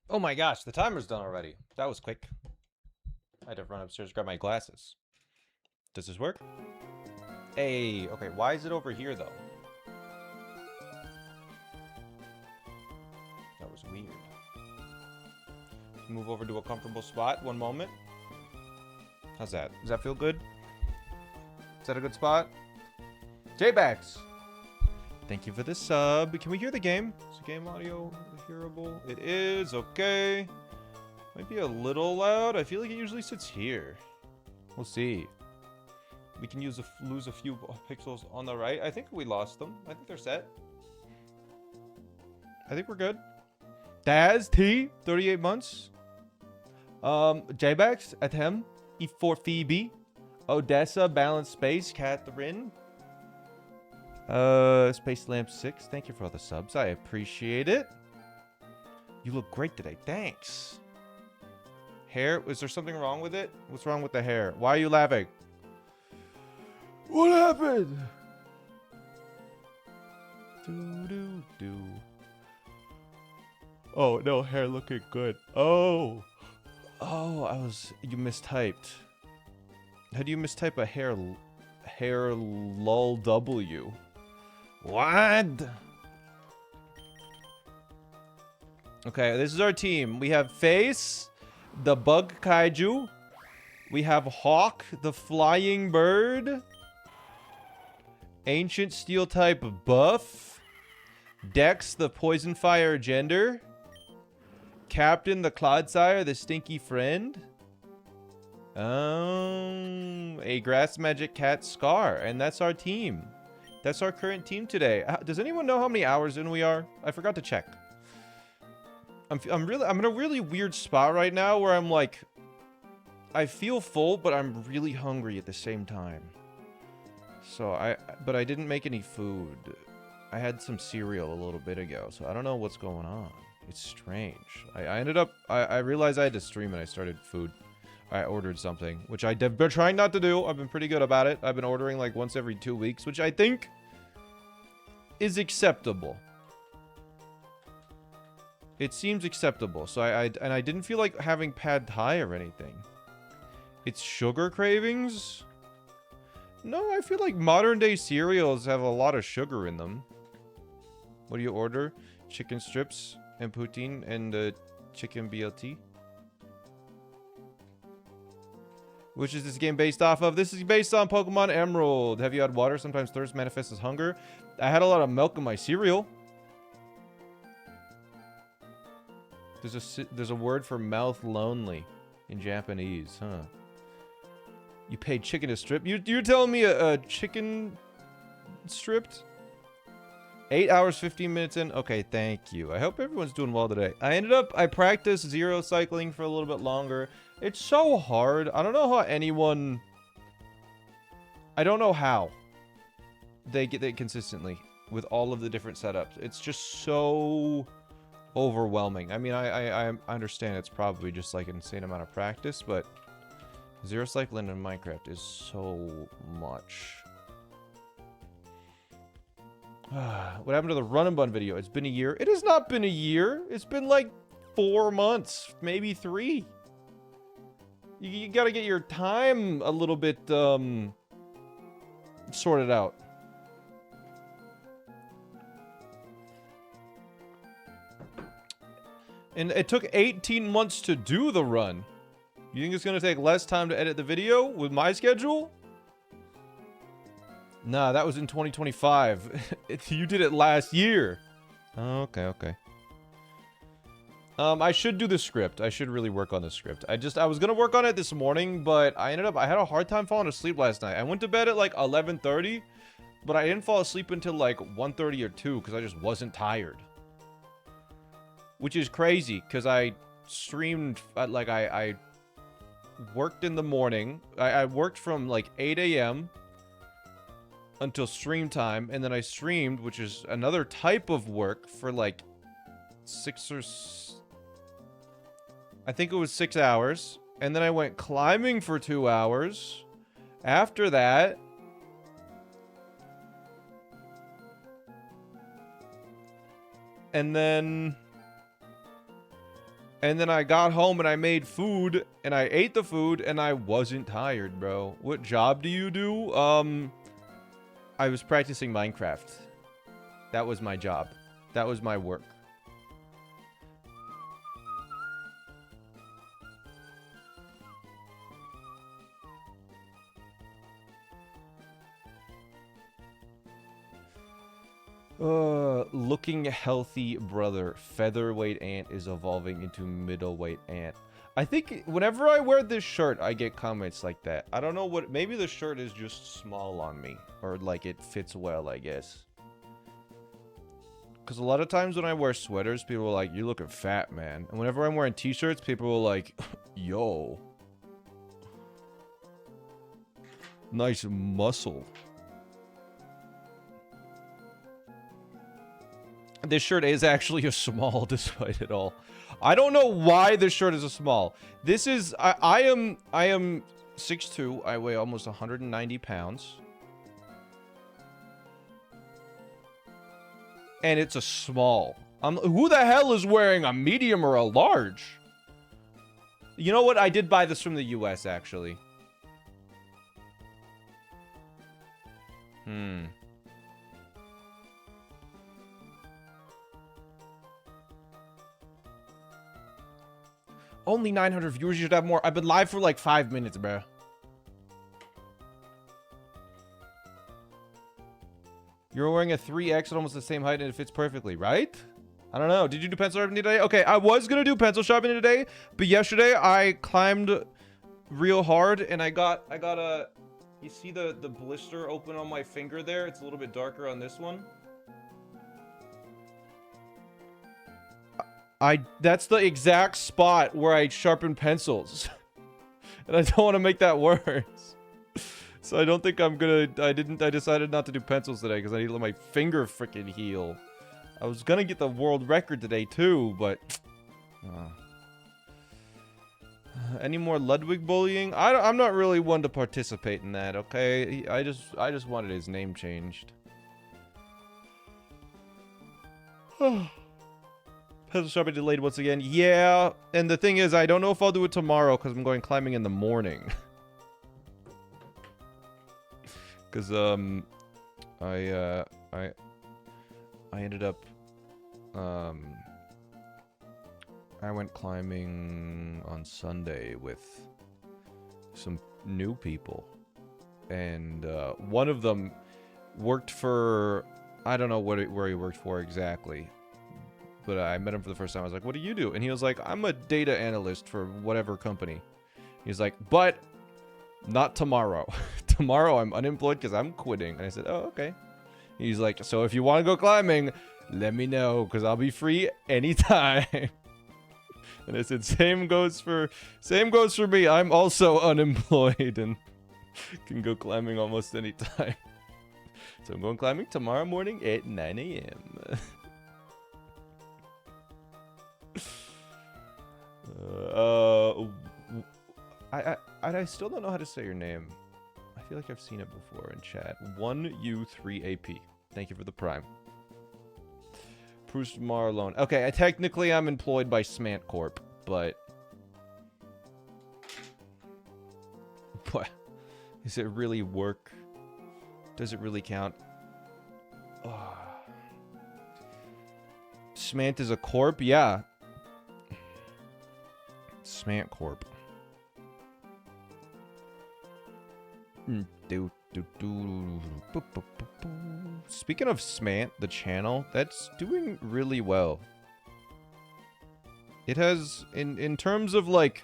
Oh my gosh, the timer's done already. That was quick. I had to run upstairs to grab my glasses. Does this work? Hey, okay, why is it over here though? That was weird. Move over to a comfortable spot. One moment. How's that? Does that feel good? Is that a good spot? J-Bax! Thank you for the sub. Can we hear the game? Is the game audio hearable? It is. Okay. Might be a little loud. I feel like it usually sits here. We'll see. We can lose a few pixels on the right. I think we lost them. I think they're set. I think we're good. Daz T, 38 months. J-Bax, Atem, E4 Phoebe, Odessa, Balanced Space, Catherine. Space Lamp 6, thank you for all the subs. I appreciate it. You look great today. Thanks. Hair? Was there something wrong with it? What's wrong with the hair? Why are you laughing? What happened? Do. Oh, no, hair looking good. Oh, you mistyped. How do you mistype a hair lol W? What? Okay, this is our team. We have Face, the Bug Kaiju. We have Hawk, the Flying Bird. Ancient Steel type buff. Dex, the Poison Fire Gender. Captain, the Clodsire, the Stinky Friend. A Grass Magic Cat Scar. And that's our team. That's our current team today. Does anyone know how many hours in we are? I forgot to check. I'm in a really weird spot right now where I'm like, I feel full, but I'm really hungry at the same time. So but I didn't make any food. I had some cereal a little bit ago, so I don't know what's going on. It's strange. I realized I had to stream and I started food. I ordered something, which I've been trying not to do. I've been pretty good about it. I've been ordering like once every 2 weeks, which I think is acceptable. It seems acceptable. So I didn't feel like having pad thai or anything. It's sugar cravings? No, I feel like modern day cereals have a lot of sugar in them. What do you order? Chicken strips and poutine and chicken BLT. Which is this game based off of? This is based on Pokemon Emerald. Have you had water? Sometimes thirst manifests as hunger. I had a lot of milk in my cereal. There's a word for mouth lonely in Japanese, huh? You paid chicken to strip? You're telling me a chicken stripped? 8 hours, 15 minutes in? Okay, thank you. I hope everyone's doing well today. I practiced zero cycling for a little bit longer. It's so hard. I don't know how anyone... I don't know how they get it consistently with all of the different setups. It's just so overwhelming. I mean, I understand it's probably just like an insane amount of practice, but zero cycling in Minecraft is so much. What happened to the run and bun video? It's been a year. It has not been a year. It's been like 4 months, maybe 3. You gotta get your time a little bit sorted out. And it took 18 months to do the run. You think it's gonna take less time to edit the video with my schedule? Nah, that was in 2025. You did it last year. Okay. I should do the script. I should really work on the script. I was gonna work on it this morning, but I had a hard time falling asleep last night. I went to bed at like 11:30, but I didn't fall asleep until like 1:30 or 2 because I just wasn't tired. Which is crazy, because I streamed, like I worked in the morning. I worked from like 8 a.m. until stream time, and then I streamed, which is another type of work, for like 6 hours, and then I went climbing for 2 hours. After that, and then And then I got home and I made food and I ate the food and I wasn't tired, bro. What job do you do? I was practicing Minecraft. That was my job. That was my work. Looking healthy, brother. Featherweight ant is evolving into middleweight ant. I think whenever I wear this shirt, I get comments like that. I don't know what... Maybe the shirt is just small on me. Or, like, it fits well, I guess. Because a lot of times when I wear sweaters, people are like, you're looking fat, man. And whenever I'm wearing t-shirts, people are like, yo. Nice muscle. This shirt is actually a small despite it all. I don't know why this shirt is a small. This is... I am 6'2". I weigh almost 190 pounds. And it's a small. Who the hell is wearing a medium or a large? You know what? I did buy this from the US, actually. Only 900 viewers. You should have more. I've been live for like 5 minutes, bro. You're wearing a 3X at almost the same height and it fits perfectly, right? I don't know. Did you do pencil sharpening today? Okay, I was gonna do pencil sharpening today, but yesterday I climbed real hard and I got a... You see the blister open on my finger there? It's a little bit darker on this one. That's the exact spot where I sharpen pencils. And I don't want to make that worse. So I don't think I'm gonna... I decided not to do pencils today because I need to let my finger freaking heal. I was gonna get the world record today too, but... Any more Ludwig bullying? I'm not really one to participate in that, okay? I just wanted his name changed. Pencil sharpening delayed once again. Yeah, and the thing is, I don't know if I'll do it tomorrow because I'm going climbing in the morning. Because I ended up I went climbing on Sunday with some new people, and one of them worked for... I don't know where he worked for exactly. But I met him for the first time. I was like, what do you do? And he was like, I'm a data analyst for whatever company. He's like, but not tomorrow. Tomorrow I'm unemployed because I'm quitting. And I said, oh, okay. He's like, so if you want to go climbing, let me know because I'll be free anytime. And I said, same goes for me. I'm also unemployed and can go climbing almost any time. So I'm going climbing tomorrow morning at 9 a.m. I still don't know how to say your name. I feel like I've seen it before in chat. 1U3AP. Thank you for the prime. Proust Marlone. Okay, technically I'm employed by SmallAnt Corp, but... What? Is it really work? Does it really count? Oh. SmallAnt is a corp? Yeah. SmallAnt Corp. Speaking of SmallAnt, the channel, that's doing really well. It has, in terms of like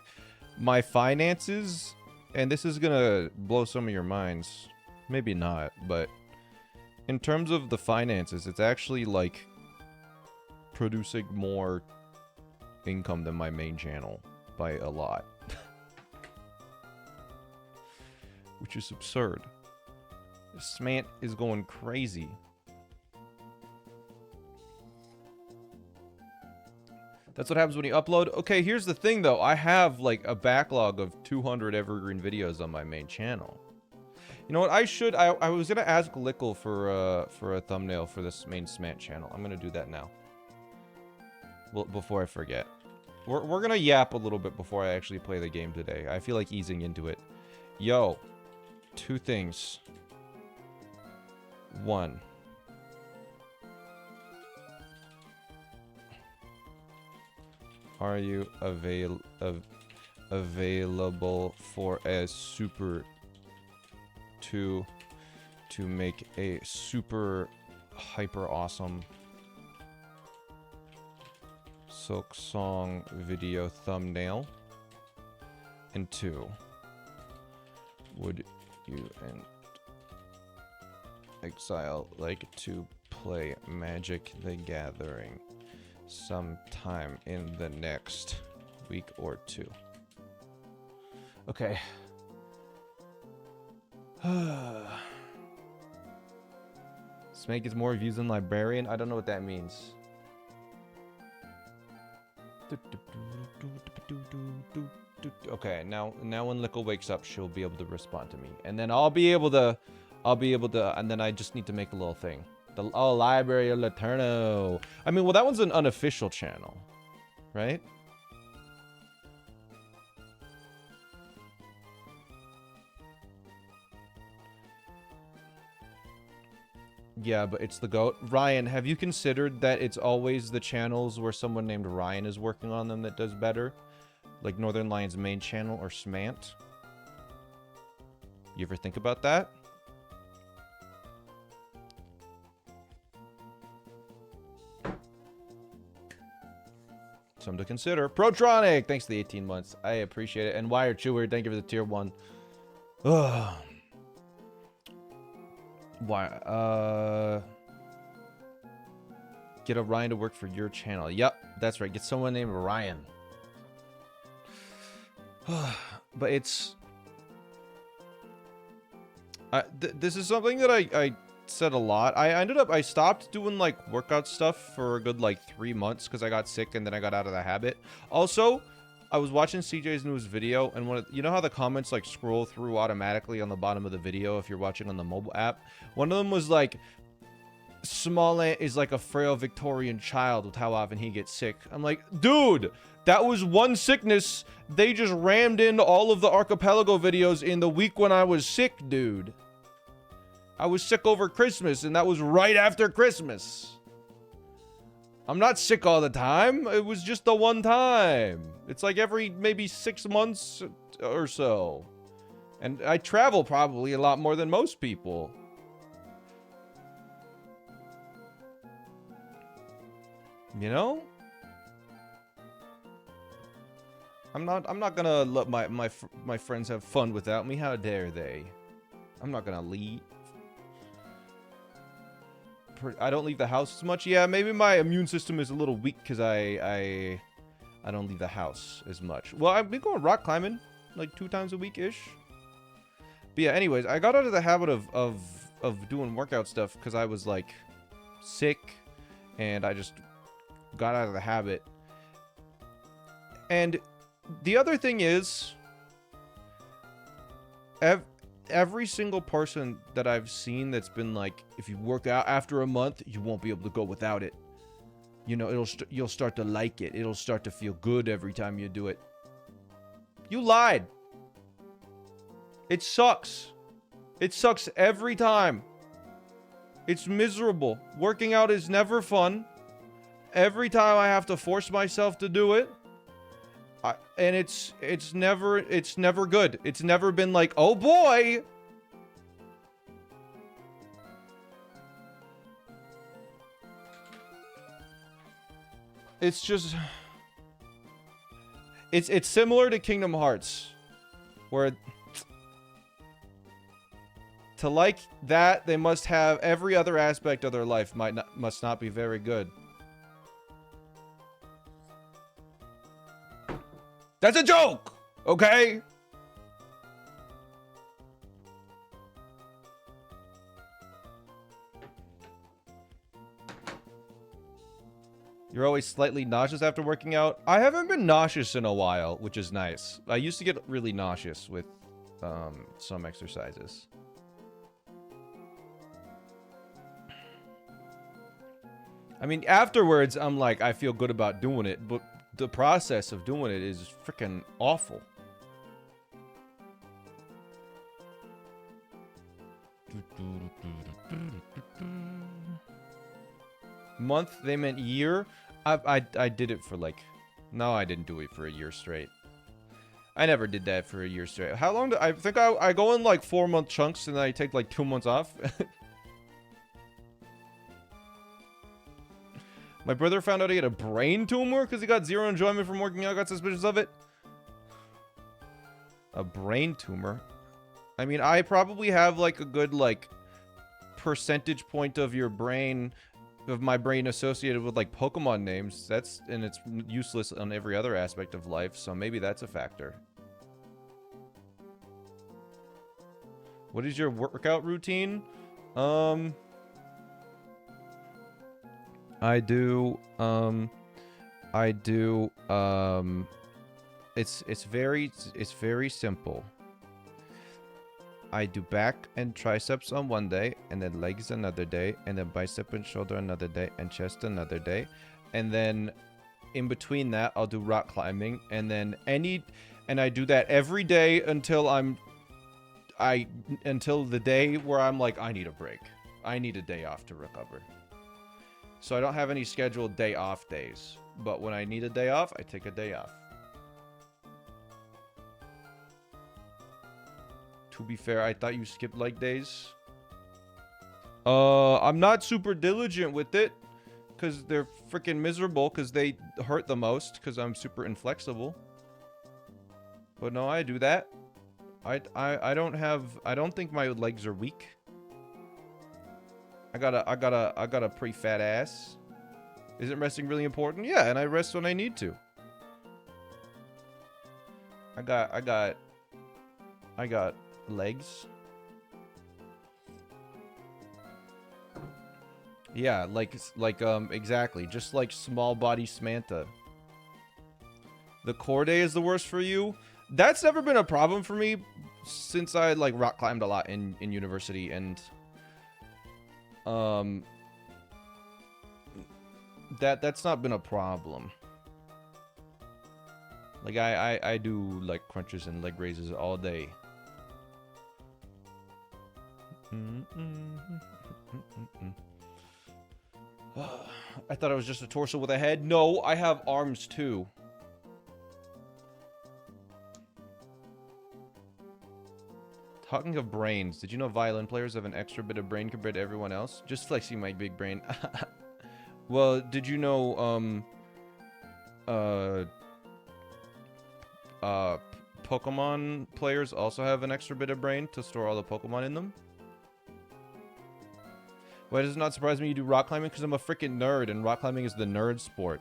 my finances, and this is gonna blow some of your minds, maybe not, but in terms of the finances, it's actually like producing more income than my main channel by a lot. Which is absurd. SmallAnt is going crazy. That's what happens when you upload. Okay, here's the thing though. I have like a backlog of 200 evergreen videos on my main channel. You know what? I was gonna ask Lickle for a thumbnail for this main SmallAnt channel. I'm gonna do that now. Well, before I forget. We're gonna yap a little bit before I actually play the game today. I feel like easing into it. Yo, two things. One. Are you available for a super to make a super hyper awesome Silk Song video thumbnail? And 2, would you and Exile like to play Magic the Gathering sometime in the next week or 2? Okay. Snake gets more views than Librarian? I don't know what that means. Okay, now when Lickle wakes up, she'll be able to respond to me. And then I'll be able to, and then I just need to make a little thing. Library of Laterno. I mean, well, that one's an unofficial channel, right? Yeah, but it's the GOAT. Ryan, have you considered that it's always the channels where someone named Ryan is working on them that does better? Like Northern Lion's main channel or SmallAnt? You ever think about that? Something to consider. Protronic! Thanks for the 18 months. I appreciate it. And Wire Chewer, thank you for the tier 1. Ugh. Why? Get a Ryan to work for your channel. Yep, that's right. Get someone named Ryan. But it's... this is something that I said a lot. I stopped doing like workout stuff for a good like 3 months because I got sick and then I got out of the habit. Also, I was watching CJ's newest video, and you know how the comments like scroll through automatically on the bottom of the video if you're watching on the mobile app? One of them was like, SmallAnt is like a frail Victorian child with how often he gets sick. I'm like, dude, that was one sickness. They just rammed in all of the Archipelago videos in the week when I was sick, dude. I was sick over Christmas, and that was right after Christmas. I'm not sick all the time. It was just the one time. It's like every maybe 6 months or so. And I travel probably a lot more than most people. You know? I'm not gonna let my friends have fun without me. How dare they? I'm not gonna leave. I don't leave the house as much. Yeah, maybe my immune system is a little weak because I don't leave the house as much. Well, I've been going rock climbing like 2 times a week-ish. But yeah, anyways, I got out of the habit of doing workout stuff because I was like sick and I just got out of the habit. And the other thing is, every single person that I've seen that's been like, if you work out after a month, you won't be able to go without it. You know, you'll start to like it. It'll start to feel good every time you do it. You lied. It sucks. It sucks every time. It's miserable. Working out is never fun. Every time I have to force myself to do it. And it's never good. It's never been like, oh boy. It's just, it's similar to Kingdom Hearts, where to like that, they must have every other aspect of their life must not be very good. That's a joke, okay? You're always slightly nauseous after working out. I haven't been nauseous in a while, which is nice. I used to get really nauseous with some exercises. I mean, afterwards, I'm like, I feel good about doing it, but the process of doing it is freaking awful. Month, they meant year. I did it for like, no, I didn't do it for a year straight. I never did that for a year straight. How long do I think I go in like 4-month chunks and then I take like 2 months off? My brother found out he had a brain tumor because he got zero enjoyment from working out, got suspicious of it. A brain tumor? I mean, I probably have like a good like percentage point of your brain, of my brain associated with like Pokemon names. And it's useless on every other aspect of life, so maybe that's a factor. What is your workout routine? It's very simple. I do back and triceps on one day, and then legs another day, and then bicep and shoulder another day, and chest another day. And then in between that, I'll do rock climbing, and then and I do that every day until until the day where I'm like, I need a break. I need a day off to recover. So I don't have any scheduled day off days, but when I need a day off, I take a day off. To be fair, I thought you skipped leg days. I'm not super diligent with it because they're freaking miserable because they hurt the most because I'm super inflexible. But no, I do that. I don't think my legs are weak. I got a pretty fat ass. Isn't resting really important? Yeah, and I rest when I need to. I got legs. Yeah, exactly, just like small body Samantha. The core day is the worst for you. That's never been a problem for me since I like rock climbed a lot in university, and that's not been a problem. Like I do like crunches and leg raises all day. I thought it was just a torso with a head. No, I have arms too. Talking of brains, did you know violin players have an extra bit of brain compared to everyone else? Just flexing my big brain. Well, did you know, Pokemon players also have an extra bit of brain to store all the Pokemon in them? Why does it not surprise me you do rock climbing? Because I'm a freaking nerd, and rock climbing is the nerd sport.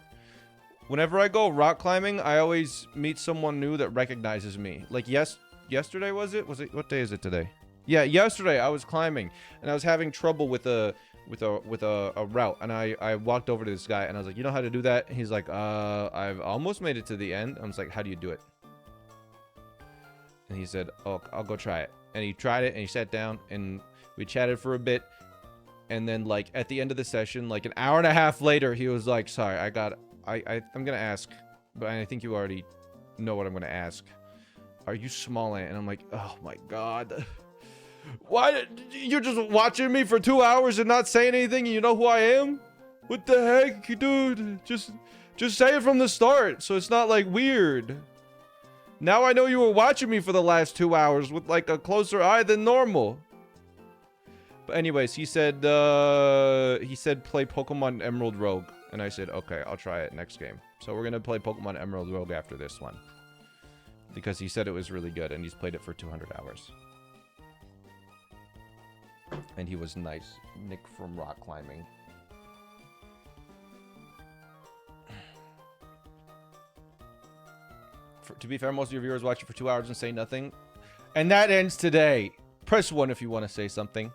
Whenever I go rock climbing, I always meet someone new that recognizes me. Like, yesterday was it? What day is it today? Yeah, yesterday I was climbing, and I was having trouble with a route, and I walked over to this guy, and I was like, you know how to do that? And he's like, I've almost made it to the end. I was like, how do you do it? And he said, oh, I'll go try it. And he tried it, and he sat down, and we chatted for a bit. And then, like, at the end of the session, like an hour and a half later, he was like, sorry, I'm gonna ask, but I think you already know what I'm gonna ask. Are you SmallAnt? And I'm like, oh my god. Why? You're just watching me for 2 hours and not saying anything, and you know who I am? What the heck, dude? Just say it from the start, so it's not, like, weird. Now I know you were watching me for the last 2 hours with, like, a closer eye than normal. But anyways, he said play Pokemon Emerald Rogue. And I said, okay, I'll try it next game. So we're going to play Pokemon Emerald Rogue after this one. Because he said it was really good, and he's played it for 200 hours. And he was nice. Nick from rock climbing. To be fair, most of your viewers watch you for 2 hours and say nothing. And that ends today. Press 1 if you want to say something.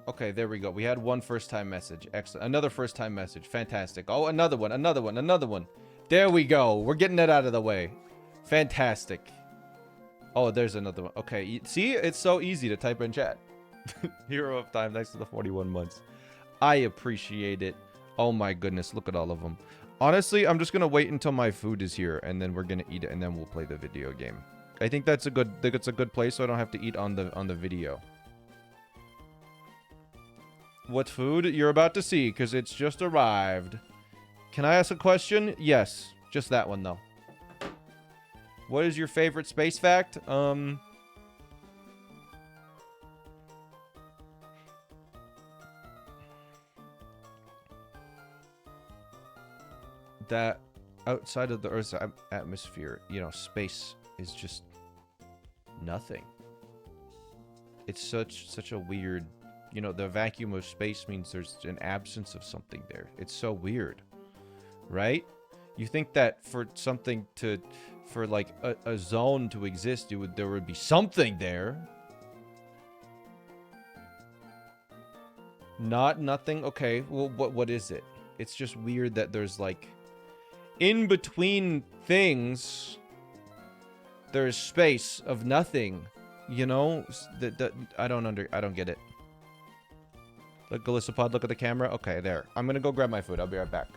Okay, there we go. We had one first-time message. Excellent. Another first-time message. Fantastic. Oh, another one. There we go. We're getting that out of the way. Fantastic. Oh, there's another one. Okay, see? It's so easy to type in chat. Hero of time next to the 41 months. I appreciate it. Oh my goodness, look at all of them. Honestly, I'm just gonna wait until my food is here, and then we're gonna eat it, and then we'll play the video game. I think that's a good place, so I don't have to eat on the video. What food? You're about to see, because it's just arrived. Can I ask a question? Yes. Just that one, though. What is your favorite space fact? That outside of the Earth's atmosphere, you know, space is just nothing. It's such a weird, you know, the vacuum of space means there's an absence of something there. It's so weird, right? You think that for something to, for like a zone to exist, there would be something there. Nothing. Okay, well, what is it? It's just weird that there's like, in between things, there's space of nothing, you know? I don't get it. Look, Galissapod, look at the camera. Okay, there. I'm gonna go grab my food. I'll be right back.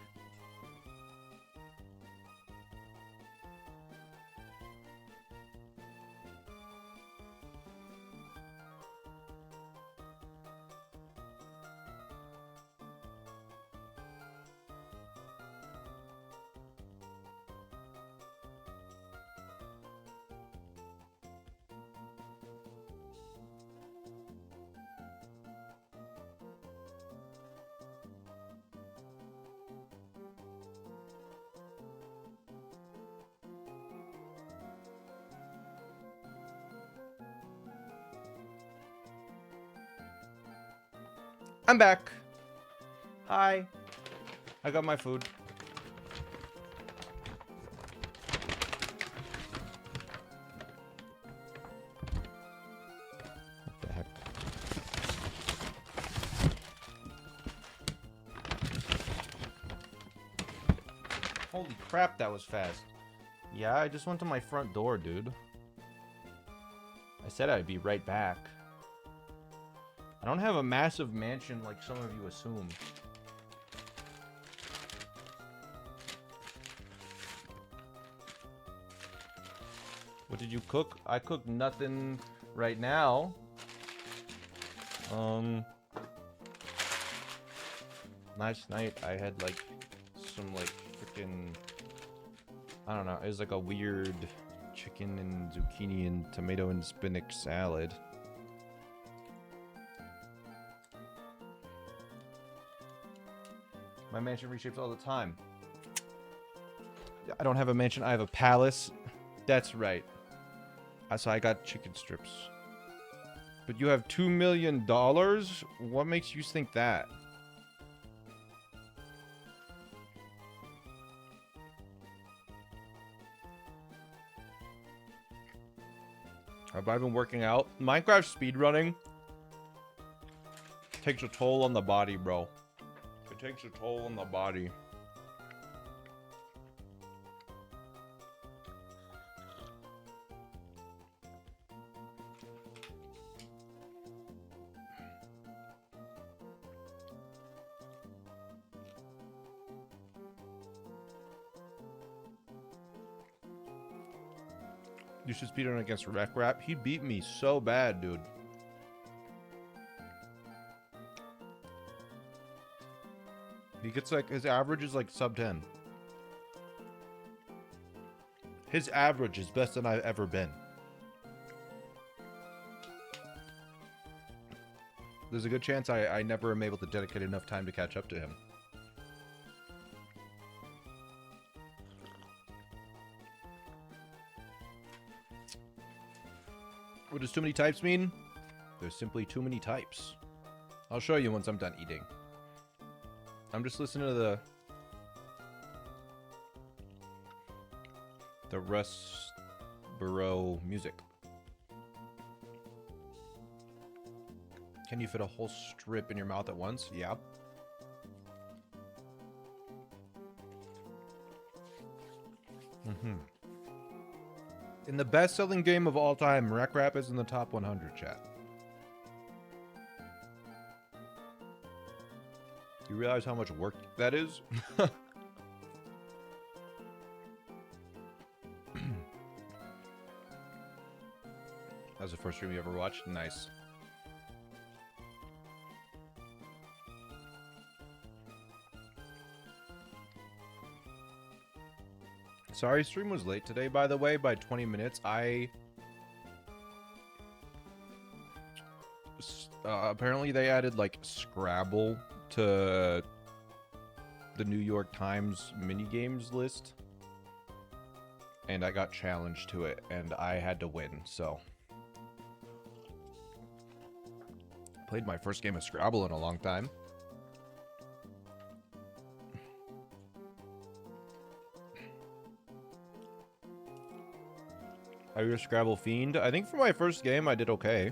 I'm back. Hi. I got my food. What the heck? Holy crap, that was fast. Yeah, I just went to my front door, dude. I said I'd be right back. I don't have a massive mansion like some of you assume. What did you cook? I cooked nothing right now. Last night I had like some like freaking, I don't know, it was like a weird chicken and zucchini and tomato and spinach salad. My mansion reshapes all the time. I don't have a mansion, I have a palace. That's right. So I got chicken strips. But you have $2 million? What makes you think that? Have I been working out? Minecraft speedrunning takes a toll on the body, bro. It takes a toll on the body. You should speedrun against Wreck Rap. He beat me so bad, dude. He gets like, his average is like sub 10. His average is best than I've ever been. There's a good chance I never am able to dedicate enough time to catch up to him. What does too many types mean? There's simply too many types. I'll show you once I'm done eating. I'm just listening to the Russ Burrow music. Can you fit a whole strip in your mouth at once? Yeah. In the best-selling game of all time, Wreck Rap is in the top 100, chat. you realize how much work that is? That was the first stream you ever watched? Nice. Sorry, stream was late today, by the way, by 20 minutes. Apparently they added, like, Scrabble to the New York Times minigames list. And I got challenged to it, and I had to win, so. Played my first game of Scrabble in a long time. Are you a Scrabble fiend? I think for my first game, I did okay.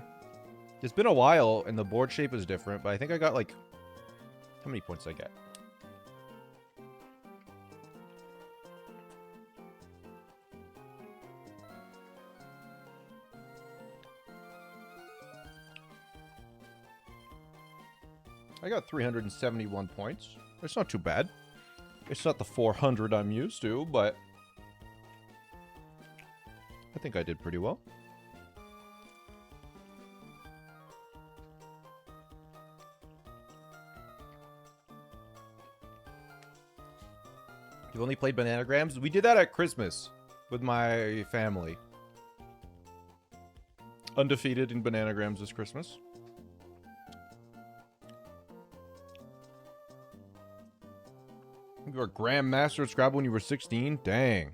It's been a while, and the board shape is different, but I think I got, like... How many points did I get? I got 371 points. It's not too bad. It's not the 400 I'm used to, but... I think I did pretty well. You've only played Bananagrams? We did that at Christmas with my family. Undefeated in Bananagrams this Christmas. You were a Grandmaster at Scrabble when you were 16? Dang.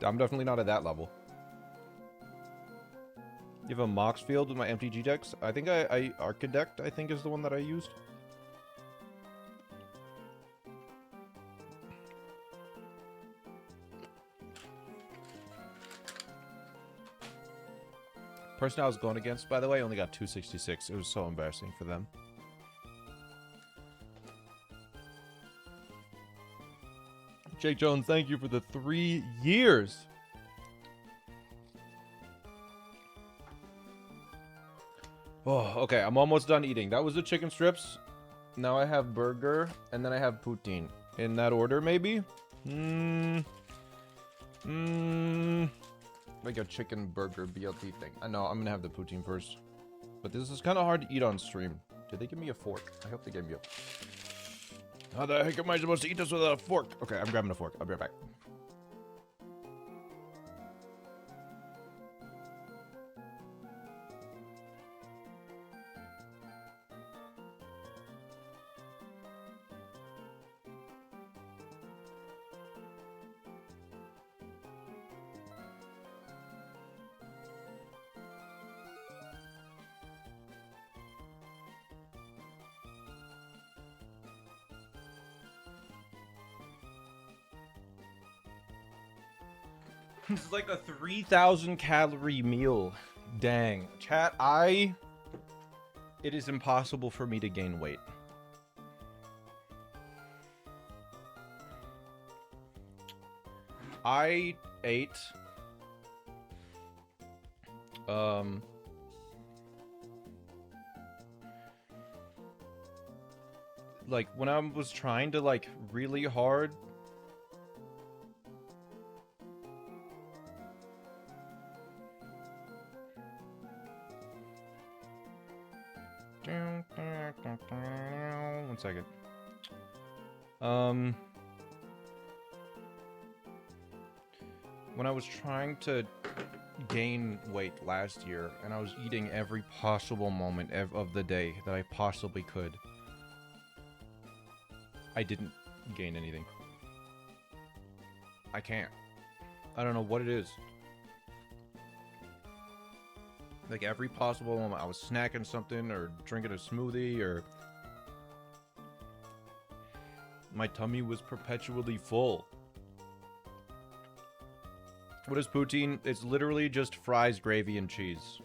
I'm definitely not at that level. You have a Mox field with my MTG decks? I think I Architect, I think, is the one that I used. Person I was going against, by the way, only got 266. It was so embarrassing for them. Jake Jones, thank you for the 3 years. Oh, okay. I'm almost done eating. That was the chicken strips. Now I have burger, and then I have poutine. In that order, maybe? Like a chicken burger BLT thing. I know, I'm gonna have the poutine first. But this is kind of hard to eat on stream. Did they give me a fork? I hope they gave me a... How the heck am I supposed to eat this with a fork? Okay, I'm grabbing a fork. I'll be right back. This is like a 3,000 calorie meal. Dang. Chat, it is impossible for me to gain weight. I ate... like, when I was trying to, like, really hard... One second. When I was trying to gain weight last year, and I was eating every possible moment of the day that I possibly could, I didn't gain anything. I can't. I don't know what it is. Like, every possible moment, I was snacking something, or drinking a smoothie, or... My tummy was perpetually full. What is poutine? It's literally just fries, gravy, and cheese.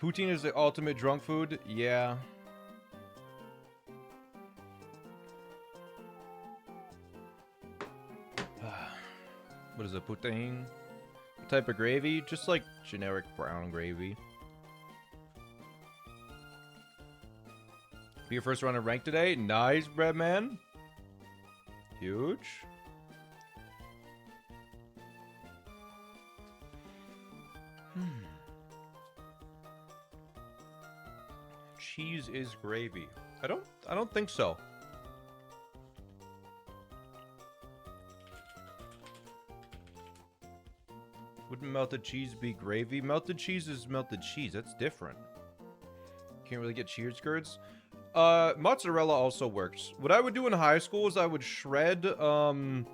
Poutine is the ultimate drunk food? Yeah. What is a poutine? What type of gravy? Just like generic brown gravy. Be your first run of rank today? Nice, bread man. Huge. Cheese is gravy. I don't think so. Wouldn't melted cheese be gravy? Melted cheese is melted cheese. That's different. Can't really get cheese curds. Mozzarella also works. What I would do in high school is I would shred, and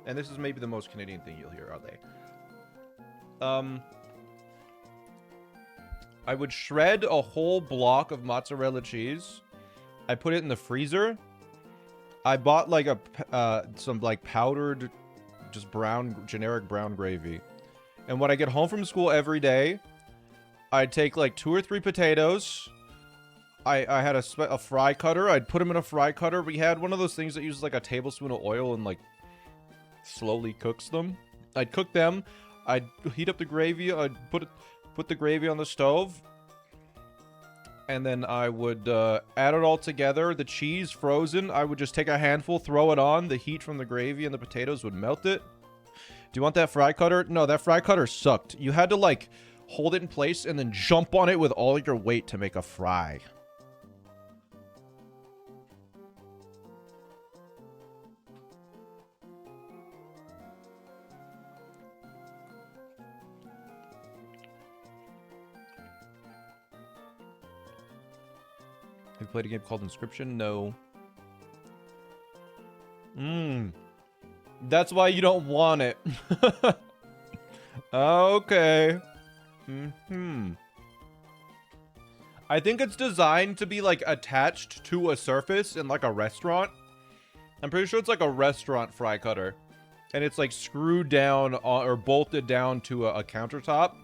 this is maybe the most Canadian thing you'll hear all day. I would shred a whole block of mozzarella cheese. I put it in the freezer. I bought like some like powdered, just generic brown gravy. And when I get home from school every day, I'd take like 2 or 3 potatoes. I had a fry cutter. I'd put them in a fry cutter. We had one of those things that uses like a tablespoon of oil and like slowly cooks them. I'd cook them. I'd heat up the gravy. I'd put the gravy on the stove. And then I would add it all together. The cheese frozen. I would just take a handful, throw it on. The heat from the gravy and the potatoes would melt it. Do you want that fry cutter? No, that fry cutter sucked. You had to like hold it in place and then jump on it with all your weight to make a fry. Have you played a game called Inscription? No. That's why you don't want it. Okay. I think it's designed to be like attached to a surface in like a restaurant. I'm pretty sure it's like a restaurant fry cutter. And it's like screwed down or bolted down to a countertop.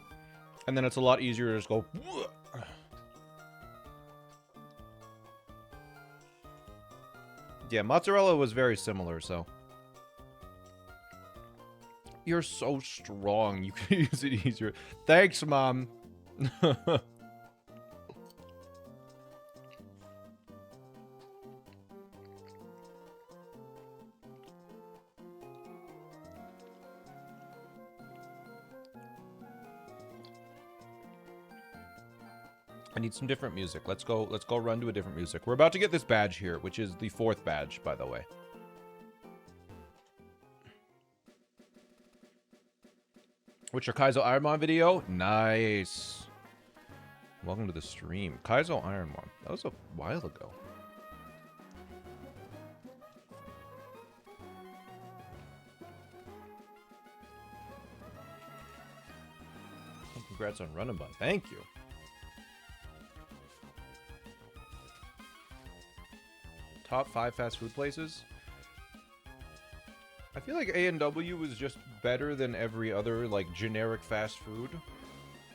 And then it's a lot easier to just go. Yeah, mozzarella was very similar, so. You're so strong. You can use it easier. Thanks, Mom. I need some different music. Let's go run to a different music. We're about to get this badge here, which is the 4th badge, by the way. What's your Kaizo Ironmon video? Nice. Welcome to the stream. Kaizo Ironmon. That was a while ago. Congrats on running, bud. Thank you. Top 5 fast food places? I feel like A&W was just better than every other, like, generic fast food.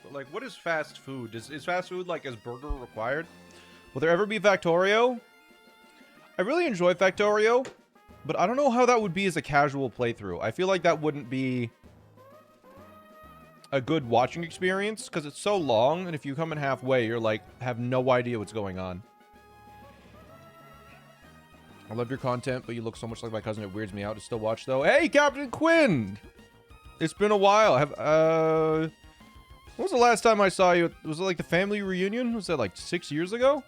But, like, what is fast food? Is fast food, like, is burger required? Will there ever be Factorio? I really enjoy Factorio, but I don't know how that would be as a casual playthrough. I feel like that wouldn't be a good watching experience, because it's so long, and if you come in halfway, you're, like, have no idea what's going on. I love your content, but you look so much like my cousin, it weirds me out to still watch, though. Hey, Captain Quinn! It's been a while. When was the last time I saw you? Was it like the family reunion? Was that like 6 years ago?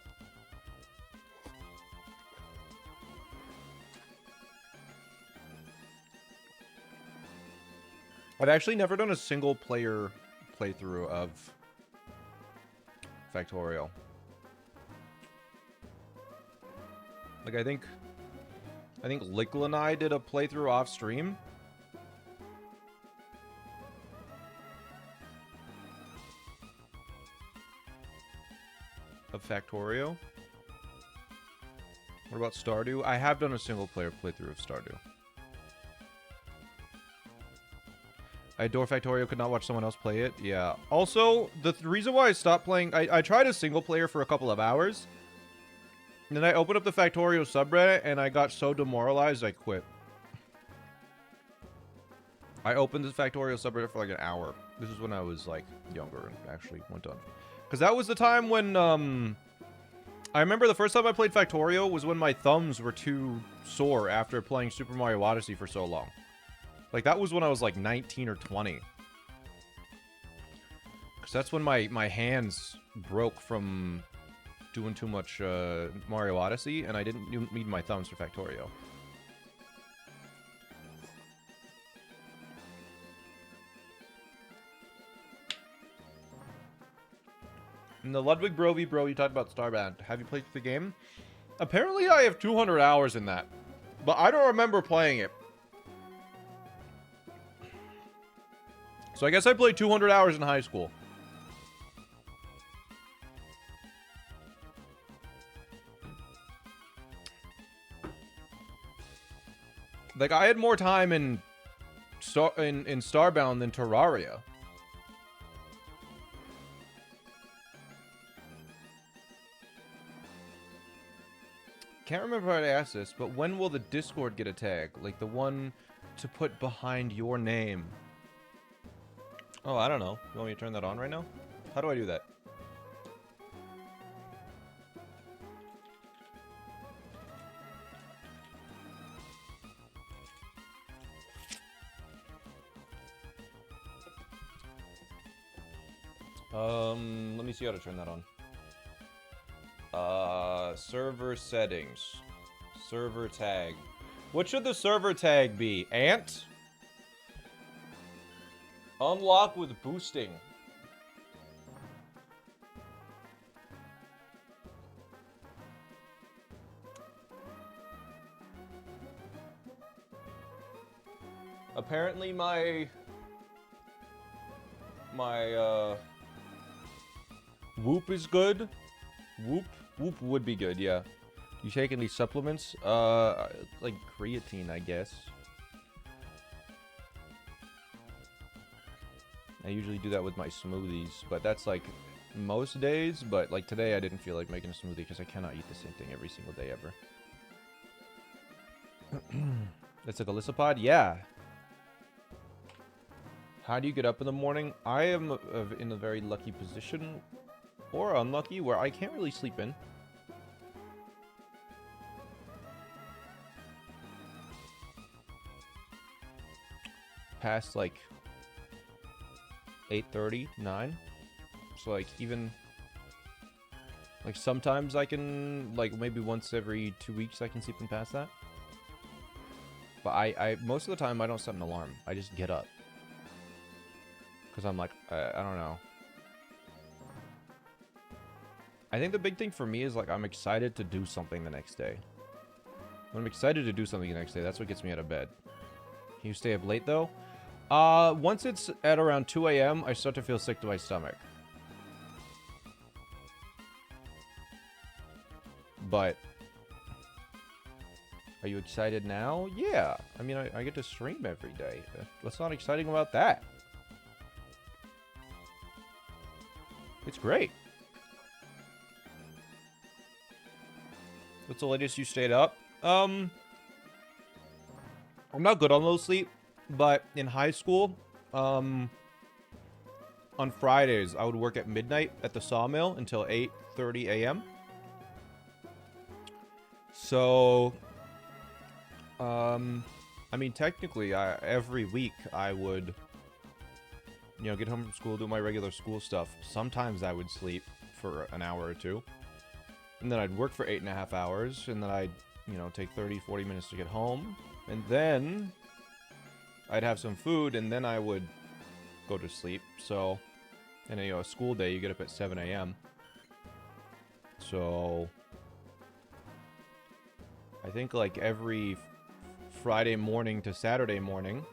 I've actually never done a single player playthrough of Factorio. Like, I think Lickle and I did a playthrough off stream. Of Factorio. What about Stardew? I have done a single player playthrough of Stardew. I adore Factorio, could not watch someone else play it. Yeah. Also, the reason why I stopped playing... I tried a single player for a couple of hours. And then I opened up the Factorio subreddit, and I got so demoralized, I quit. I opened the Factorio subreddit for like an hour. This is when I was, like, younger and actually went on. Because that was the time when, I remember the first time I played Factorio was when my thumbs were too sore after playing Super Mario Odyssey for so long. Like, that was when I was, like, 19 or 20. Because that's when my hands broke from doing too much Mario Odyssey, and I didn't need my thumbs for Factorio. In the Ludwig Brovy Bro, you talked about SmallAnt. Have you played the game? Apparently I have 200 hours in that. But I don't remember playing it. So I guess I played 200 hours in high school. Like, I had more time in Starbound than Terraria. Can't remember how to ask this, but when will the Discord get a tag? Like the one to put behind your name. Oh, I don't know. You want me to turn that on right now? How do I do that? Let me see how to turn that on. Server settings. Server tag. What should the server tag be? Ant? Unlock with boosting. Apparently my Whoop is good. Whoop would be good, yeah. You take any supplements? Like creatine, I guess. I usually do that with my smoothies, but that's like most days. But like today, I didn't feel like making a smoothie because I cannot eat the same thing every single day ever. That's a Galissapod? Yeah. How do you get up in the morning? I am in a very lucky position, or unlucky, where I can't really sleep in. Past like 8:30, 9. So like even like sometimes I can, like maybe once every 2 weeks I can sleep in past that. But I most of the time I don't set an alarm. I just get up. Because I'm like, I don't know. I think the big thing for me is like I'm excited to do something the next day. When I'm excited to do something the next day, that's what gets me out of bed. Can you stay up late though? Once it's at around 2 a.m., I start to feel sick to my stomach. But are you excited now? Yeah. I mean, I get to stream every day. What's not exciting about that? It's great. What's the latest you stayed up? I'm not good on low sleep, but in high school, on Fridays, I would work at midnight at the sawmill until 8:30 a.m. So, I mean, technically, every week I would, you know, get home from school, do my regular school stuff. Sometimes I would sleep for an hour or two. And then I'd work for 8.5 hours. And then I'd, you know, take 30, 40 minutes to get home. And then I'd have some food. And then I would go to sleep. So, and you know, a school day, you get up at 7 a.m. So, I think like every Friday morning to Saturday morning,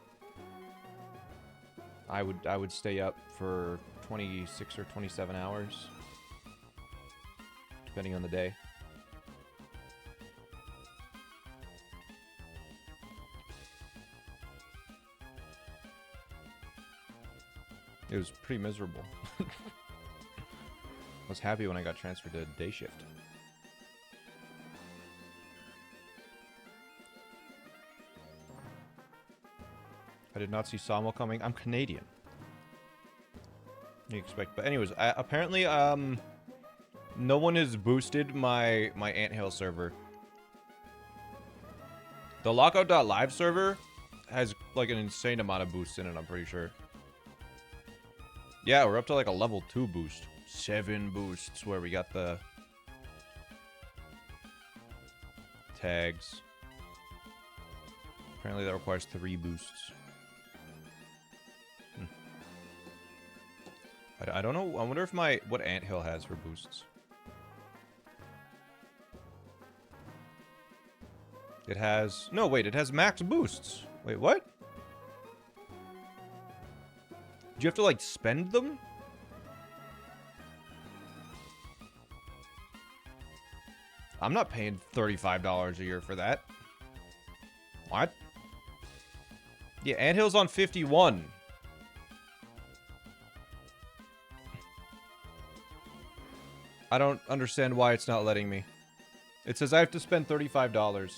I would stay up for 26 or 27 hours, depending on the day. It was pretty miserable. I was happy when I got transferred to day shift. I did not see Sawmill coming. I'm Canadian. You expect, but anyways, apparently, no one has boosted my anthill server. The lockout.live server has like an insane amount of boosts in it, I'm pretty sure. Yeah, we're up to like a level 2 boost. 7 boosts where we got the tags. Apparently that requires 3 boosts. I don't know. I wonder if what anthill has for boosts. It has... No, wait. It has max boosts. Wait, what? Do you have to, like, spend them? I'm not paying $35 a year for that. What? Yeah, anthill's on 51. I don't understand why it's not letting me. It says I have to spend $35.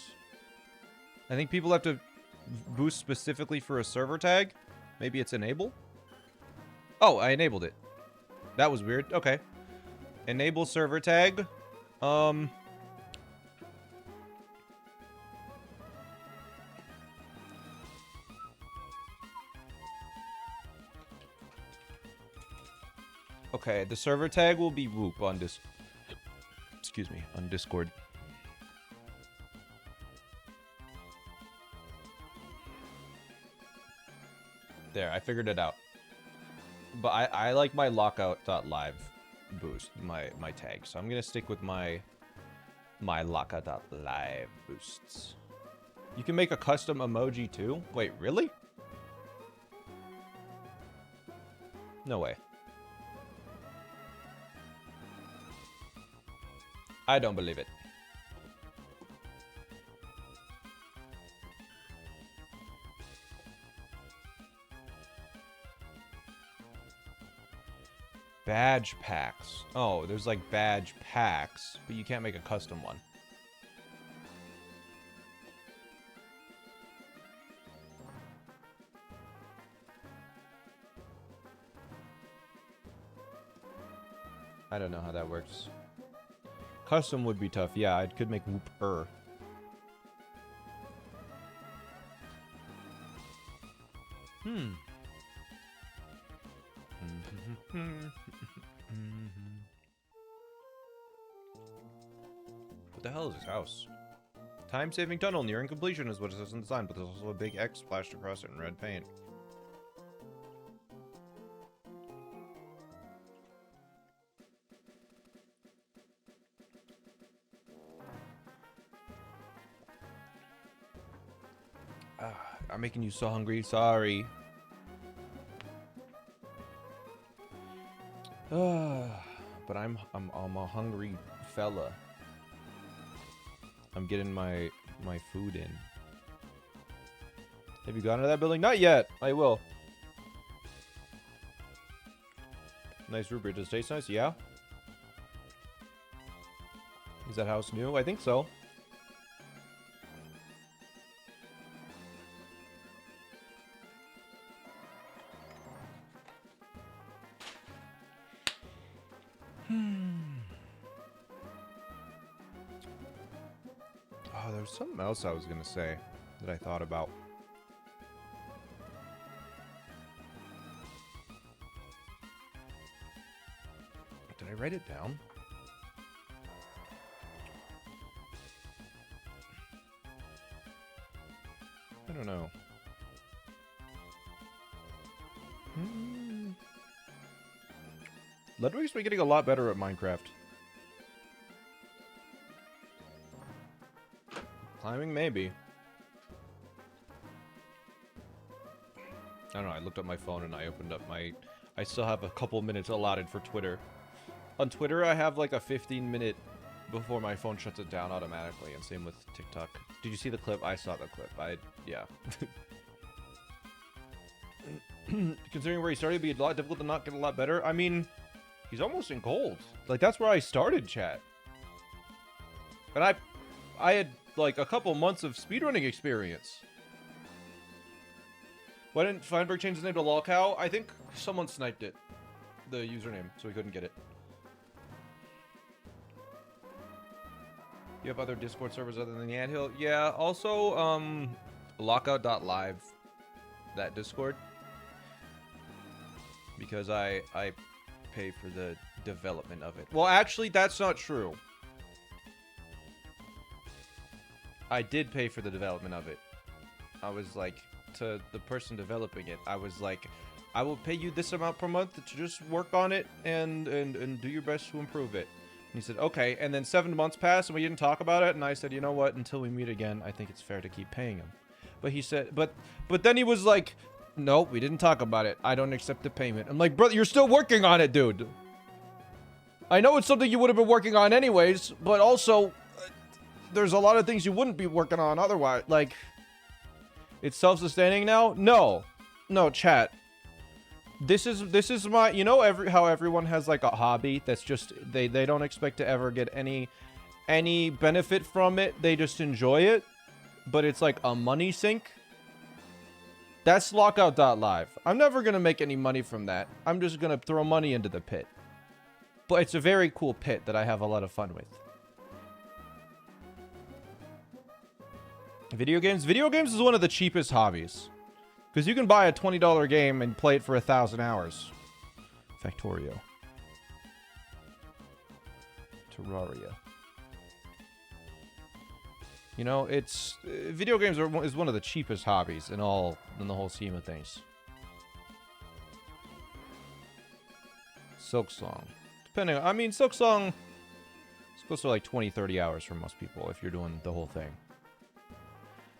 I think people have to boost specifically for a server tag. Maybe it's enable? Oh, I enabled it. That was weird. Okay. Enable server tag. Okay, the server tag will be Whoop on on Discord. There, I figured it out. But I like my lockout.live boost, my tag. So I'm gonna stick with my lockout.live boosts. You can make a custom emoji too? Wait, really? No way. I don't believe it. Badge packs. Oh, there's like badge packs, but you can't make a custom one. I don't know how that works. Custom would be tough. Yeah, I could make Whoop-er. What the hell is this house? Time-saving tunnel nearing completion is what it says in the sign, but there's also a big X splashed across it in red paint. I'm making you so hungry. Sorry. But I'm a hungry fella. I'm getting my food in. Have you gone to that building? Not yet. I will. Nice root beer. Does it taste nice? Yeah. Is that house new? I think so. Oh, there was something else I was gonna say that I thought about. Did I write it down? I don't know. Ludwig's been getting a lot better at Minecraft. Climbing, maybe. I don't know, I looked up my phone and I opened up I still have a couple minutes allotted for Twitter. On Twitter, I have like a 15-minute before my phone shuts it down automatically, and same with TikTok. Did you see the clip? I saw the clip. Yeah. Considering where he started, it'd be a lot difficult to not get a lot better. I mean, he's almost in gold. Like, that's where I started, chat. And I had, like, a couple months of speedrunning experience. Why didn't Feinberg change his name to Lolcow? I think someone sniped it. The username, so we couldn't get it. You have other Discord servers other than the Anthill? Yeah, also, lockout.live. That Discord. Because I pay for the development of it. Well, actually, that's not true. I did pay for the development of it. I was like, to the person developing it, I was like, I will pay you this amount per month to just work on it and do your best to improve it. And he said, okay. And then 7 months passed and we didn't talk about it. And I said, you know what? Until we meet again, I think it's fair to keep paying him. But he said, but then he was like, nope, we didn't talk about it. I don't accept the payment. I'm like, brother, you're still working on it, dude. I know it's something you would have been working on anyways, but also there's a lot of things you wouldn't be working on otherwise. Like, it's self-sustaining now? No, chat. This is my, you know, how everyone has like a hobby that's just they don't expect to ever get any benefit from it. They just enjoy it, but it's like a money sink. That's Lockout.live. I'm never gonna make any money from that. I'm just gonna throw money into the pit. But it's a very cool pit that I have a lot of fun with. Video games? Video games is one of the cheapest hobbies. Because you can buy a $20 game and play it for 1,000 hours. Factorio. Terraria. You know, it's... video games is one of the cheapest hobbies in the whole scheme of things. Silksong. Depending on... I mean, Silksong... it's close to like 20, 30 hours for most people if you're doing the whole thing.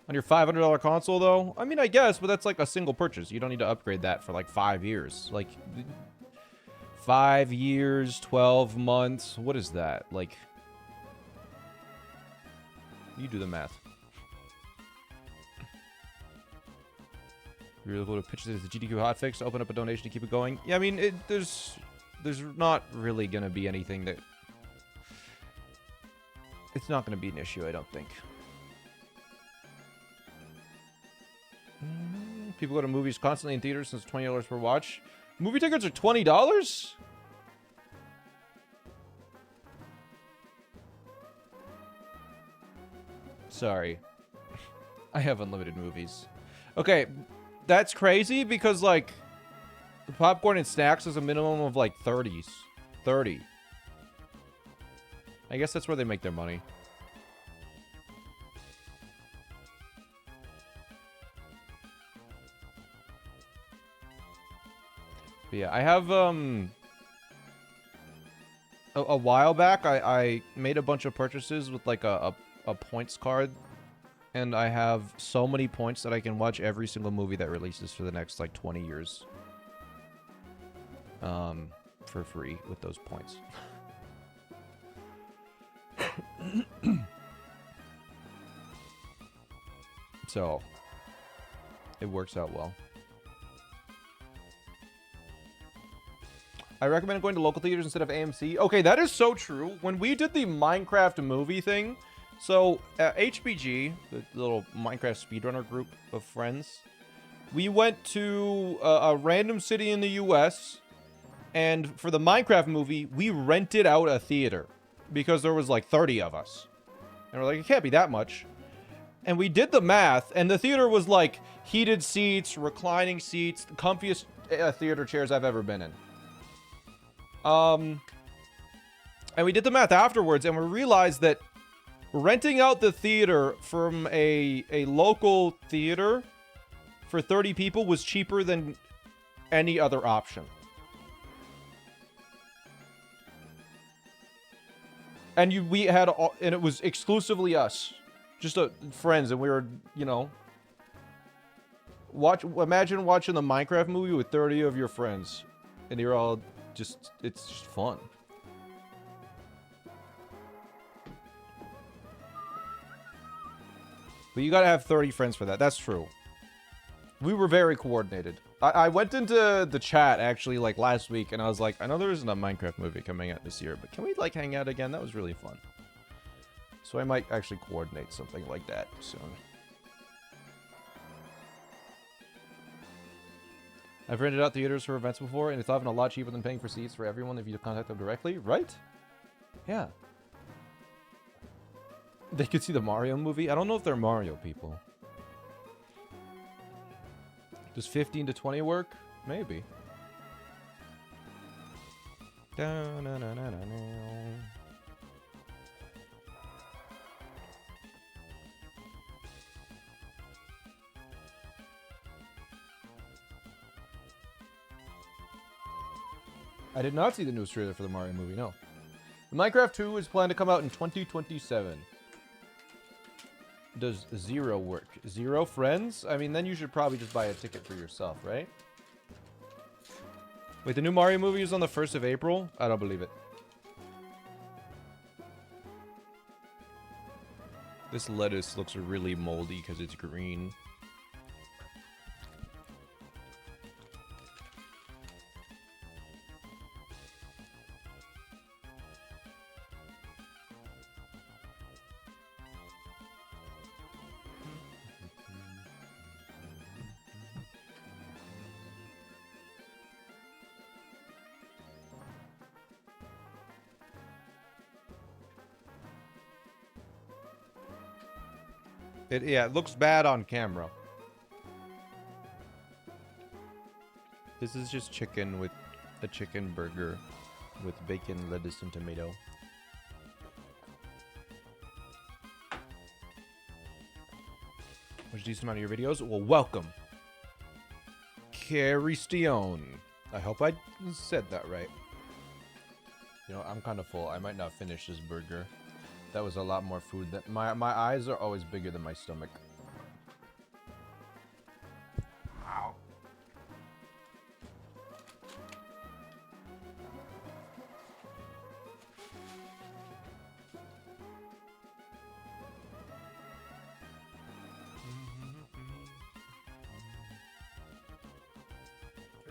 On your $500 console, though? I mean, I guess, but that's like a single purchase. You don't need to upgrade that for like 5 years. Like, 5 years, 12 months. What is that? Like, you do the math. You're able to pitch this as a GDQ hotfix, open up a donation to keep it going. Yeah, I mean, there's not really going to be anything that... it's not going to be an issue, I don't think. People go to movies constantly in theaters since $20 per watch. Movie tickets are $20? Sorry. I have unlimited movies. Okay, that's crazy because, like, the popcorn and snacks is a minimum of, like, 30s. 30. I guess that's where they make their money. But yeah, I have, a while back, I made a bunch of purchases with, like, a points card. And I have so many points that I can watch every single movie that releases for the next, like, 20 years. For free with those points. So, it works out well. I recommend going to local theaters instead of AMC. Okay, that is so true. When we did the Minecraft movie thing, so HBG, the little Minecraft speedrunner group of friends, we went to a random city in the US, and for the Minecraft movie, we rented out a theater because there was like 30 of us. And we're like, it can't be that much. And we did the math, and the theater was like heated seats, reclining seats, the comfiest theater chairs I've ever been in. And we did the math afterwards, and we realized that renting out the theater from a local theater for 30 people was cheaper than any other option. And we had, and it was exclusively us, just friends, and we were, you know, imagine watching the Minecraft movie with 30 of your friends, and you're all just, it's just fun. But you gotta have 30 friends for that. That's true. We were very coordinated. I went into the chat, actually, like, last week, and I was like, I know there isn't a Minecraft movie coming out this year, but can we, like, hang out again? That was really fun. So I might actually coordinate something like that soon. I've rented out theaters for events before, and it's often a lot cheaper than paying for seats for everyone if you contact them directly, right? Yeah. They could see the Mario movie? I don't know if they're Mario people. Does 15 to 20 work? Maybe. I did not see the newest trailer for the Mario movie, no. The Minecraft 2 is planned to come out in 2027. Does 0 work? 0 friends? I mean, then you should probably just buy a ticket for yourself, right? Wait, the new Mario movie is on the 1st of April? I don't believe it. This lettuce looks really moldy because it's green. Yeah, it looks bad on camera. This is just chicken with a chicken burger with bacon, lettuce, and tomato. Watch a decent amount of your videos. Well, welcome. Carrie Steone. I hope I said that right. You know, I'm kind of full. I might not finish this burger. That was a lot more food. That my eyes are always bigger than my stomach. Ow.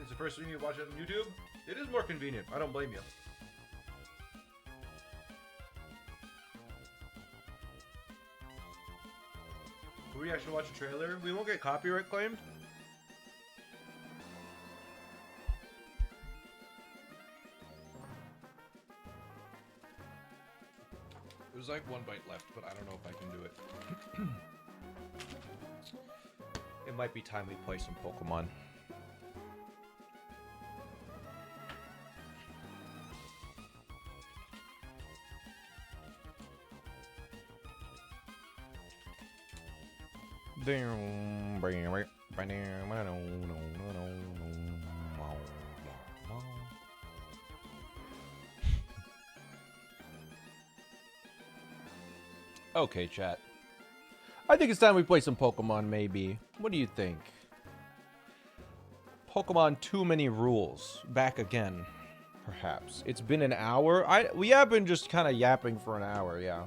It's the first thing you watch on YouTube. It is more convenient. I don't blame you. We actually watch a trailer. We won't get copyright claimed. There's like one bite left, but I don't know if I can do it. It might be time we play some Pokemon. Okay, chat. I think it's time we play some Pokemon, maybe. What do you think? Pokemon Too Many Rules. Back again, perhaps. It's been an hour. We have been just kind of yapping for an hour, yeah.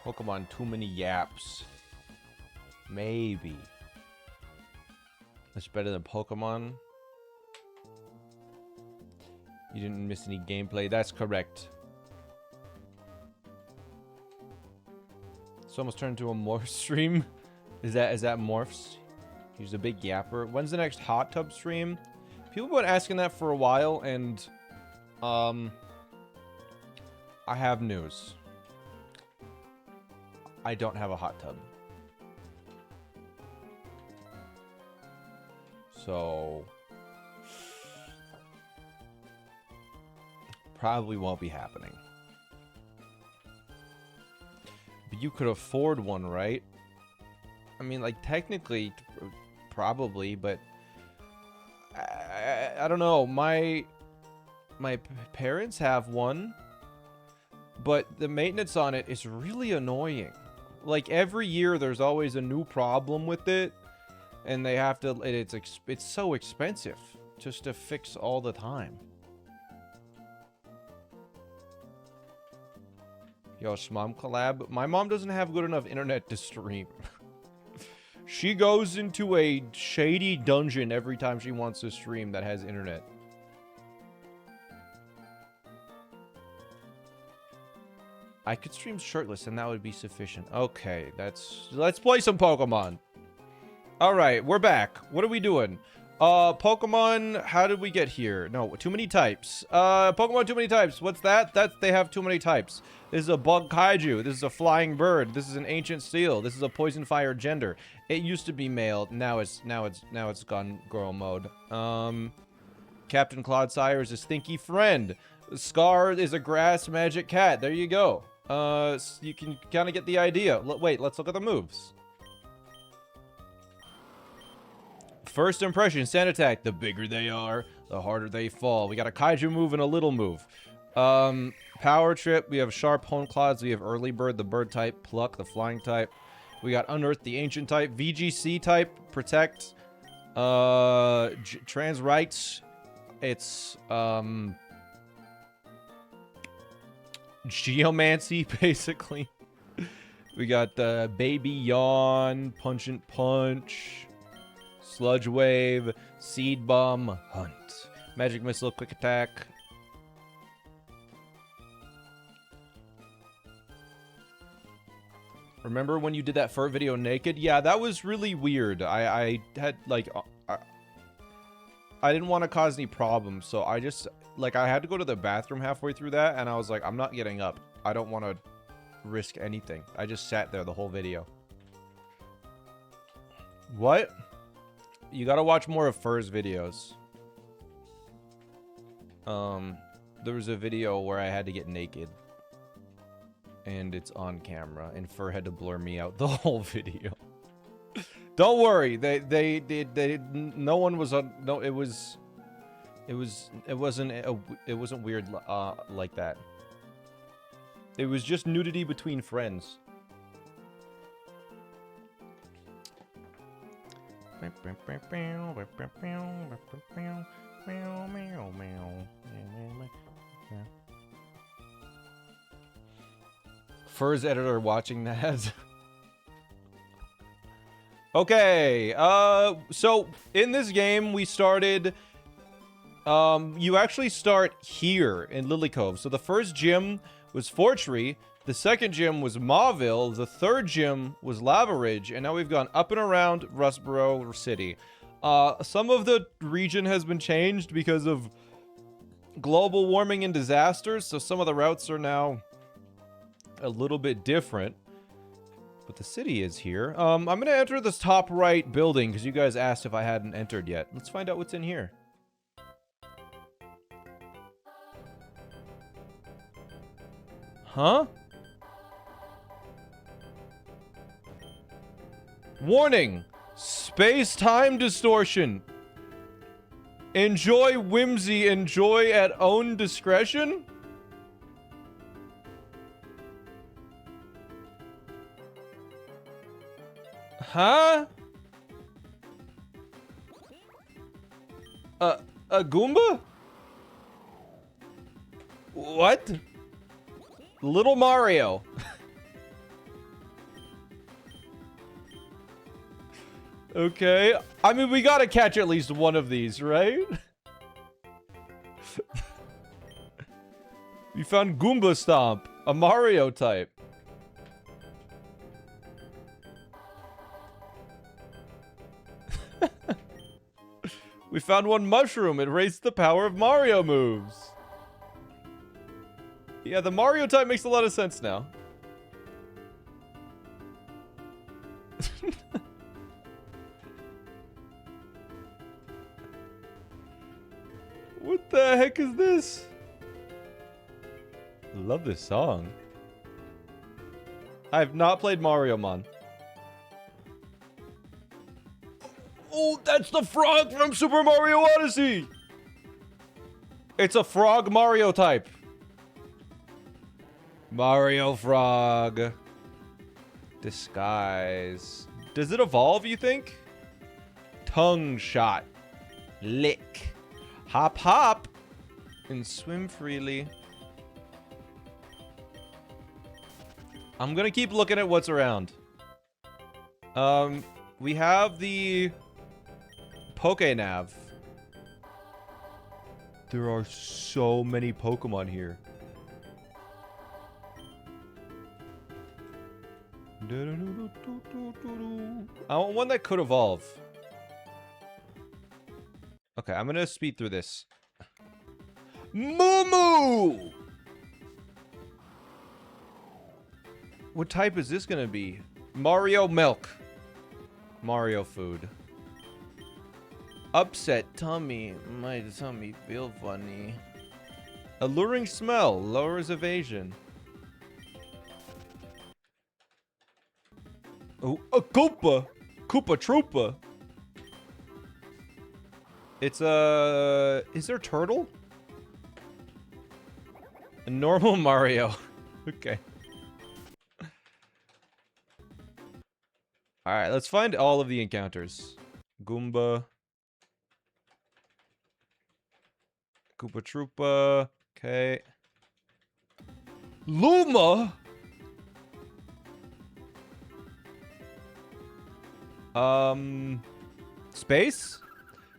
Pokemon Too Many Yaps. Maybe. That's better than Pokemon. You didn't miss any gameplay. That's correct. It's almost turned into a morph stream. Is that morphs? He's a big yapper. When's the next hot tub stream? People have been asking that for a while, and I have news. I don't have a hot tub. So probably won't be happening. But you could afford one, right? I mean, like, technically, probably, but I don't know. My parents have one, but the maintenance on it is really annoying. Like, every year there's always a new problem with it, and they have to, it's so expensive just to fix all the time. Yo, Smom collab. My mom doesn't have good enough internet to stream. She goes into a shady dungeon every time she wants to stream that has internet. I could stream shirtless and that would be sufficient. Okay, let's play some Pokemon. Alright, we're back. What are we doing? Pokemon, how did we get here? No, too many types. Pokemon too many types. What's that? They have too many types. This is a bug kaiju. This is a flying bird. This is an ancient steel. This is a poison fire gender. It used to be male. Now it's gone girl mode. Captain Clodsire is a stinky friend. Scar is a grass magic cat. There you go. You can kind of get the idea. Wait, let's look at the moves. First impression, sand attack. The bigger they are, the harder they fall. We got a kaiju move and a little move. Power trip. We have sharp hone claws. We have early bird, the bird type. Pluck, the flying type. We got unearth, the ancient type. VGC type, protect. Trans rights. It's geomancy, basically. We got baby yawn, punchant punch. Sludge Wave, Seed Bomb, Hunt. Magic Missile, Quick Attack. Remember when you did that fur video naked? Yeah, that was really weird. I had, like, I didn't want to cause any problems, so I just, like, I had to go to the bathroom halfway through that, and I was like, I'm not getting up. I don't want to risk anything. I just sat there the whole video. What? You gotta watch more of Fur's videos. There was a video where I had to get naked. And it's on camera. And Fur had to blur me out the whole video. Don't worry. No one was on... No, it wasn't weird like that. It was just nudity between friends. Fur's editor watching that. Okay, so in this game we started, you actually start here in Lily Cove. So the first gym was Fortree, the second gym was Mauville, the third gym was Lava Ridge, and now we've gone up and around Rustboro City. Some of the region has been changed because of global warming and disasters, so some of the routes are now a little bit different. But the city is here. I'm gonna enter this top right building because you guys asked if I hadn't entered yet. Let's find out what's in here. Huh? Warning! Space-time distortion. Enjoy whimsy, enjoy at own discretion? Huh? A Goomba? What? Little Mario. Okay. I mean, we gotta catch at least one of these, right? We found Goomba Stomp, a Mario type. We found one mushroom. It raised the power of Mario moves. Yeah, the Mario type makes a lot of sense now. What the heck is this? Love this song. I have not played Mario Mon. Oh, that's the frog from Super Mario Odyssey! It's a frog Mario type. Mario Frog. Disguise. Does it evolve, you think? Tongue shot. Lick. Hop hop. And swim freely. I'm gonna keep looking at what's around. We have the Pokénav. There are so many Pokemon here. I want one that could evolve. Okay, I'm gonna speed through this. Moo! What type is this gonna be? Mario milk. Mario food. Upset tummy. My tummy feel funny. Alluring smell. Lowers evasion. Oh, a Koopa. Koopa Troopa. It's a... Is there a turtle? A normal Mario. Okay. Alright, let's find all of the encounters. Goomba. Koopa Troopa. Okay. Luma! Space?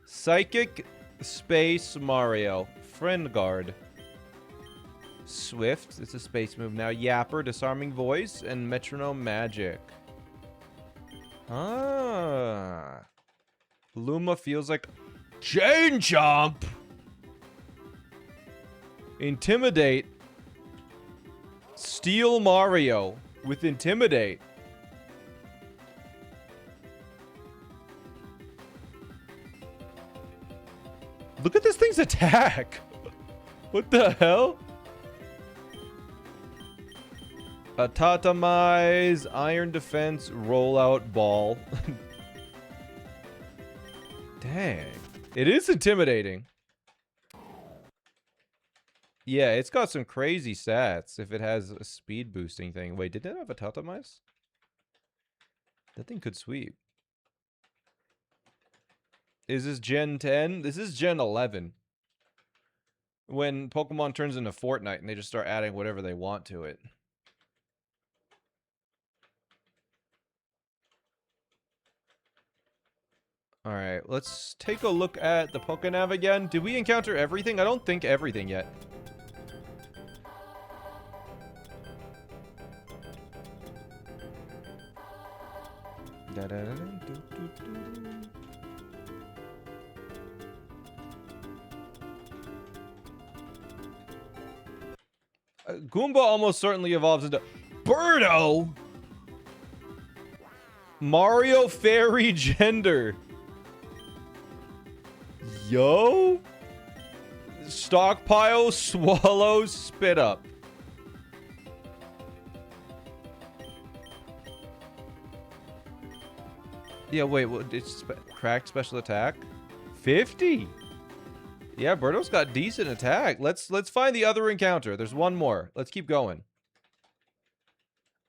Psychic Space Mario. Friend Guard. Swift. It's a space move now. Yapper. Disarming Voice. And Metronome Magic. Ah. Luma feels like Chain Chomp. Intimidate. Steal Mario with Intimidate. Look at this thing's attack. What the hell? Tatamize, Iron Defense, Rollout Ball. Dang. It is intimidating. Yeah, it's got some crazy stats if it has a speed boosting thing. Wait, did it have a Tatamize? That thing could sweep. Is this Gen 10? This is Gen 11. When Pokemon turns into Fortnite and they just start adding whatever they want to it. Alright, let's take a look at the Pokénav again. Did we encounter everything? I don't think everything yet. Goomba almost certainly evolves into Birdo! Mario Fairy Gender. Yo? Stockpile, swallow, spit up. Yeah, wait, what? It's cracked special attack? 50? Yeah, Birdo's got decent attack. Let's find the other encounter. There's one more. Let's keep going.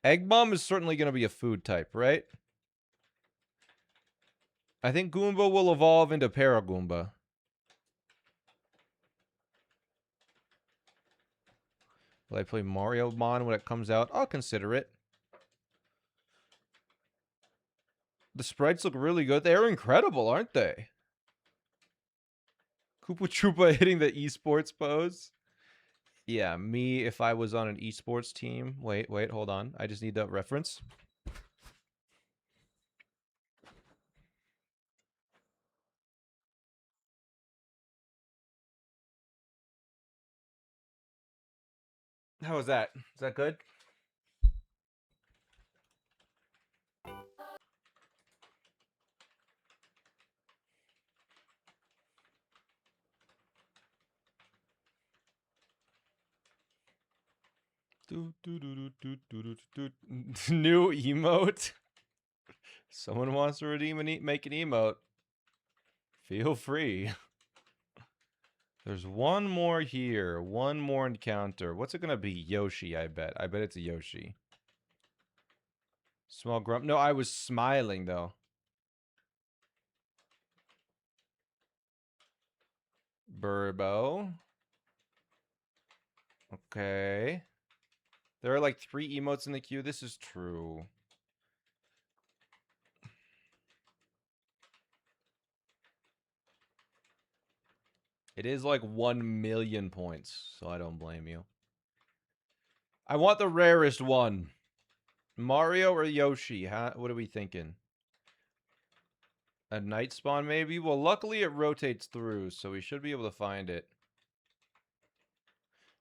Egg Bomb is certainly going to be a food type, right? I think Goomba will evolve into Paragoomba. Will I play Mario Mon when it comes out? I'll consider it. The sprites look really good. They're incredible, aren't they? Koopa Troopa hitting the esports pose. Yeah, me if I was on an esports team. Wait, hold on. I just need that reference. How was that? Is that good? New emote. Someone wants to redeem and make an emote. Feel free. There's one more here. One more encounter. What's it gonna be? Yoshi, I bet. I bet it's a Yoshi. Small grump. No, I was smiling though. Burbo. Okay. There are like 3 emotes in the queue. This is true. It is like 1 million points, so I don't blame you. I want the rarest one. Mario or Yoshi? Huh? What are we thinking? A night spawn, maybe? Well, luckily it rotates through, so we should be able to find it.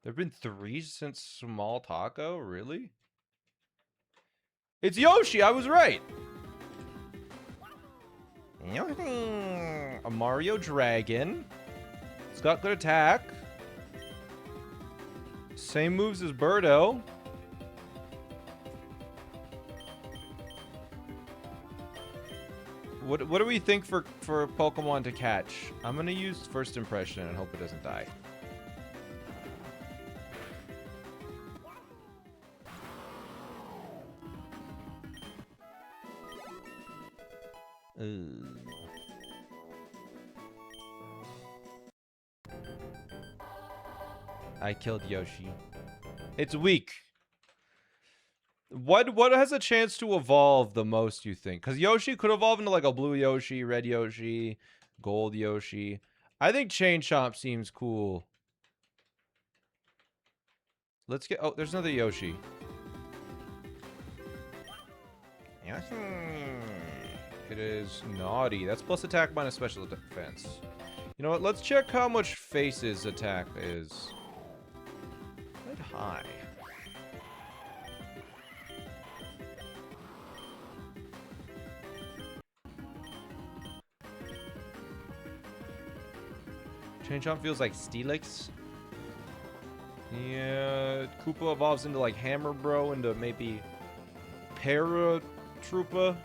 There have been 3 since Small Taco? Really? It's Yoshi! I was right! A Mario Dragon. It's got good attack. Same moves as Birdo. What do we think for Pokemon to catch? I'm gonna use First Impression and hope it doesn't die. I killed Yoshi. It's weak. What has a chance to evolve the most, you think? Because Yoshi could evolve into like a blue Yoshi, red Yoshi, gold Yoshi. I think Chain Chomp seems cool. Let's get... Oh, there's another Yoshi. It is naughty. That's plus attack minus special defense. You know what? Let's check how much Face's attack is. Quite high. Chain Chomp feels like Steelix. Yeah, Koopa evolves into like Hammer Bro, into maybe Paratroopa.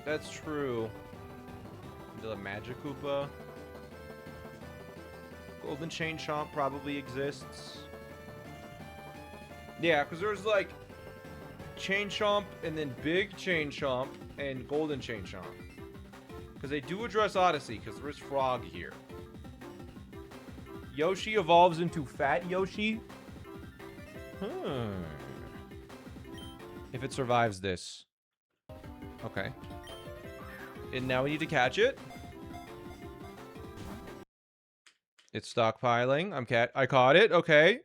That's true. Into the Magic Koopa. Golden Chain Chomp probably exists. Yeah, because there's like Chain Chomp and then Big Chain Chomp and Golden Chain Chomp. Because they do address Odyssey, because there's Frog here. Yoshi evolves into Fat Yoshi. If it survives this. Okay. And now we need to catch it. It's stockpiling. I caught it. Okay.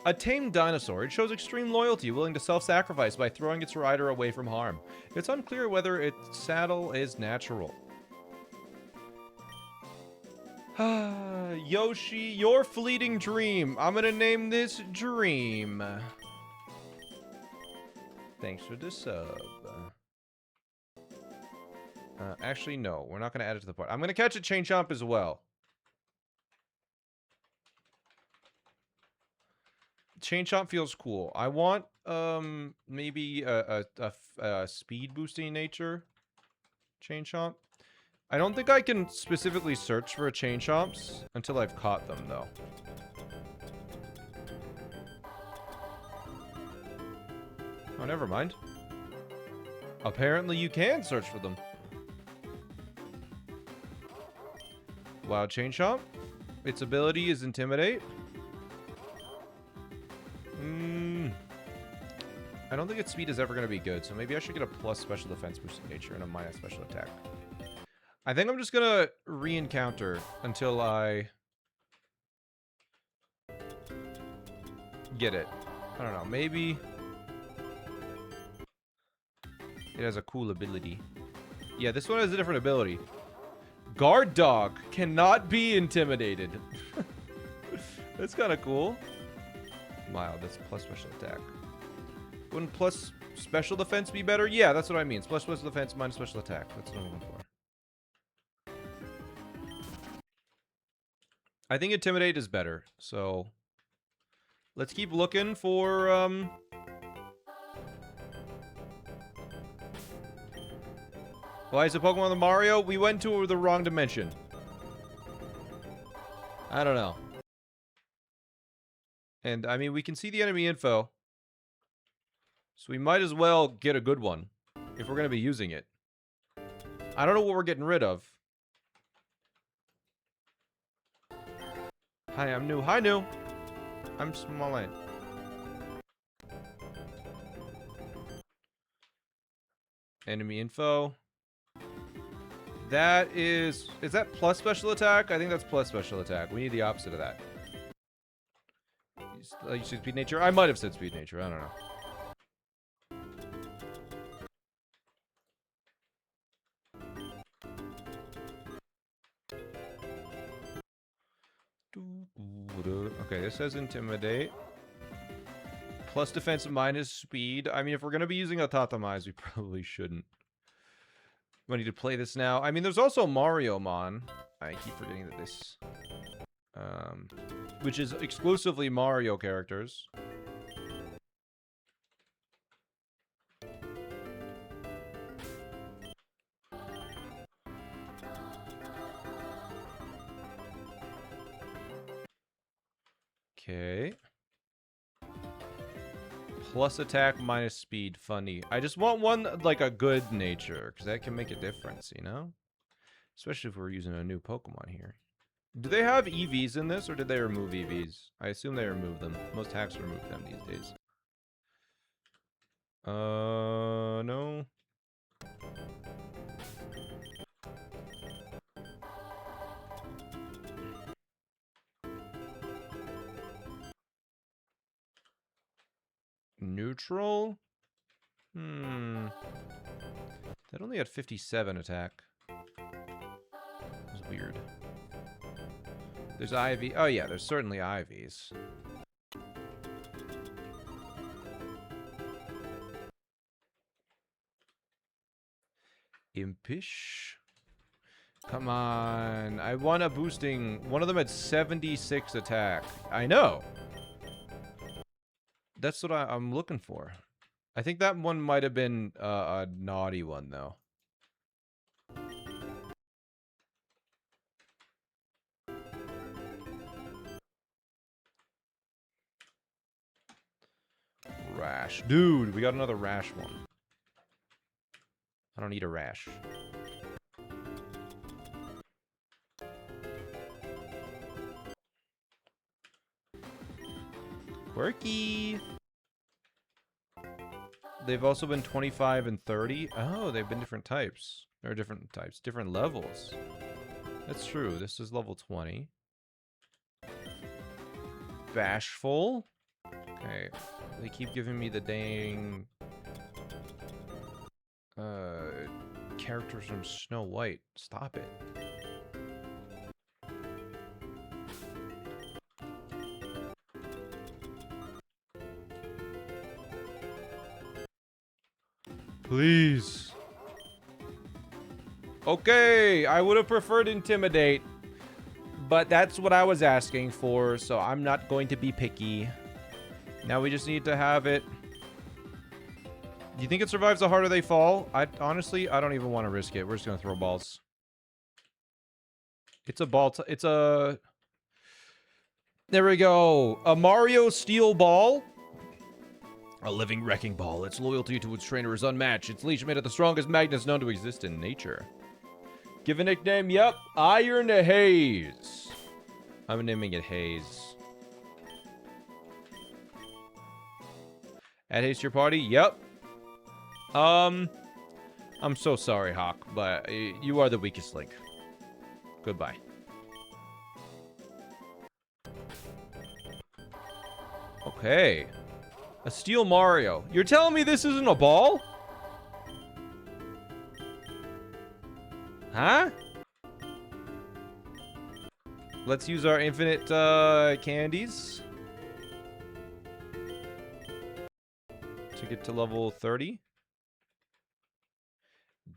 A tamed dinosaur. It shows extreme loyalty, willing to self-sacrifice by throwing its rider away from harm. It's unclear whether its saddle is natural. Yoshi, your fleeting dream. I'm gonna name this Dream. Thanks for the sub. Actually, no. We're not gonna add it to the part. I'm gonna catch a Chain Chomp as well. Chain Chomp feels cool. I want, maybe a speed boosting nature Chain Chomp. I don't think I can specifically search for Chain Chomps until I've caught them, though. Oh, never mind. Apparently you can search for them. Wow, Chain Chomp. Its ability is Intimidate. I don't think its speed is ever going to be good, so maybe I should get a plus special defense boosting nature and a minus special attack. I think I'm just going to re-encounter until I get it. I don't know, maybe it has a cool ability. Yeah, this one has a different ability. Guard Dog cannot be intimidated. That's kind of cool. Wow, that's plus special attack. Wouldn't plus special defense be better? Yeah, that's what I mean. It's plus special defense minus special attack. That's what I'm looking for. I think Intimidate is better, so let's keep looking for, why is it Pokemon the Mario? We went to the wrong dimension. I don't know. And, I mean, we can see the enemy info. So we might as well get a good one, if we're going to be using it. I don't know what we're getting rid of. Hi, I'm new. Hi, new. I'm SmallAnt. Enemy info. That is that plus special attack? I think that's plus special attack. We need the opposite of that. You said speed nature? I might have said speed nature. I don't know. Okay, this says intimidate. Plus defense minus speed. I mean, if we're going to be using Autotomize, we probably shouldn't. We need to play this now. I mean, there's also Mario Mon. I keep forgetting that this... which is exclusively Mario characters. Okay. Plus attack, minus speed. Funny. I just want one, like, a good nature, because that can make a difference, you know? Especially if we're using a new Pokemon here. Do they have EVs in this, or did they remove EVs? I assume they removed them. Most hacks remove them these days. No. Neutral? That only had 57 attack. That was weird. There's Ivy. Oh yeah, there's certainly Ivies. Impish. Come on. I want a boosting. One of them had 76 attack. I know. That's what I'm looking for. I think that one might have been a naughty one, though. Rash. Dude, we got another rash one. I don't need a rash. Quirky. They've also been 25 and 30. Oh, they've been different types. Or different types. Different levels. That's true. This is level 20. Bashful. Okay. They keep giving me the dang... characters from Snow White. Stop it. Please. Okay, I would have preferred Intimidate, but that's what I was asking for, so I'm not going to be picky. Now we just need to have it. Do you think it survives the harder they fall? Honestly, I don't even want to risk it. We're just going to throw balls. It's a ball. It's a... There we go. A Mario Steel Ball. A living wrecking ball. Its loyalty to its trainer is unmatched. Its leash made of the strongest magnets known to exist in nature. Give a nickname. Yep. Iron Haze. I'm naming it Haze. Add haste to your party? Yep. I'm so sorry, Hawk, but you are the weakest link. Goodbye. Okay. A Steel Mario. You're telling me this isn't a ball? Huh? Let's use our infinite candies to get to level 30.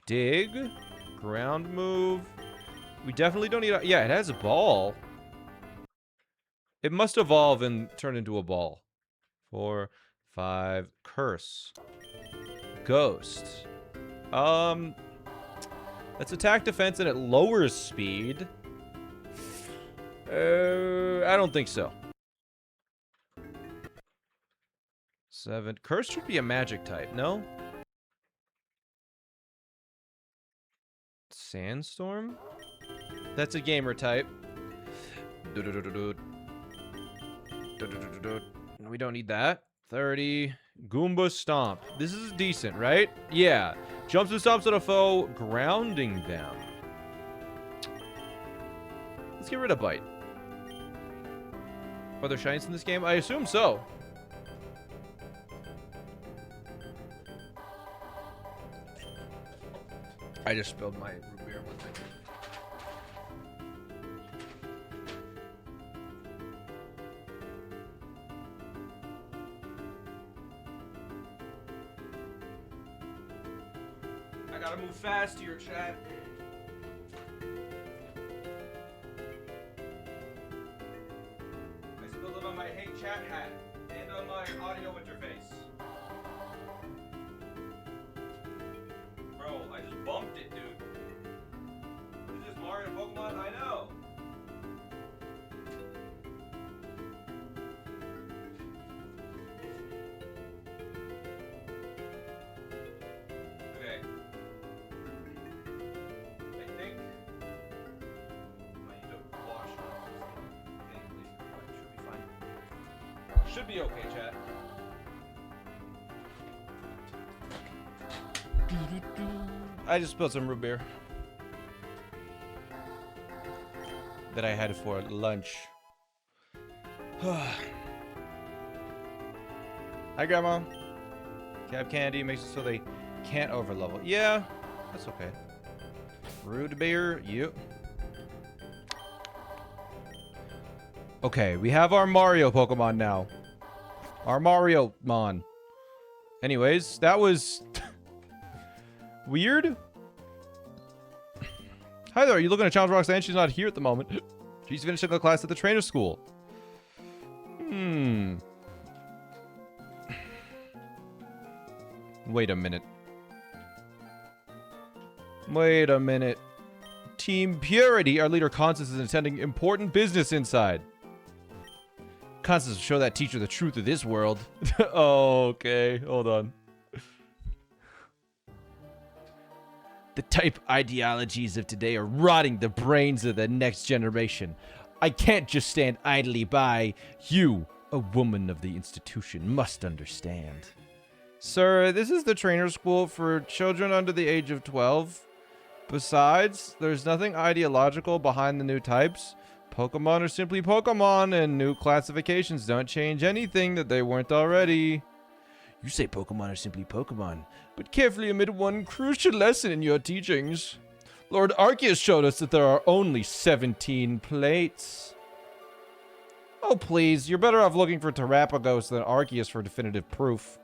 Dig. Ground move. We definitely don't need a... Yeah, it has a ball. It must evolve and turn into a ball. 4, 5. Curse. Ghost. That's attack defense and it lowers speed. I don't think so. 7. Curse should be a magic type, no? Sandstorm? That's a gamer type. We don't need that. 30. Goomba Stomp. This is decent, right? Yeah. Jumps and stomps at a foe, grounding them. Let's get rid of Bite. Are there shinies in this game? I assume so. I just spilled my root beer. One second. I gotta move fast here, chat. I spilled it on my Hey Chat hat and on my audio interface. Bro, I just bumped it, dude. What is this, Mario Pokemon? I know. Okay. I think I need to wash off this thing. Should be fine. Should be okay, chat. I just spilled some root beer that I had for lunch. Hi, Grandma. Cap candy makes it so they can't overlevel. Yeah, that's okay. Root beer, yep. Okay, we have our Mario Pokemon now. Our Mario-mon. Anyways, that was weird. Hi there, are you looking at Challenge Roxanne? She's not here at the moment. She's finishing a class at the trainer school. Wait a minute. Wait a minute. Team Purity, our leader Constance is attending important business inside. Constance will show that teacher the truth of this world. Oh, okay, hold on. The type ideologies of today are rotting the brains of the next generation. I can't just stand idly by. You, a woman of the institution, must understand. Sir, this is the trainer school for children under the age of 12. Besides, there's nothing ideological behind the new types. Pokemon are simply Pokemon, and new classifications don't change anything that they weren't already. You say Pokemon are simply Pokemon, but carefully omit one crucial lesson in your teachings. Lord Arceus showed us that there are only 17 plates. Oh, please, you're better off looking for Terapagos than Arceus for definitive proof.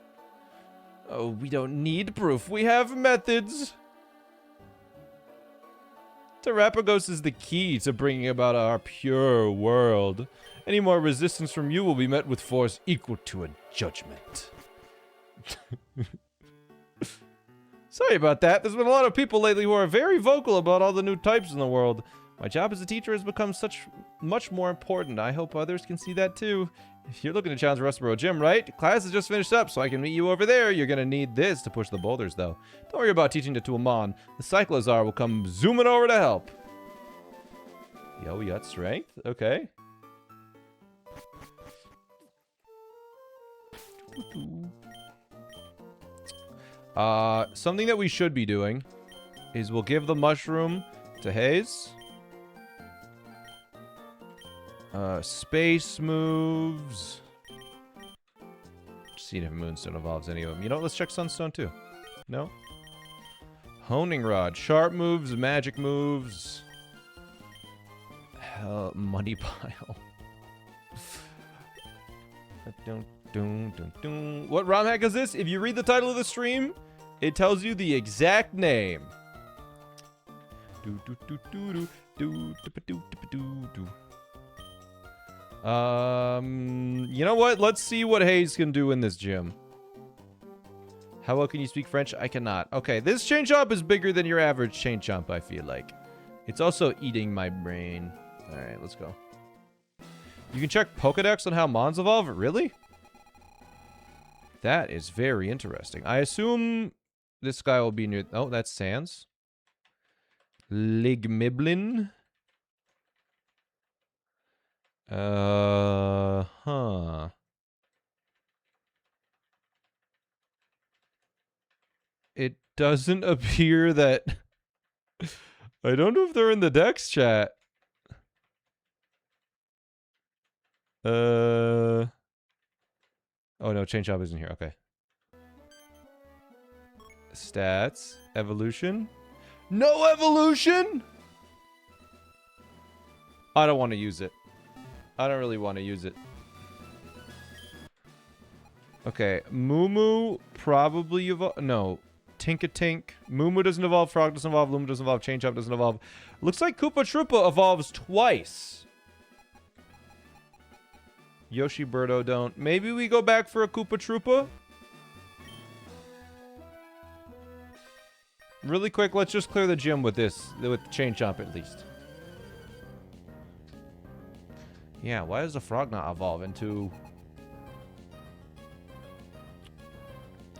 Oh, we don't need proof. We have methods. Terapagos is the key to bringing about our pure world. Any more resistance from you will be met with force equal to a judgment. Sorry about that. There's been a lot of people lately who are very vocal about all the new types in the world. My job as a teacher has become much more important. I hope others can see that too. If you're looking to challenge Rustboro Gym, right? Class has just finished up, so I can meet you over there. You're gonna need this to push the boulders, though. Don't worry about teaching the Tuamon. The Cyclozar will come zooming over to help. Yo, we got strength? Okay. Something that we should be doing is we'll give the mushroom to Hayes. Space moves. Seeing if Moonstone evolves any of them. You know what? Let's check Sunstone too. No? Honing Rod. Sharp moves, magic moves. Hell, money pile. What ROM hack is this? If you read the title of the stream, it tells you the exact name. You know what? Let's see what Hayes can do in this gym. How well can you speak French? I cannot. Okay, this chain chomp is bigger than your average chain chomp, I feel like. It's also eating my brain. Alright, let's go. You can check Pokedex on how Mons evolve? Really? That is very interesting. I assume this guy will be near... Oh, that's Sans. Ligmiblin. Huh. It doesn't appear that... I don't know if they're in the Dex chat. Oh no, Chain Chomp isn't here. Okay. Stats. Evolution. No evolution? I don't want to use it. I don't really want to use it. Okay. Moo probably evolve. No. Tinkatink. Moo doesn't evolve. Frog doesn't evolve. Luma doesn't evolve. Chain Chomp doesn't evolve. Looks like Koopa Troopa evolves twice. Yoshi Birdo don't. Maybe we go back for a Koopa Troopa? Really quick, let's just clear the gym with this. With Chain Chomp at least. Yeah, why does the frog not evolve into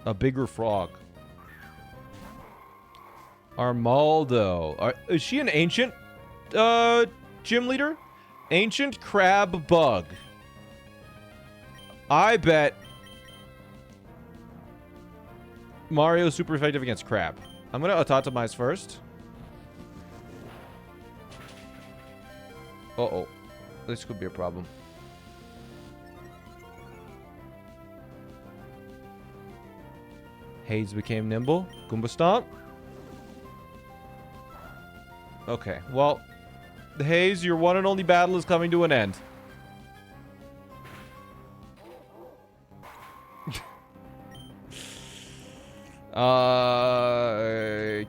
a bigger frog? Armaldo. Is she an ancient gym leader? Ancient crab bug. I bet Mario's super effective against crab. I'm gonna autotomize first. Uh-oh. This could be a problem. Haze became nimble. Goomba Stomp. Okay, well, Haze, your one and only battle is coming to an end.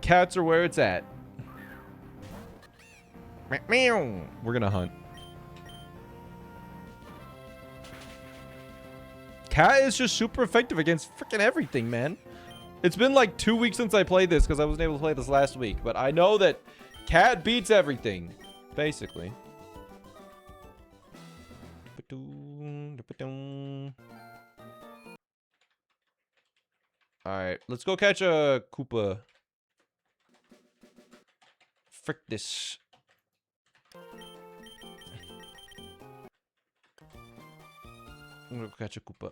Cats are where it's at. We're gonna hunt. Cat is just super effective against freaking everything, man. It's been like 2 weeks since I played this because I wasn't able to play this last week. But I know that Cat beats everything, basically. Alright, let's go catch a Koopa. Frick this. I'm gonna go catch a Koopa.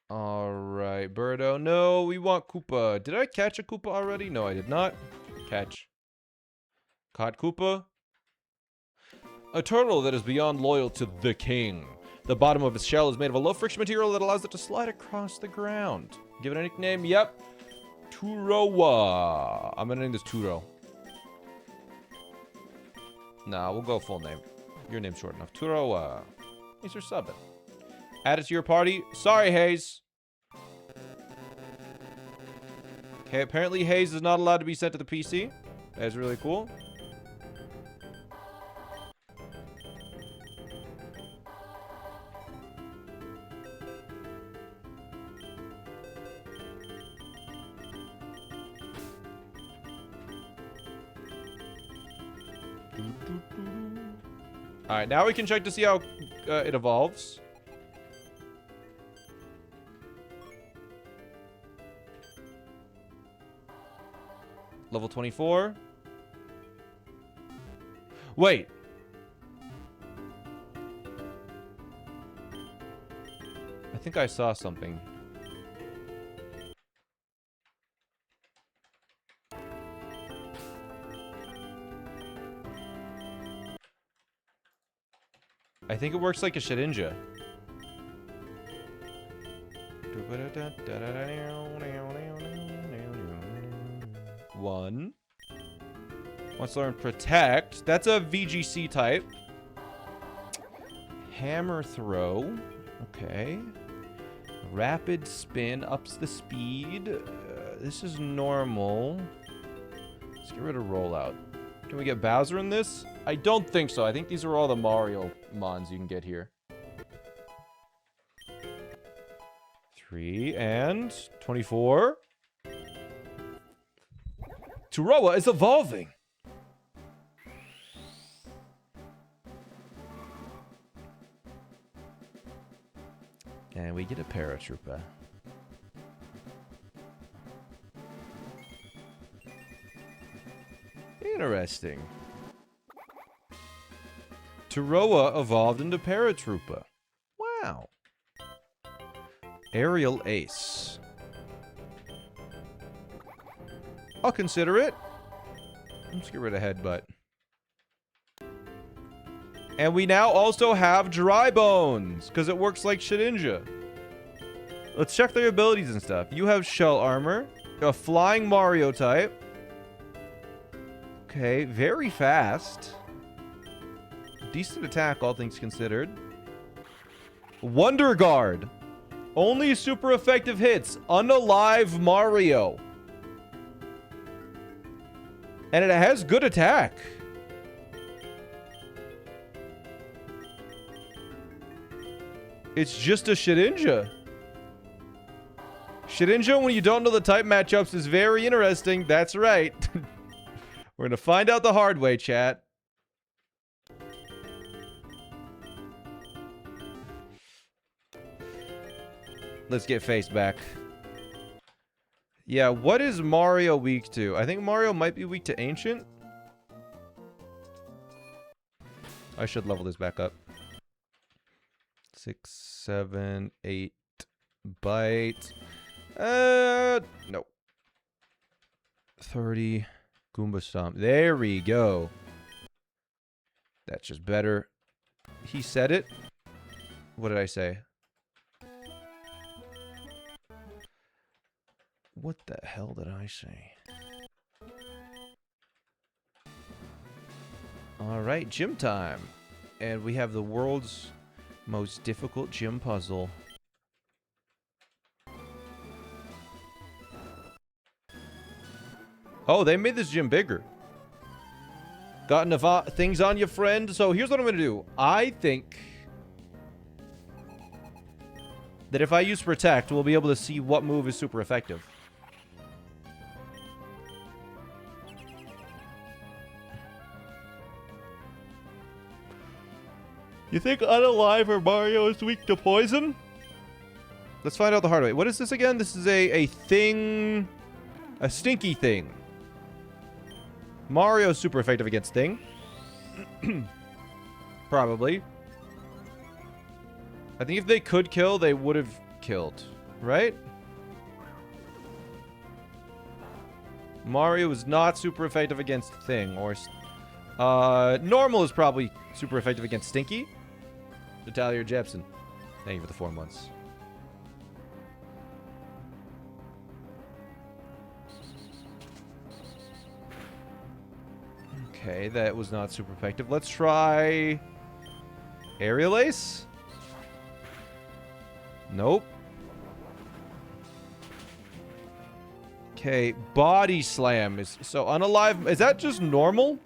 Alright, Birdo. No, we want Koopa. Did I catch a Koopa already? No, I did not. Catch. Caught Koopa. A turtle that is beyond loyal to the king. The bottom of its shell is made of a low-friction material that allows it to slide across the ground. Give it a nickname? Yep. Turowa. I'm gonna name this Turo. Nah, we'll go full name. Your name's short enough. Turowa. Thanks for subbing. Add it to your party. Sorry, Haze. Okay, apparently Haze is not allowed to be sent to the PC. That's really cool. Alright, now we can check to see how it evolves. Level 24. Wait. I think I saw something. I think it works like a Shedinja. One. Wants to learn Protect. That's a VGC type. Hammer Throw. Okay. Rapid Spin ups the speed. This is normal. Let's get rid of Rollout. Can we get Bowser in this? I don't think so. I think these are all the Mario mons you can get here. 3 and 24. Turowa is evolving. And we get a Paratroopa. interesting. Turoa evolved into Paratroopa. Wow. Aerial Ace. I'll consider it. Let's get rid of Headbutt. And we now also have Dry Bones, because it works like Shedinja. Let's check their abilities and stuff. You have Shell Armor, a Flying Mario type. Okay, very fast. Decent attack, all things considered. Wonder Guard. Only super effective hits. Unalive Mario. And it has good attack. It's just a Shedinja. Shedinja, when you don't know the type matchups, is very interesting. That's right. We're gonna find out the hard way, chat. Let's get Face back. Yeah, what is Mario weak to? I think Mario might be weak to Ancient. I should level this back up. 6, 7, 8. Bite. No. 30. Goomba Stomp. There we go. That's just better. He said it. What did I say? What the hell did I say? Alright, gym time. And we have the world's most difficult gym puzzle. Oh, they made this gym bigger. Got enough things on you, friend? So here's what I'm going to do. I think that if I use Protect, we'll be able to see what move is super effective. You think Unalive or Mario is weak to poison? Let's find out the hard way. What is this again? This is a thing... A stinky thing. Mario's super effective against Thing. Probably. I think if they could kill, they would have killed. Right? Mario is not super effective against Thing. Or... Normal is probably super effective against Stinky. Natalia Jepson. Thank you for the 4 months. Okay, that was not super effective. Let's try... Aerial Ace? Nope. Okay, Body Slam is... So, Unalive... Is that just normal?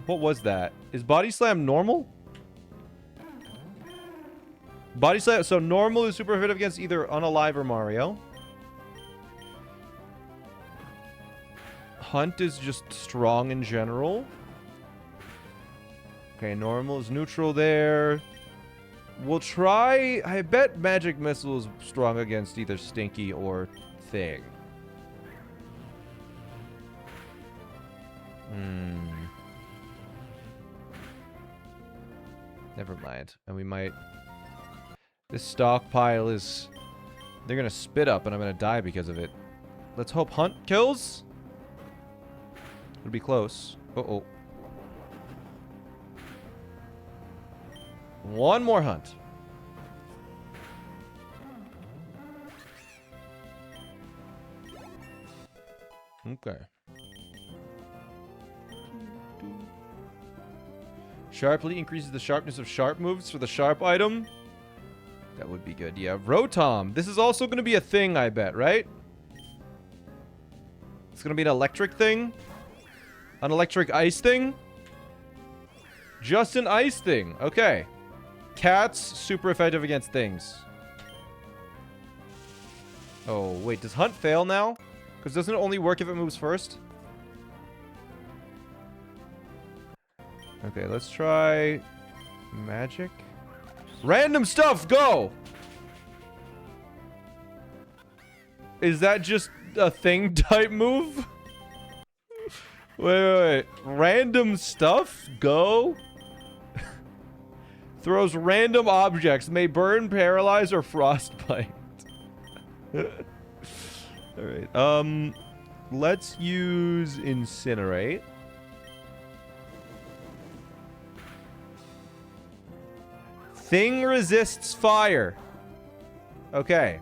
What was that? Is Body Slam normal? Body Slam... So, normal is super effective against either Unalive or Mario. Hunt is just strong in general. Okay, normal is neutral there. We'll try... I bet Magic Missile is strong against either Stinky or Thing. Never mind. And we might... This stockpile is... They're gonna spit up and I'm gonna die because of it. Let's hope Hunt kills. It'll be close. Uh-oh. One more Hunt. Okay. Sharply increases the sharpness of sharp moves for the sharp item. That would be good. Yeah. Rotom. This is also going to be a thing, I bet, right? It's going to be an electric thing. An electric ice thing. Just an ice thing. Okay. Cats, super effective against things. Oh, wait. Does Hunt fail now? Because doesn't it only work if it moves first? Okay, let's try... Magic? Random stuff, go! Is that just a thing type move? Wait. Random stuff? Go? Throws random objects. May burn, paralyze, or frostbite. Alright. Let's use incinerate. Thing resists fire. Okay.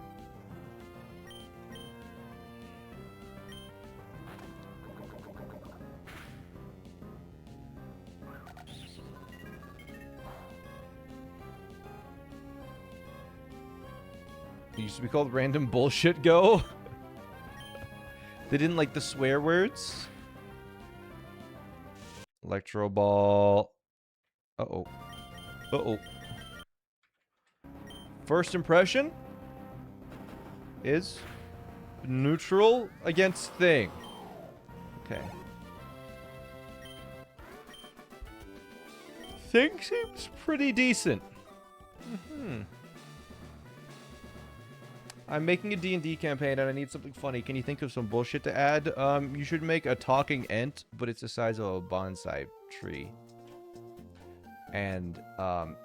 It used to be called random bullshit go. They didn't like the swear words. Electro ball. Uh-oh. Uh-oh. First impression is neutral against thing. Okay. Thing seems pretty decent. I'm making a D&D campaign and I need something funny. Can you think of some bullshit to add? You should make a talking ent, but it's the size of a bonsai tree. And,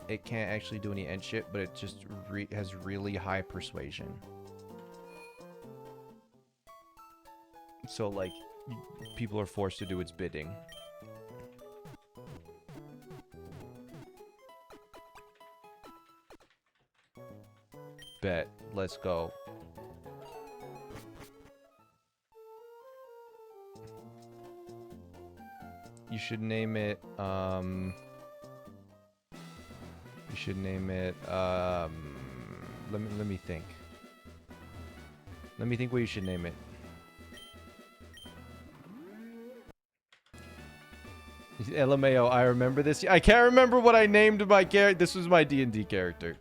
it can't actually do any ent shit, but it just has really high persuasion. So, like, people are forced to do its bidding. Bet. Let's go. You should name it, You should name it, let me think. Let me think what you should name it. LMAO, I remember this. I can't remember what I named my character. This was my D&D character.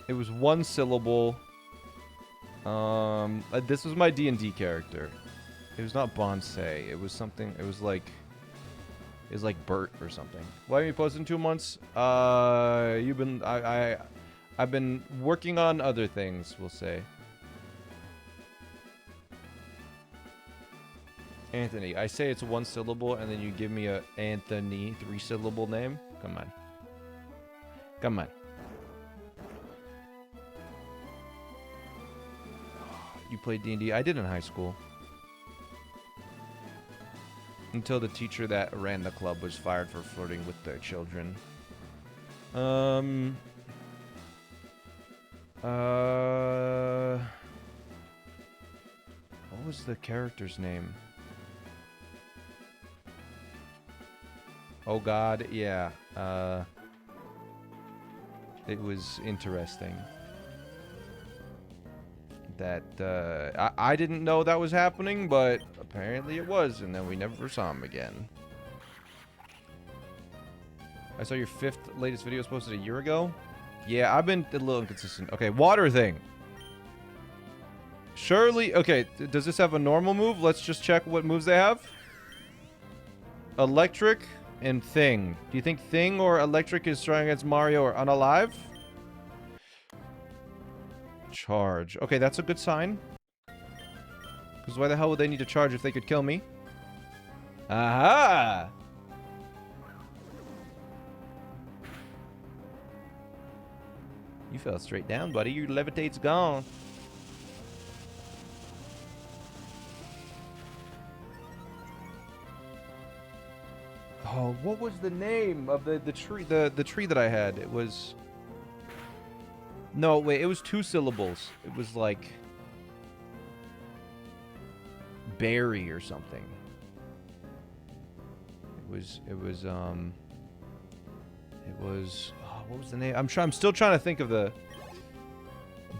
It was one syllable. This was my D&D character. It was not Bonsai. It was something. It was like Bert or something. Why haven't you posted in 2 months? I've been working on other things. We'll say. Anthony. I say it's one syllable, and then you give me a Anthony 3-syllable name. Come on. Come on. You played D&D? I did in high school. Until the teacher that ran the club was fired for flirting with their children. What was the character's name? Oh god, yeah. It was interesting. That, I didn't know that was happening, but apparently it was, and then we never saw him again. I saw your 5th latest video was posted a year ago. Yeah, I've been a little inconsistent. Okay, water thing. Surely, okay, does this have a normal move? Let's just check what moves they have. Electric and thing. Do you think thing or electric is strong against Mario or unalive? Charge. Okay, that's a good sign. Because why the hell would they need to charge if they could kill me? Aha! You fell straight down, buddy. Your levitate's gone. Oh, what was the name of the tree the tree that I had? It was... No, wait, it was 2 syllables. It was like... berry or something. It was, oh, what was the name? I'm still trying to think of the...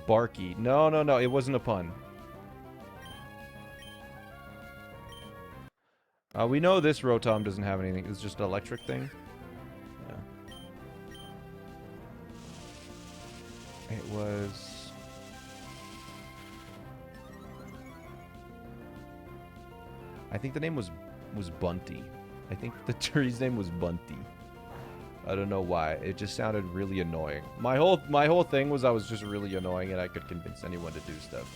Barky. No, it wasn't a pun. We know this Rotom doesn't have anything. It's just an electric thing. It was... I think the name was Bunty. I think the tree's name was Bunty. I don't know why. It just sounded really annoying. My whole thing was I was just really annoying and I could convince anyone to do stuff.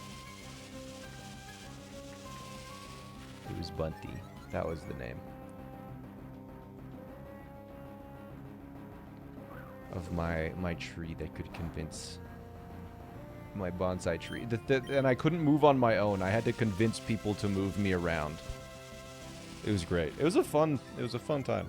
It was Bunty. That was the name. Of my tree that could convince my bonsai tree. And I couldn't move on my own. I had to convince people to move me around. It was great. It was a fun time.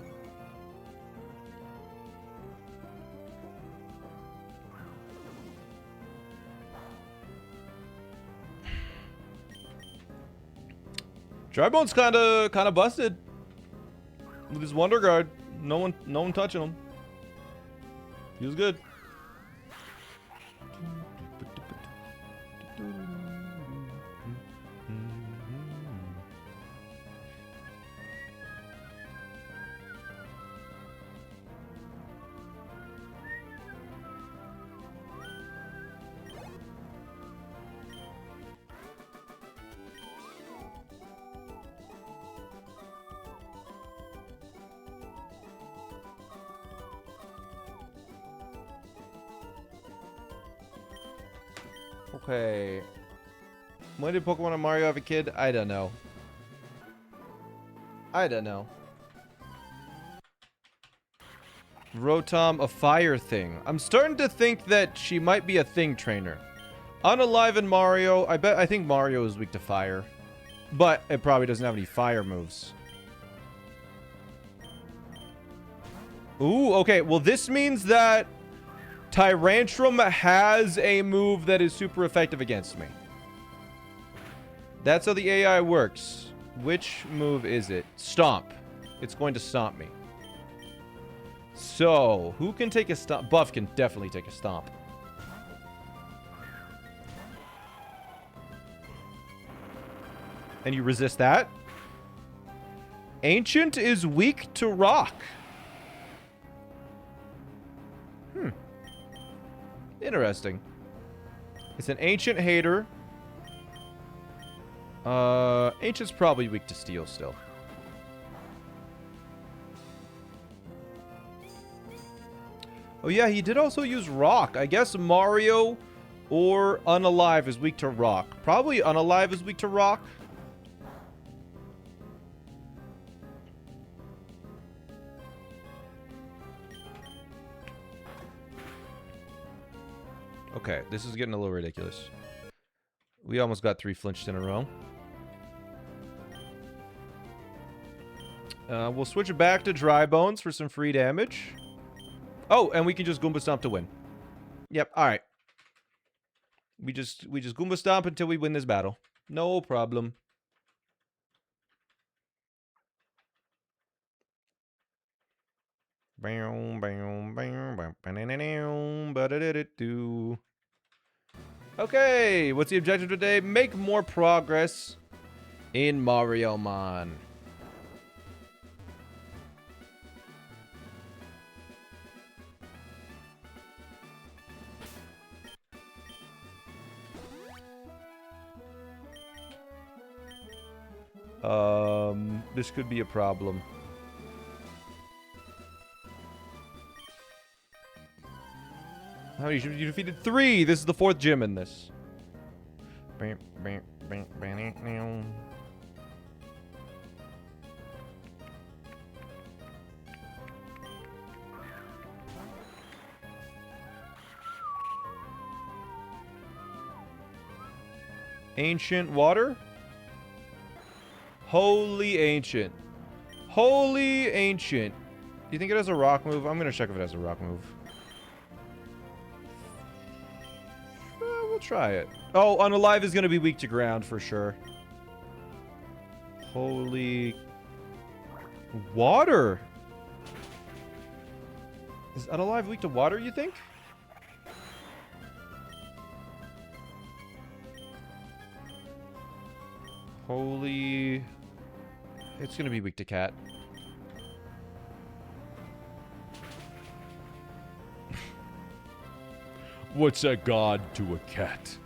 Drybone's kinda busted. With his Wonder Guard. No one touching him. He was good. Okay. When did Pokemon and Mario have a kid? I don't know. I don't know. Rotom, a fire thing. I'm starting to think that she might be a thing trainer. Unalive in Mario. I think Mario is weak to fire. But it probably doesn't have any fire moves. Ooh, okay. Well, this means that Tyrantrum has a move that is super effective against me. That's how the AI works. Which move is it? Stomp. It's going to stomp me. So, who can take a stomp? Buff can definitely take a stomp. And you resist that? Ancient is weak to rock. Interesting. It's an ancient hater. Ancient's probably weak to steel still. Oh yeah, he did also use rock. I guess Mario or Unalive is weak to rock. Probably Unalive is weak to rock. Okay, this is getting a little ridiculous. We almost got 3 flinched in a row. We'll switch it back to Dry Bones for some free damage. Oh, and we can just Goomba Stomp to win. Yep, alright. We just Goomba Stomp until we win this battle. No problem. Okay, what's the objective today? Make more progress in Mario Mon. This could be a problem. How many? You defeated 3. This is the 4th gym in this. Ancient water? Holy ancient. Holy ancient. Do you think it has a rock move? I'm gonna check if it has a rock move. We'll try it. Oh, Unalive is gonna be weak to ground for sure. Holy... water! Is Unalive weak to water, you think? Holy... it's gonna be weak to cat. What's a god to a cat?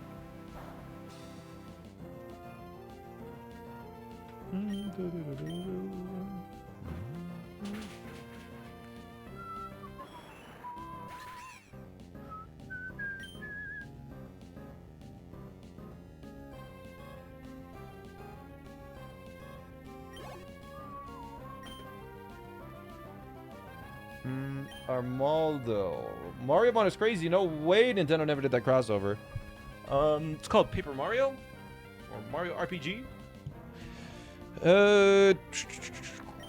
Armaldo. Mario Bond is crazy. No way Nintendo never did that crossover. It's called Paper Mario? Or Mario RPG?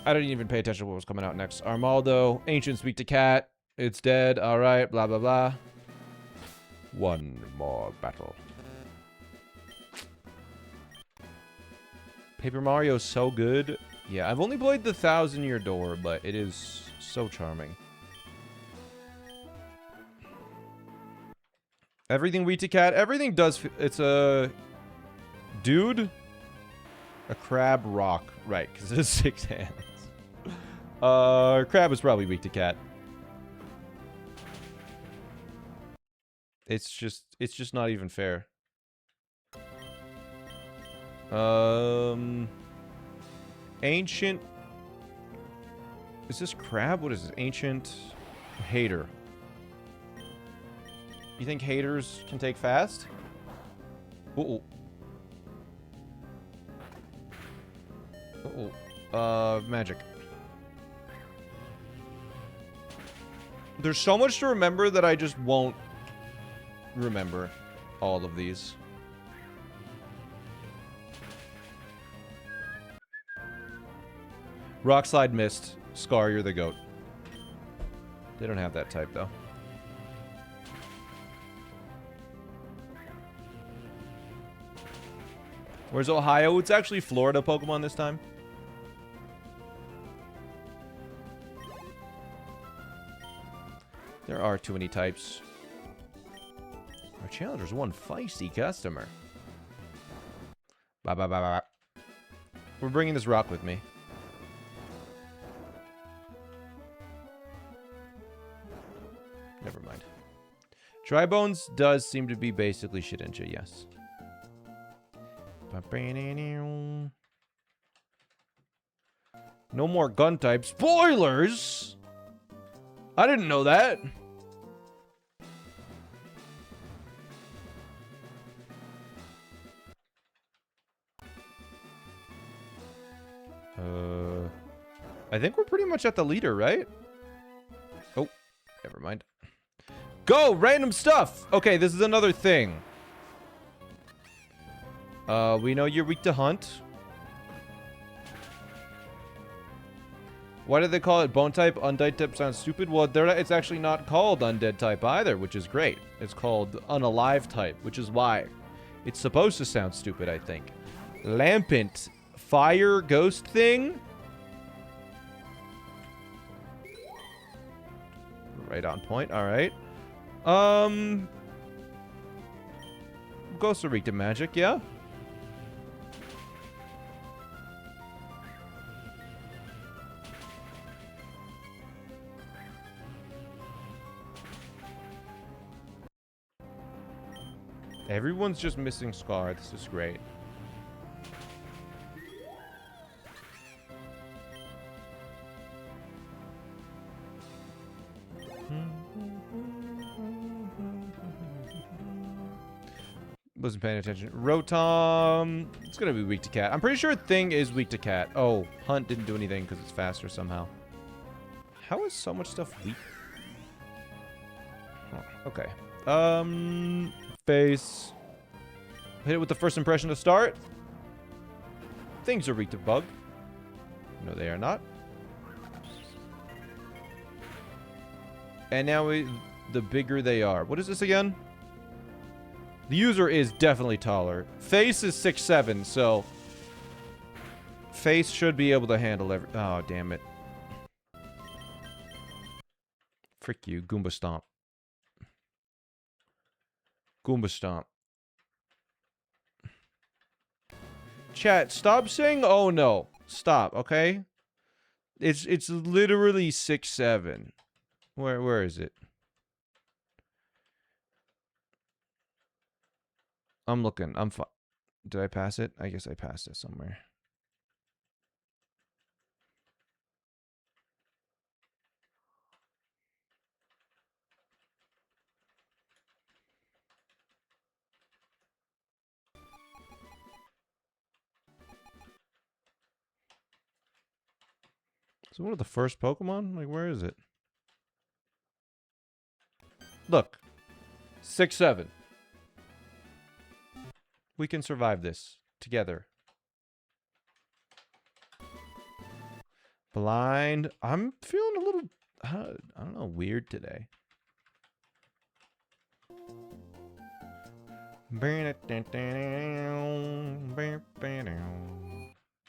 I didn't even pay attention to what was coming out next. Armaldo. Ancient Speak to Cat. It's dead. Alright. Blah, blah, blah. One more battle. Paper Mario is so good. Yeah, I've only played the 1,000-Year Door, but it is so charming. Everything Wheat to Cat. Everything does... It's a... Dude? A crab rock. Right, because it has 6 hands. Crab is probably weak to cat. It's just not even fair. Ancient. Is this crab? What is this? Ancient hater. You think haters can take fast? Uh-oh. Uh-oh. Magic. There's so much to remember that I just won't remember all of these. Rock Slide missed. Scar, you're the goat. They don't have that type, though. Where's Ohio? It's actually Florida Pokemon this time. There are too many types. Our challenger's one feisty customer. Bye, bye, bye, bye. We're bringing this rock with me. Never mind. Drybones does seem to be basically Shedinja, yes. No more gun type. Spoilers! I didn't know that. I think we're pretty much at the leader, right? Oh, never mind. Go! Random stuff! Okay, this is another thing. We know you're weak to hunt. Why did they call it bone type? Undead type sounds stupid. Well, it's actually not called undead type either, which is great. It's called unalive type, which is why. It's supposed to sound stupid, I think. Lampent. Fire ghost thing? Right on point. Alright. Ghosts are weak to magic, yeah? Everyone's just missing Scar. This is great. Wasn't paying attention. Rotom. It's gonna be weak to cat. I'm pretty sure Thing is weak to cat. Oh, Hunt didn't do anything because it's faster somehow. How is so much stuff weak? Oh, okay. Face. Hit it with the first impression to start. Things are weak to bug. No, they are not. And now the bigger they are. What is this again? The user is definitely taller. Face is 6'7", so Face should be able to handle every... Oh, damn it. Frick you, Goomba Stomp. Goomba Stomp. Chat, stop saying oh no. Stop, okay? It's literally 6'7". Where is it? I'm looking. I'm fine. Did I pass it? I guess I passed it somewhere. So one of the first Pokemon? Like, where is it? Look. 6-7. We can survive this together. Blind. I'm feeling a little, I don't know, weird today.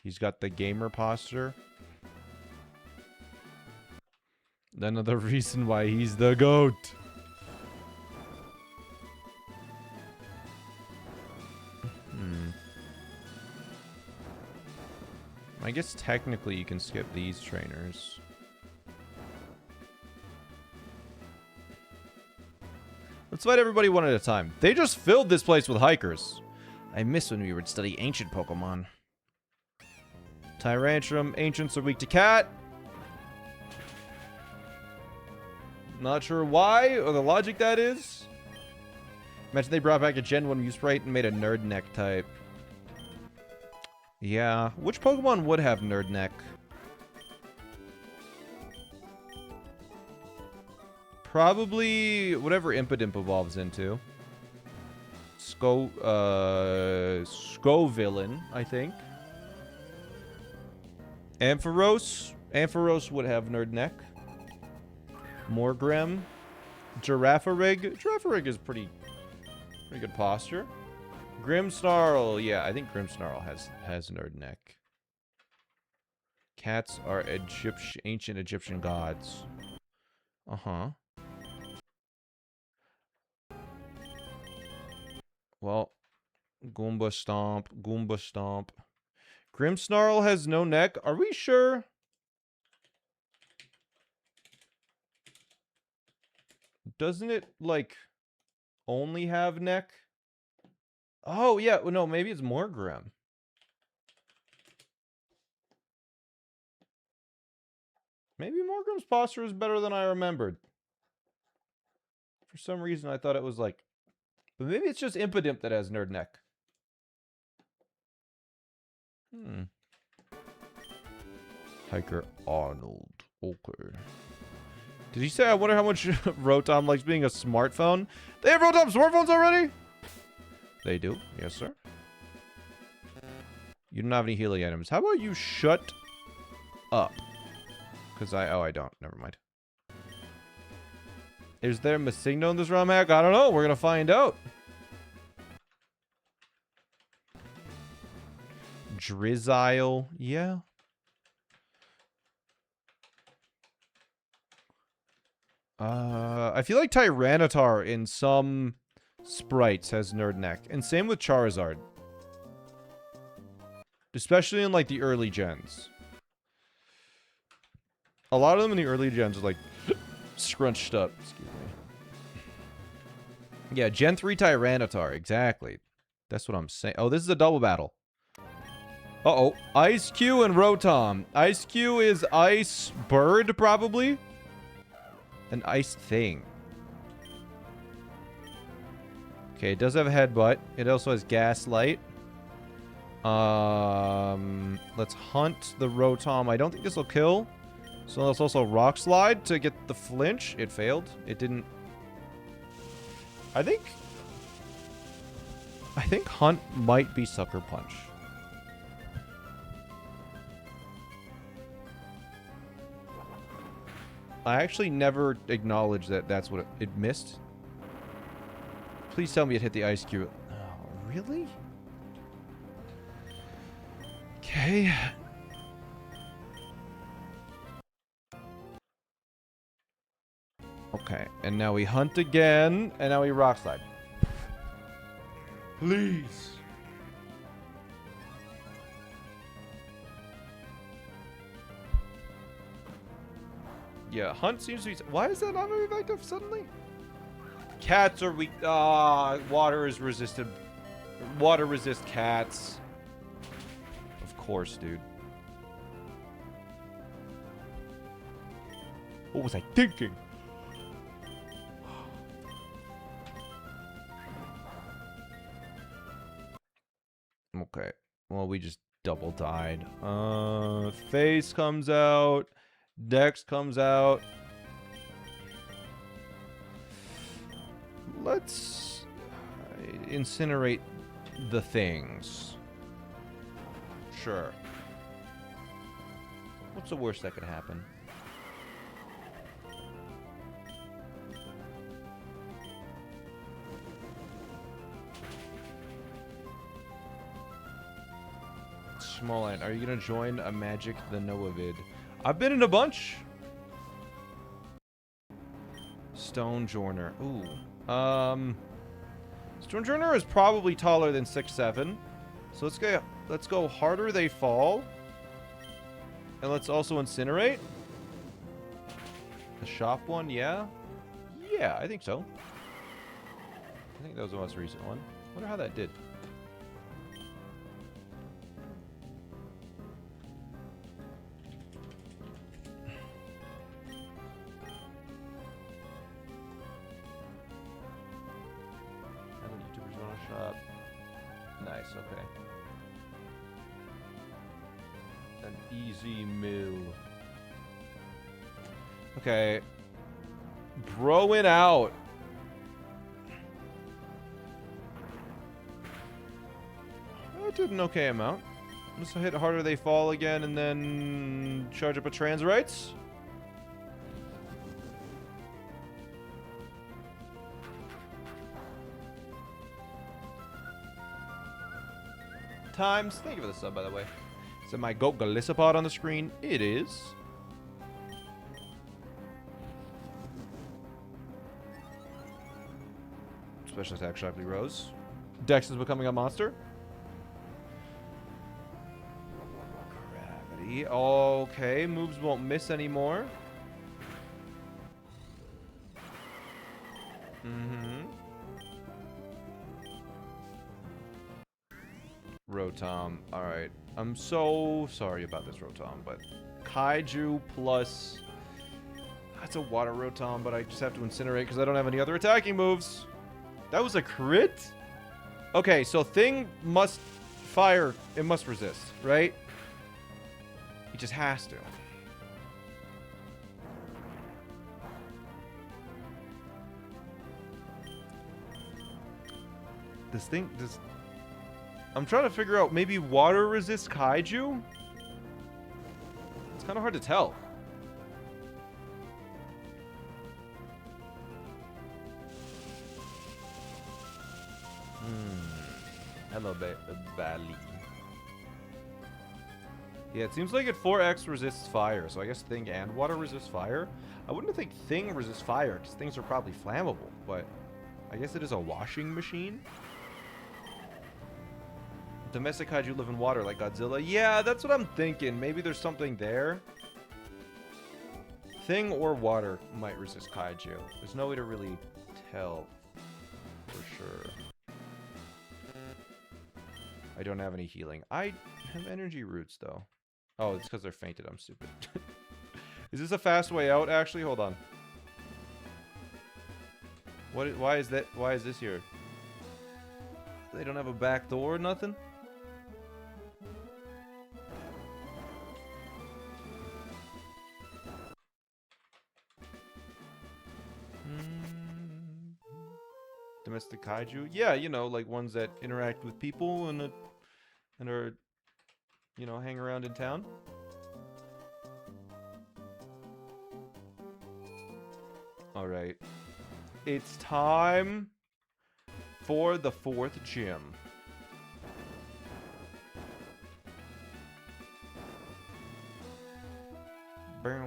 He's got the gamer posture. Another reason why he's the GOAT. I guess technically you can skip these trainers. Let's fight everybody one at a time. They just filled this place with hikers. I miss when we would study ancient Pokemon. Tyrantrum, ancients are weak to cat. Not sure why or the logic that is. Imagine they brought back a Gen 1 Sprite and made a Nerd Neck type. Yeah, which Pokemon would have Nerd Neck? Probably whatever Impidimp evolves into. Scovillain, I think. Ampharos. Ampharos would have Nerd Neck. Morgrem. Girafarig. Girafarig is pretty good posture. Grimmsnarl. Yeah, I think Grimmsnarl has Nerd Neck. Cats are ancient Egyptian gods. Uh-huh. Well, Goomba Stomp, Goomba Stomp. Grimmsnarl has no neck. Are we sure? Doesn't it, like, only have neck? Oh, yeah. Well, no, maybe it's more Grim. Maybe Morgrim's posture is better than I remembered. For some reason, I thought it was like... But maybe it's just Impidimp that has Nerd Neck. Hiker Arnold. Okay. Did he say, I wonder how much Rotom likes being a smartphone? They have Rotom smartphones already? They do. Yes, sir. You don't have any healing items. How about you shut up? Because I don't. Never mind. Is there Masigno in this ROM hack? I don't know. We're going to find out. Drizzile. Yeah. I feel like Tyranitar in some sprites has Nerd Neck. And same with Charizard. Especially in, like, the early gens. A lot of them in the early gens are, like, scrunched up. Excuse me. Yeah, Gen 3 Tyranitar. Exactly. That's what I'm saying. Oh, this is a double battle. Uh-oh. Ice Q and Rotom. Ice Q is Ice Bird, probably. An ice thing. Okay, it does have a headbutt. It also has Gaslight. Let's hunt the Rotom. I don't think this will kill. So let's also Rock Slide to get the flinch. It failed. It didn't... I think Hunt might be Sucker Punch. I actually never acknowledged that that's what it missed. Please tell me it hit the Ice Cube. Oh, really? Okay. Okay, and now we hunt again, and now we Rock Slide. Please. Yeah, Hunt seems to be... Why is that not very effective suddenly? Cats are weak. Water is resisted. Water resist cats. Of course, dude. What was I thinking? Okay. Well, we just double died. Face comes out. Dex comes out. Let's incinerate the things. Sure. What's the worst that could happen? SmallAnt, are you gonna join a Magic the Noah vid? I've been in a bunch. Stone Journer. Ooh. Stone Journer is probably taller than 6'7". So let's go harder they fall. And let's also incinerate. The shop one, yeah? Yeah, I think so. I think that was the most recent one. Wonder how that did. Nice, okay. An easy mill. Okay. Broing out. I did an okay amount. Let's hit harder they fall again and then charge up a trans rights. Times. Thank you for the sub, by the way. Is it my goat Galissapod on the screen? It is. Special attack sharply rose. Dex is becoming a monster. Gravity. Okay, moves won't miss anymore. Rotom. Alright. I'm so sorry about this Rotom, but Kaiju plus... That's a water Rotom, but I just have to incinerate because I don't have any other attacking moves. That was a crit? Okay, so Thing must fire. It must resist, right? It just has to. This thing... I'm trying to figure out, maybe water resists Kaiju? It's kind of hard to tell. Hello, Bali. Yeah, it seems like it 4x resists fire, so I guess Thing and water resists fire. I wouldn't think Thing resists fire, because things are probably flammable, but I guess it is a washing machine. Domestic kaiju live in water like Godzilla. Yeah, that's what I'm thinking. Maybe there's something there. Thing or water might resist kaiju. There's no way to really tell for sure. I don't have any healing. I have energy roots though. Oh, it's because they're fainted. I'm stupid. Is this a fast way out? Actually, hold on. Why is that? Why is this here? They don't have a back door or nothing? Domestic kaiju? Yeah, you know, like ones that interact with people and are, you know, hang around in town. Alright. It's time for the 4th gym. We're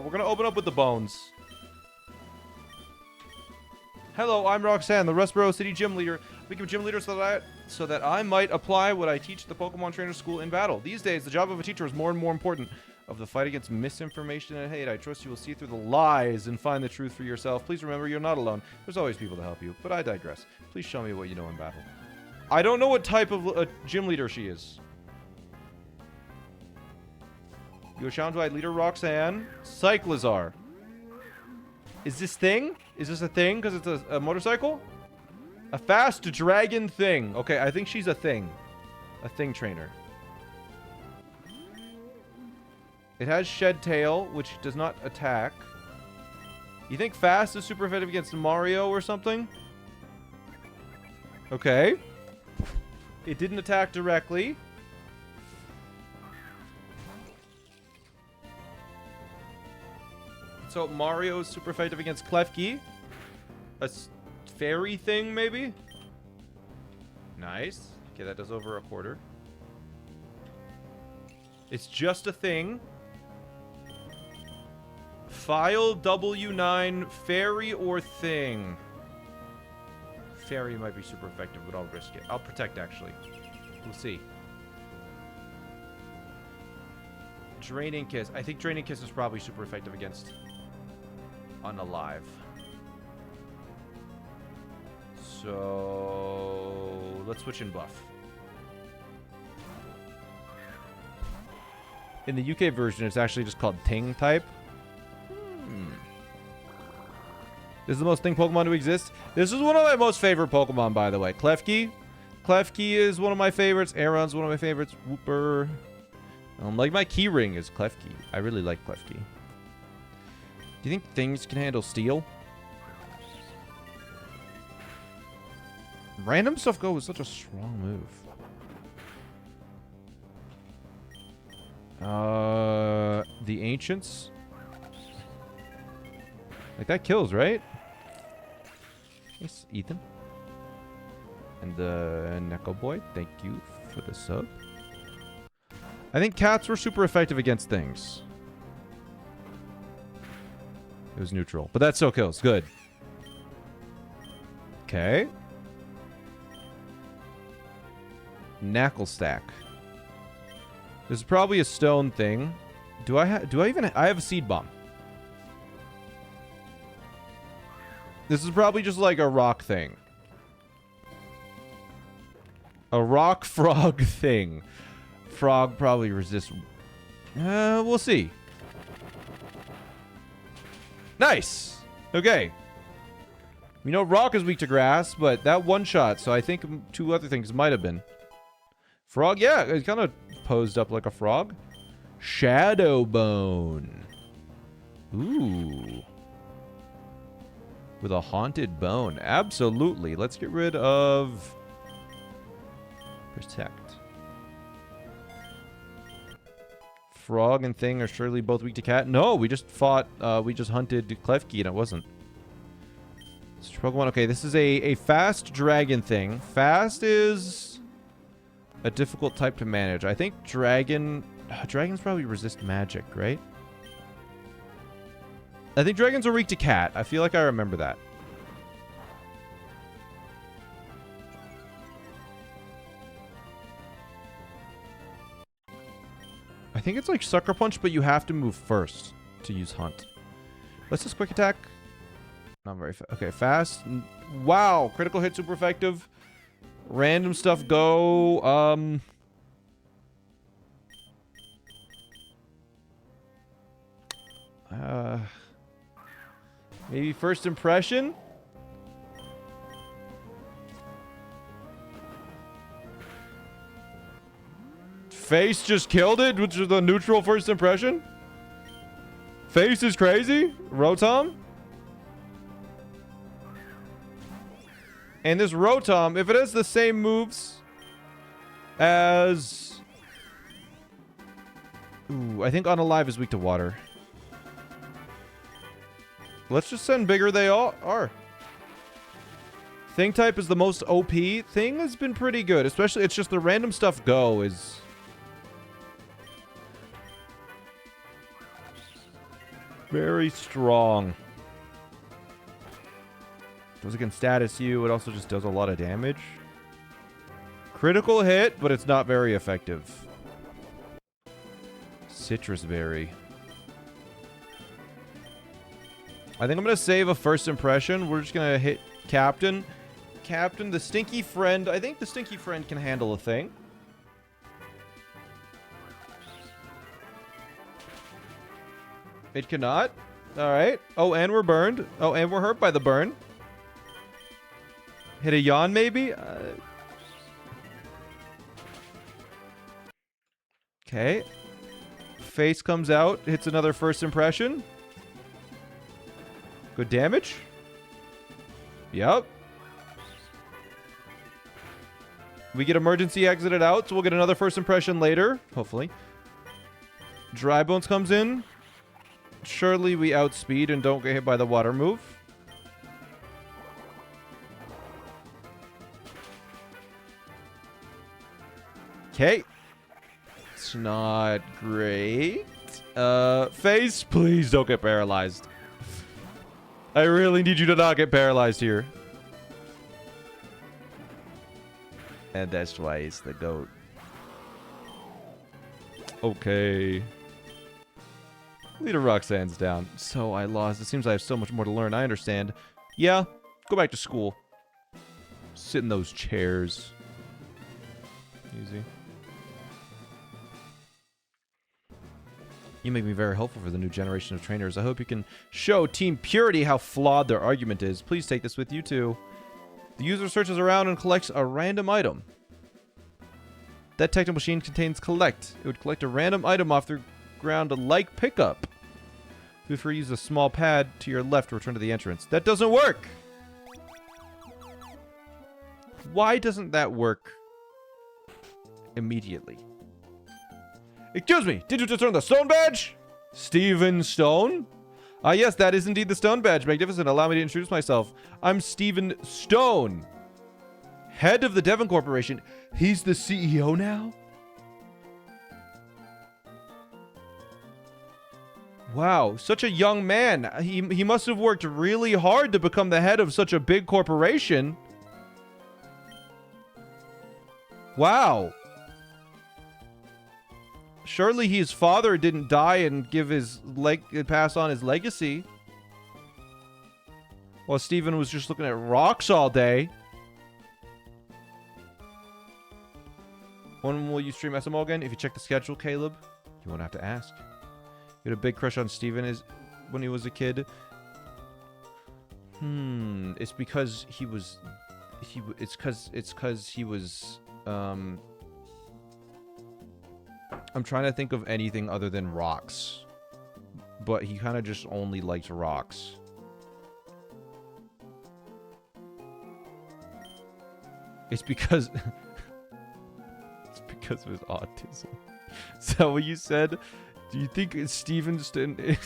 gonna open up with the bones. Hello, I'm Roxanne, the Rustboro City Gym Leader. I became gym leader so that I might apply what I teach at the Pokemon Trainer School in battle. These days, the job of a teacher is more and more important. Of the fight against misinformation and hate, I trust you will see through the lies and find the truth for yourself. Please remember, you're not alone. There's always people to help you, but I digress. Please show me what you know in battle. I don't know what type of gym leader she is. You challenge by leader Roxanne. Cyclizar. Is this thing? Is this a thing because it's a motorcycle? A fast dragon thing. Okay, I think she's a thing. A thing trainer. It has shed tail, which does not attack. You think fast is super effective against Mario or something? Okay. It didn't attack directly. So Mario is super effective against Klefki. A fairy thing, maybe? Nice. Okay, that does over a quarter. It's just a thing. File W9, fairy or thing. Fairy might be super effective, but I'll risk it. I'll protect, actually. We'll see. Draining Kiss. I think Draining Kiss is probably super effective against Unalive. So let's switch in buff. In the UK version, it's actually just called Ting type. This is the most Ting Pokemon to exist. This is one of my most favorite Pokemon, by the way. Klefki. Klefki is one of my favorites. Aeron's one of my favorites. Wooper. Like my key ring is Klefki. I really like Klefki. Do you think things can handle steel? Random Stuff Go is such a strong move. The Ancients. Like, that kills, right? Yes, Ethan. And the Neko Boy, thank you for the sub. I think cats were super effective against things. It was neutral, but that still kills. Good. Okay. Knackle Stack. This is probably a stone thing. Do I have a Seed Bomb. This is probably just like a rock thing. A rock frog thing. Frog probably resists. We'll see. Nice. Okay. We know rock is weak to grass, but that one shot, so I think two other things might have been. Frog, yeah, it kind of posed up like a frog. Shadow Bone. Ooh. With a haunted bone. Absolutely. Let's get rid of Protect. Frog and Thing are surely both weak to cat. No, we just fought, we just hunted Klefki and it wasn't. Pokemon. Okay, this is a fast dragon thing. Fast is a difficult type to manage. I think dragons probably resist magic, right? I think dragons are weak to cat. I feel like I remember that. I think it's like Sucker Punch, but you have to move first to use Hunt. Let's just Quick Attack. Not very fast. Okay, fast. Wow, critical hit, super effective. Random Stuff Go. Maybe First Impression? Face just killed it, which is the neutral First Impression? Face is crazy? Rotom? And this Rotom, if it has the same moves as... Ooh, I think Unalive is weak to water. Let's just send bigger they all are. Thing type is the most OP. Thing has been pretty good. Especially, it's just the Random Stuff Go is... very strong. Goes against Status U. It also just does a lot of damage. Critical hit, but it's not very effective. Citrus Berry. I think I'm going to save a First Impression. We're just going to hit Captain. Captain, the Stinky Friend. I think the Stinky Friend can handle a thing. It cannot. Alright. Oh, and we're burned. Oh, and we're hurt by the burn. Hit a yawn, maybe? Okay. Face comes out. Hits another First Impression. Good damage? Yep. We get emergency exited out, so we'll get another first impression later. Hopefully. Dry Bones comes in. Surely we outspeed and don't get hit by the water move. Okay. It's not great. Face, please don't get paralyzed. I really need you to not get paralyzed here. And that's why it's the GOAT. Okay. Leader Roxanne's down. So I lost. It seems I have so much more to learn. I understand. Yeah, go back to school. Sit in those chairs. Easy. You make me very helpful for the new generation of trainers. I hope you can show Team Purity how flawed their argument is. Please take this with you, too. The user searches around and collects a random item. That techno machine contains collect. It would collect a random item off the ground like pickup. Feel free to use a small pad to your left to return to the entrance. That doesn't work! Why doesn't that work immediately? Excuse me, did you just earn the stone badge? Stephen Stone? Ah, yes, that is indeed the stone badge. Magnificent. Allow me to introduce myself. I'm Stephen Stone, head of the Devon Corporation. He's the CEO now? Wow, such a young man. He must have worked really hard to become the head of such a big corporation. Wow. Surely his father didn't die and give his pass on his legacy. While Steven was just looking at rocks all day. When will you stream SMO again? If you check the schedule, Caleb, you won't have to ask. You had a big crush on Steven when he was a kid. It's because he was I'm trying to think of anything other than rocks. But he kind of just only likes rocks. It's because... it's because of his autism. Is that what you said? Do you think Stevenston...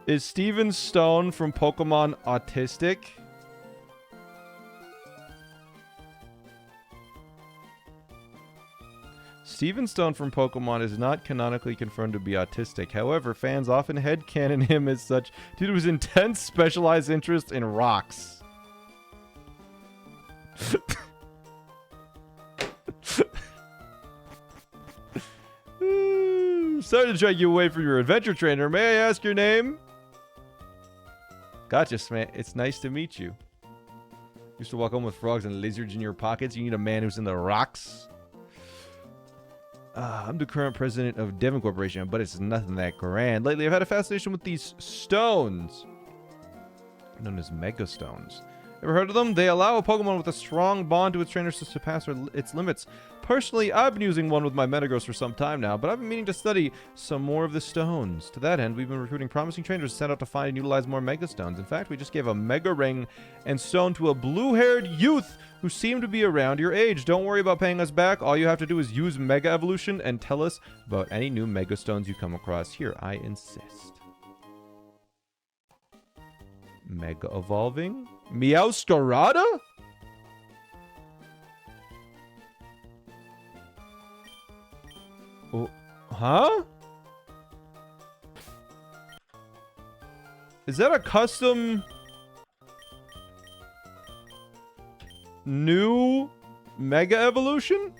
Is Steven Stone from Pokemon autistic? Steven Stone from Pokemon is not canonically confirmed to be autistic. However, fans often headcanon him as such due to his intense specialized interest in rocks. Sorry to drag you away from your adventure trainer. May I ask your name? Gotcha, Smant. It's nice to meet you. Used to walk home with frogs and lizards in your pockets. You need a man who's in the rocks. I'm the current president of Devon Corporation, but it's nothing that grand. Lately, I've had a fascination with these stones, known as Mega Stones. Ever heard of them? They allow a Pokemon with a strong bond to its trainers to surpass its limits. Personally, I've been using one with my Metagross for some time now, but I've been meaning to study some more of the stones. To that end, we've been recruiting promising trainers to set out to find and utilize more Mega Stones. In fact, we just gave a Mega Ring and Stone to a blue-haired youth who seemed to be around your age. Don't worry about paying us back. All you have to do is use Mega Evolution and tell us about any new Mega Stones you come across. Here, I insist. Mega Evolving? Meowscarada? Oh, huh? Is that a custom new Mega Evolution?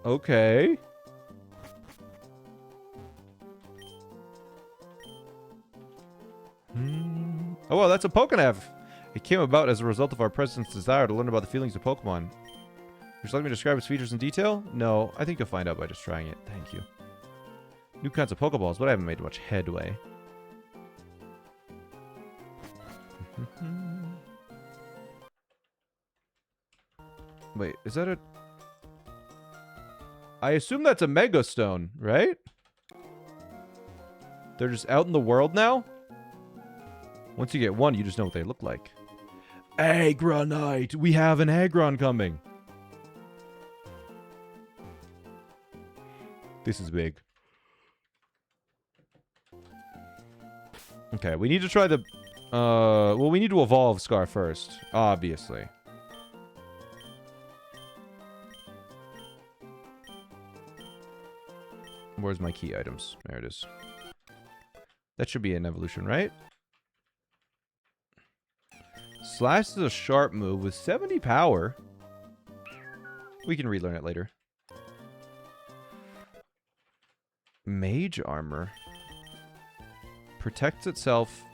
Okay. Oh, well, that's a Pokénav. It came about as a result of our president's desire to learn about the feelings of Pokemon. Would you like me to describe its features in detail? No, I think you'll find out by just trying it. Thank you. New kinds of Pokeballs, but I haven't made much headway. Wait, is that a... I assume that's a Mega Stone, right? They're just out in the world now? Once you get one, you just know what they look like. Agronite! We have an Agron coming! This is big. Okay, we need to try the... well, we need to evolve Scar first, obviously. Where's my key items? There it is. That should be an evolution, right? Slash is a sharp move with 70 power. We can relearn it later. Mage armor. Protects itself,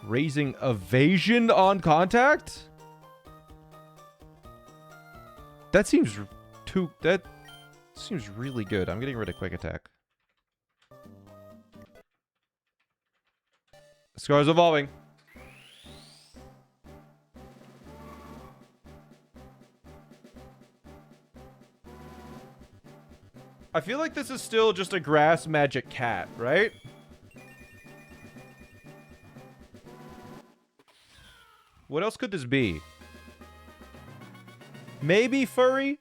raising evasion on contact? That seems too... That seems really good. I'm getting rid of quick attack. Scar's evolving. I feel like this is still just a grass magic cat, right? What else could this be? Maybe furry?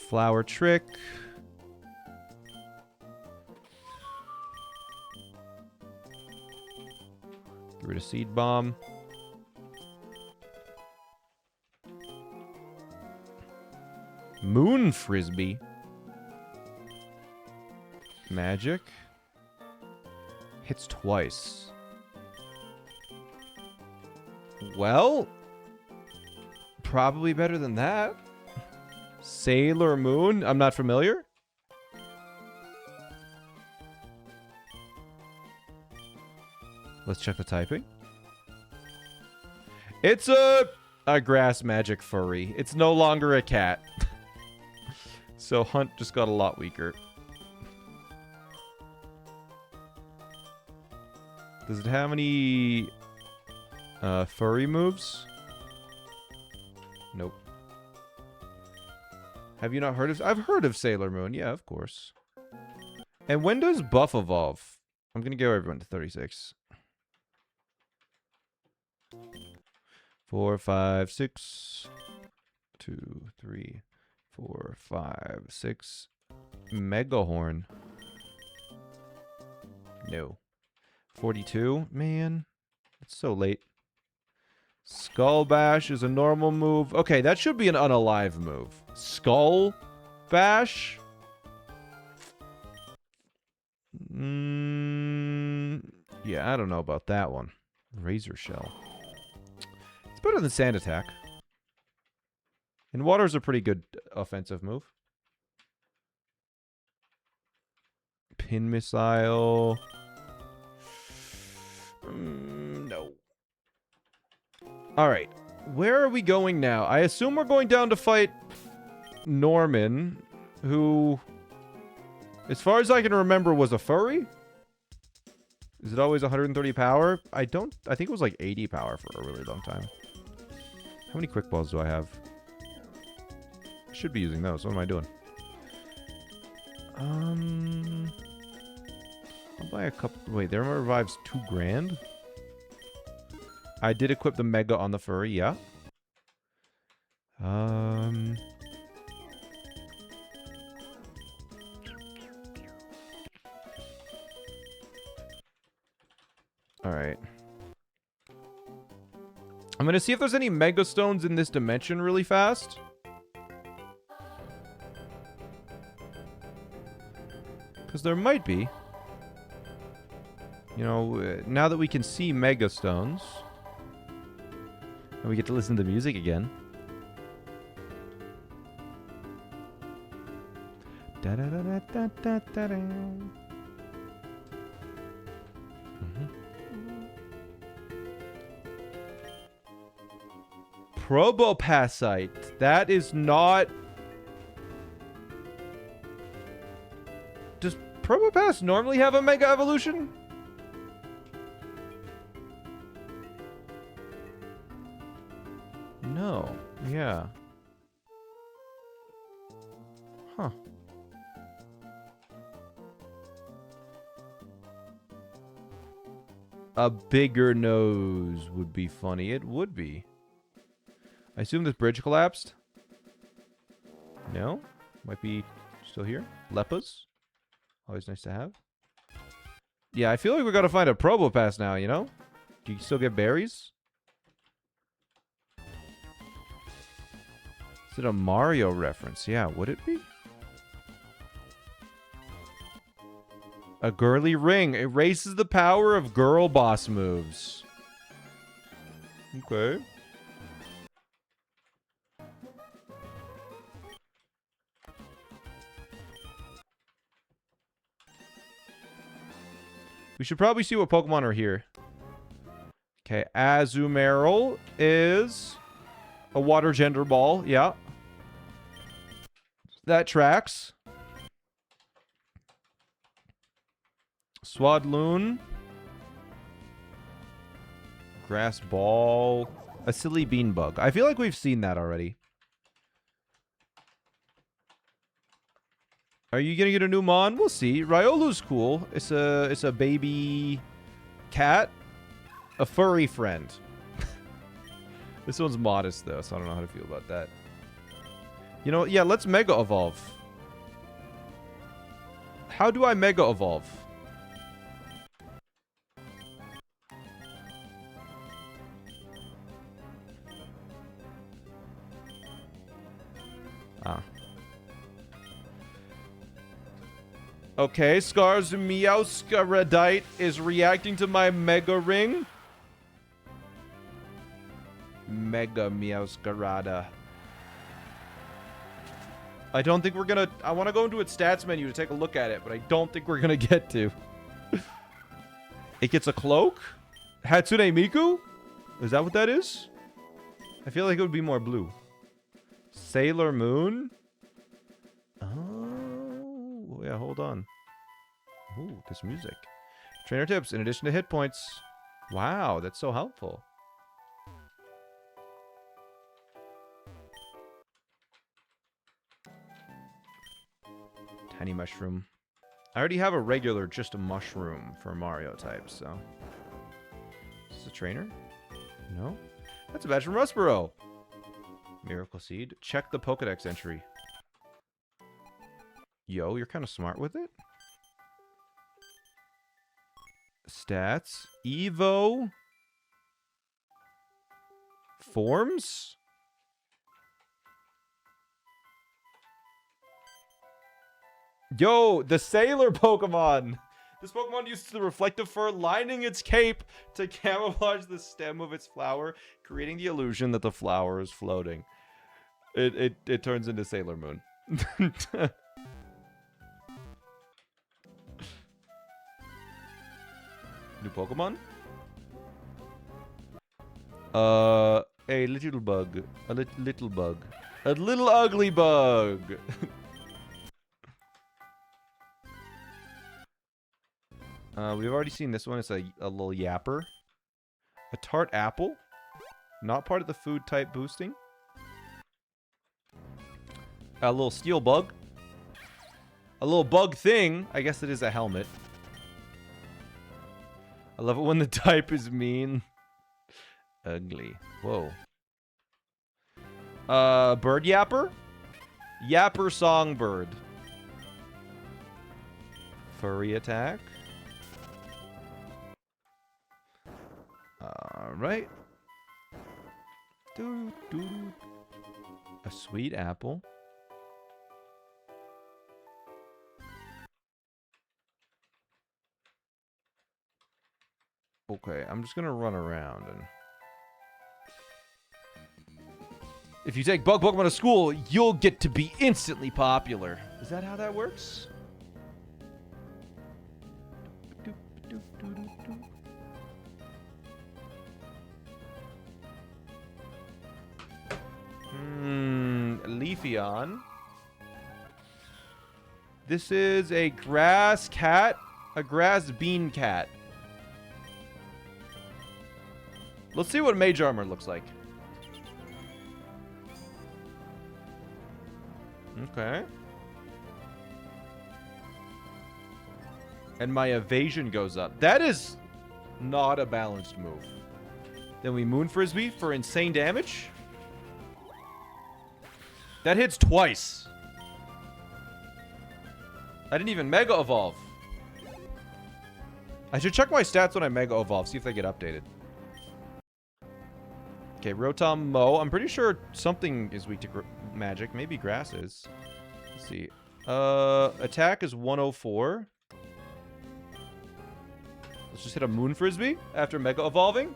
Flower trick. Get rid of seed bomb. Moon frisbee. Magic. Hits twice. Well, probably better than that. Sailor Moon? I'm not familiar. Let's check the typing. It's a grass magic furry. It's no longer a cat. So Hunt just got a lot weaker. Does it have any furry moves? Nope. Have you not heard of... I've heard of Sailor Moon. Yeah, of course. And when does Buff evolve? I'm going to go everyone to 36. 4, 5, 6. 2, 3, 4, 5, 6. Megahorn. No. 42? Man. It's so late. Skull Bash is a normal move. Okay, that should be an unalive move. Skull Bash? Yeah, I don't know about that one. Razor Shell. It's better than Sand Attack. And Water's a pretty good offensive move. Pin Missile. No. Alright. Where are we going now? I assume we're going down to fight Norman, who, as far as I can remember, was a furry? Is it always 130 power? I think it was like 80 power for a really long time. How many quick balls do I have? I should be using those. What am I doing? I'll buy a couple. Wait, their revives 2 grand? I did equip the Mega on the furry, yeah. Alright. I'm gonna see if there's any Mega Stones in this dimension really fast. Because there might be. You know, now that we can see Mega Stones. And we get to listen to the music again. Da da da da da da da da. Probopacite. That is not... Does Probopass normally have a Mega Evolution? No. Yeah. Huh. A bigger nose would be funny. It would be. I assume this bridge collapsed? No? Might be still here. Lepus? Always nice to have. Yeah, I feel like we gotta find a Probopass now, you know? Do you still get berries? Is it a Mario reference? Yeah, would it be? A girly ring. Erases the power of girl boss moves. Okay. We should probably see what Pokemon are here. Okay, Azumarill is a water gender ball. Yeah. That tracks. Swadloon. Grass ball. A silly bean bug. I feel like we've seen that already. Are you gonna get a new Mon? We'll see. Riolu's cool. It's a baby cat. A furry friend. This one's modest though, so I don't know how to feel about that. You know, yeah, let's Mega Evolve. How do I Mega Evolve? Ah. Okay, Scar's Meowscaradite is reacting to my Mega Ring. Mega Meowscarada. I don't think we're gonna... I want to go into its stats menu to take a look at it, but I don't think we're gonna get to. It gets a cloak? Hatsune Miku? Is that what that is? I feel like it would be more blue. Sailor Moon? Oh, yeah, hold on. Ooh, this music. Trainer tips, in addition to hit points. Wow, that's so helpful. Tiny mushroom. I already have a regular, just a mushroom for Mario types, so. Is this a trainer? No? That's a badge from Rustboro. Miracle Seed. Check the Pokedex entry. Yo, you're kind of smart with it. Stats. Evo. Forms? Yo, the Sailor Pokemon! This Pokemon uses the reflective fur lining its cape to camouflage the stem of its flower, creating the illusion that the flower is floating. It turns into Sailor Moon. New Pokemon? A little bug. A little bug. A little ugly bug! We've already seen this one. It's a little yapper. A tart apple. Not part of the food type boosting. A little steel bug. A little bug thing. I guess it is a helmet. I love it when the type is mean. Ugly. Whoa. Bird yapper? Yapper songbird. Furry attack. Alright. A sweet apple. Okay, I'm just gonna run around and... If you take bug Pokemon to school, you'll get to be instantly popular. Is that how that works? Leafeon. This is a grass cat. A grass bean cat. Let's see what Mage Armor looks like. Okay. And my evasion goes up. That is not a balanced move. Then we Moon Frisbee for insane damage. That hits twice. I didn't even Mega Evolve. I should check my stats when I Mega Evolve, see if they get updated. Okay, Rotom Mow. I'm pretty sure something is weak to magic. Maybe grass is. Let's see. Attack is 104. Let's just hit a Moon Frisbee after Mega Evolving.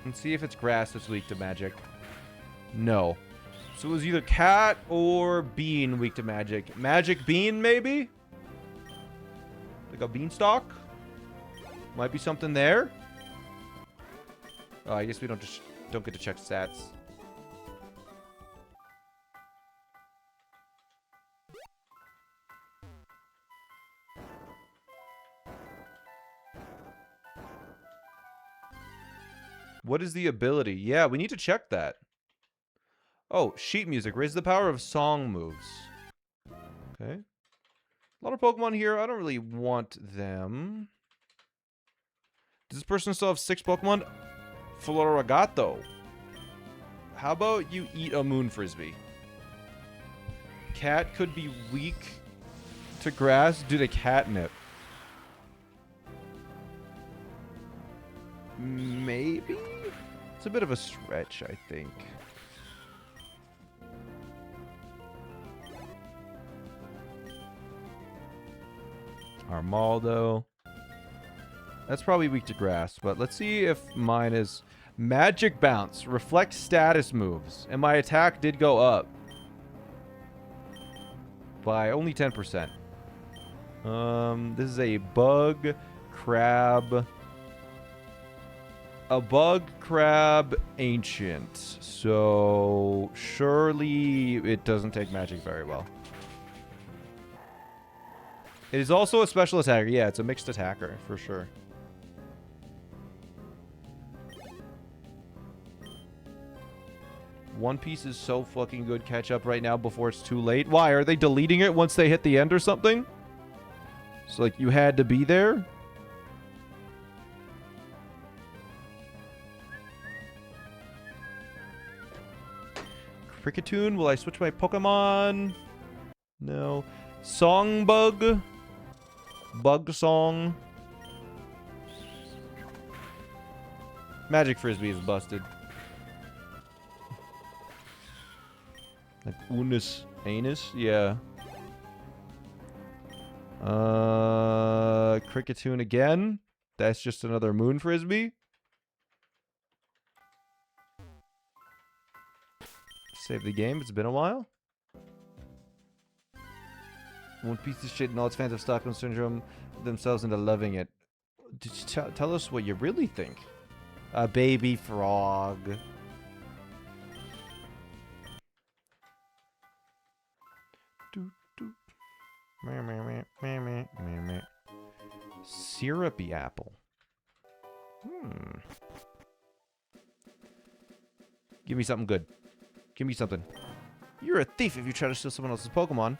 And see if it's grass that's weak to magic. No. So it was either cat or bean weak to magic. Magic bean, maybe? Like a beanstalk? Might be something there. Oh, I guess we don't get to check stats. What is the ability? Yeah, we need to check that. Oh, sheet music. Raise the power of song moves. Okay. A lot of Pokemon here. I don't really want them. Does this person still have 6 Pokemon? Floragato. How about you eat a Moon Frisbee? Cat could be weak to grass due to catnip. Maybe? It's a bit of a stretch, I think. Armaldo. That's probably weak to grass, but let's see if mine is Magic Bounce. Reflect status moves. And my attack did go up. By only 10%. This is a bug crab. A bug crab ancient. So surely it doesn't take magic very well. It is also a special attacker. Yeah, it's a mixed attacker for sure. One Piece is so fucking good. Catch up right now before it's too late. Why? Are they deleting it once they hit the end or something? So, like, you had to be there? Cricketune. Will I switch my Pokemon? No. Songbug. Bug Song. Magic Frisbee is busted. Like Unus Anus? Yeah. Cricketune again. That's just another Moon Frisbee. Save the game. It's been a while. One Piece of shit and all its fans of Stockholm Syndrome themselves into loving it. Tell us what you really think. A baby frog. Syrupy apple. Give me something good. Give me something. You're a thief if you try to steal someone else's Pokemon.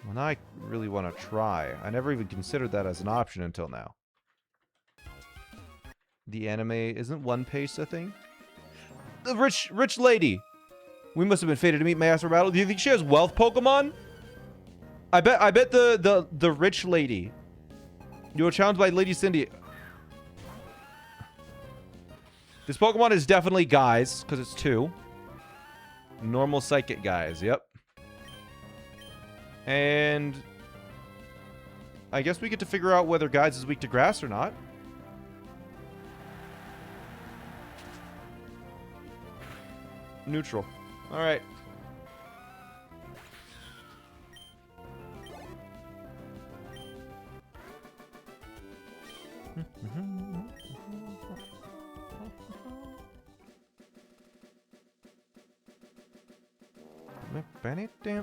Well, now I really want to try. I never even considered that as an option until now. The anime isn't One Piece a thing? The rich lady. We must have been fated to meet Master Battle. Do you think she has wealth Pokemon? I bet the rich lady. You were challenged by Lady Cindy. This Pokemon is definitely guys, because it's 2. Normal psychic guys, yep. And I guess we get to figure out whether guys is weak to grass or not. Neutral. All right.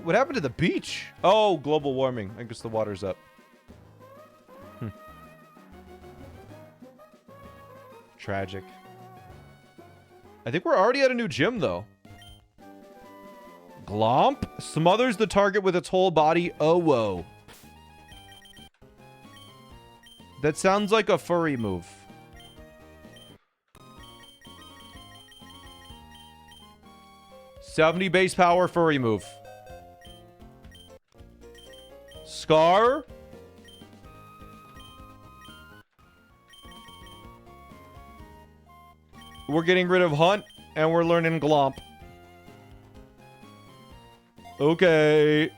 What happened to the beach? Oh, global warming. I guess the water's up. Tragic. I think we're already at a new gym, though. Glomp smothers the target with its whole body. Oh, whoa. That sounds like a furry move. $70 base power furry move. Scar. We're getting rid of Hunt, and we're learning Glomp. Okay.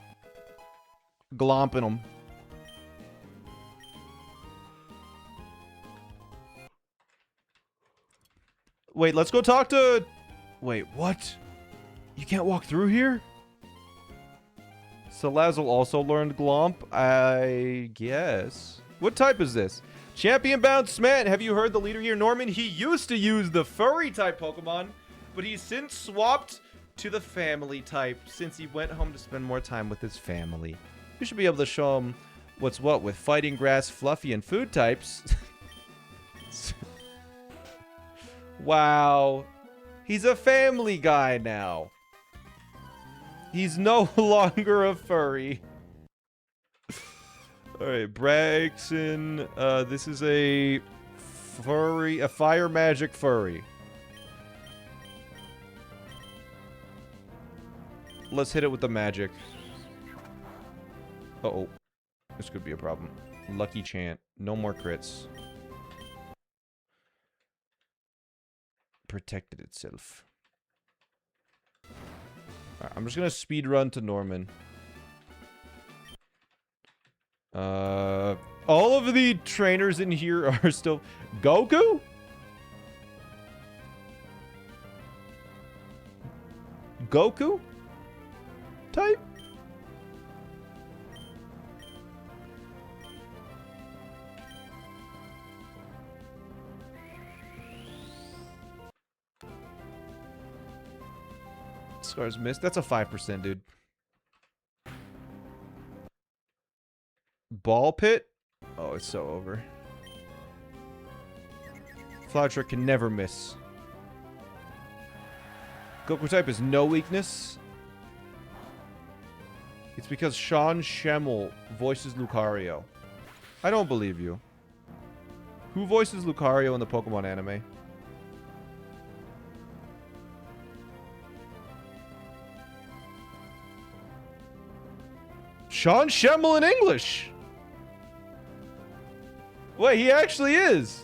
Glomping them. Wait, let's go talk to... Wait, what? You can't walk through here? Salazzle also learned Glomp, I guess. What type is this? Champion bound SmallAnt. Have you heard the leader here, Norman? He used to use the furry type Pokemon, but he's since swapped to the family type since he went home to spend more time with his family. You should be able to show him what's what with fighting grass, fluffy, and food types. Wow. He's a family guy now. He's no longer a furry. Alright, Braxton. This is a furry, a fire magic furry. Let's hit it with the magic. Uh-oh. This could be a problem. Lucky chant. No more crits. Protected itself. Alright, I'm just gonna speed run to Norman. All of the trainers in here are still... Goku? Goku? Type? Scar's missed. That's a 5%, dude. Ball pit? Oh, it's so over. Flower trick can never miss. Goku type is no weakness. It's because Sean Schemmel voices Lucario. I don't believe you. Who voices Lucario in the Pokemon anime? Sean Schemmel in English! Wait, he actually is!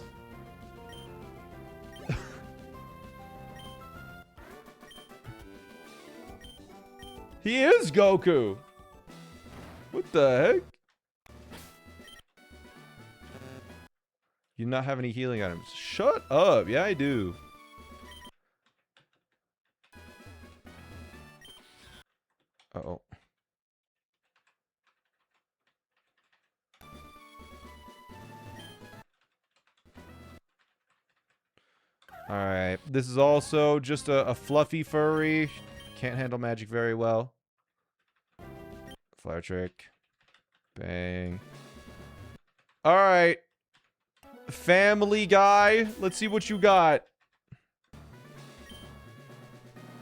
He is Goku! What the heck? You not have any healing items. Shut up! Yeah, I do. Uh-oh. Alright, this is also just a fluffy furry. Can't handle magic very well. Flower trick. Bang. Alright. Family guy. Let's see what you got.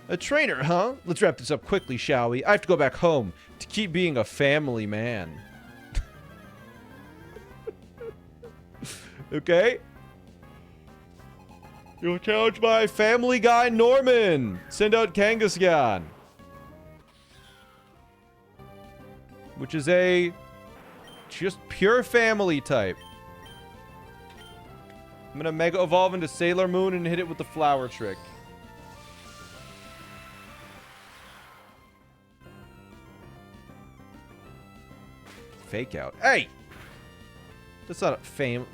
A trainer, huh? Let's wrap this up quickly, shall we? I have to go back home to keep being a family man. Okay. You'll challenge my family guy, Norman. Send out Kangaskhan. Which is a just pure family type. I'm gonna Mega Evolve into Sailor Moon and hit it with the flower trick. Fake out. Hey! That's not a fame.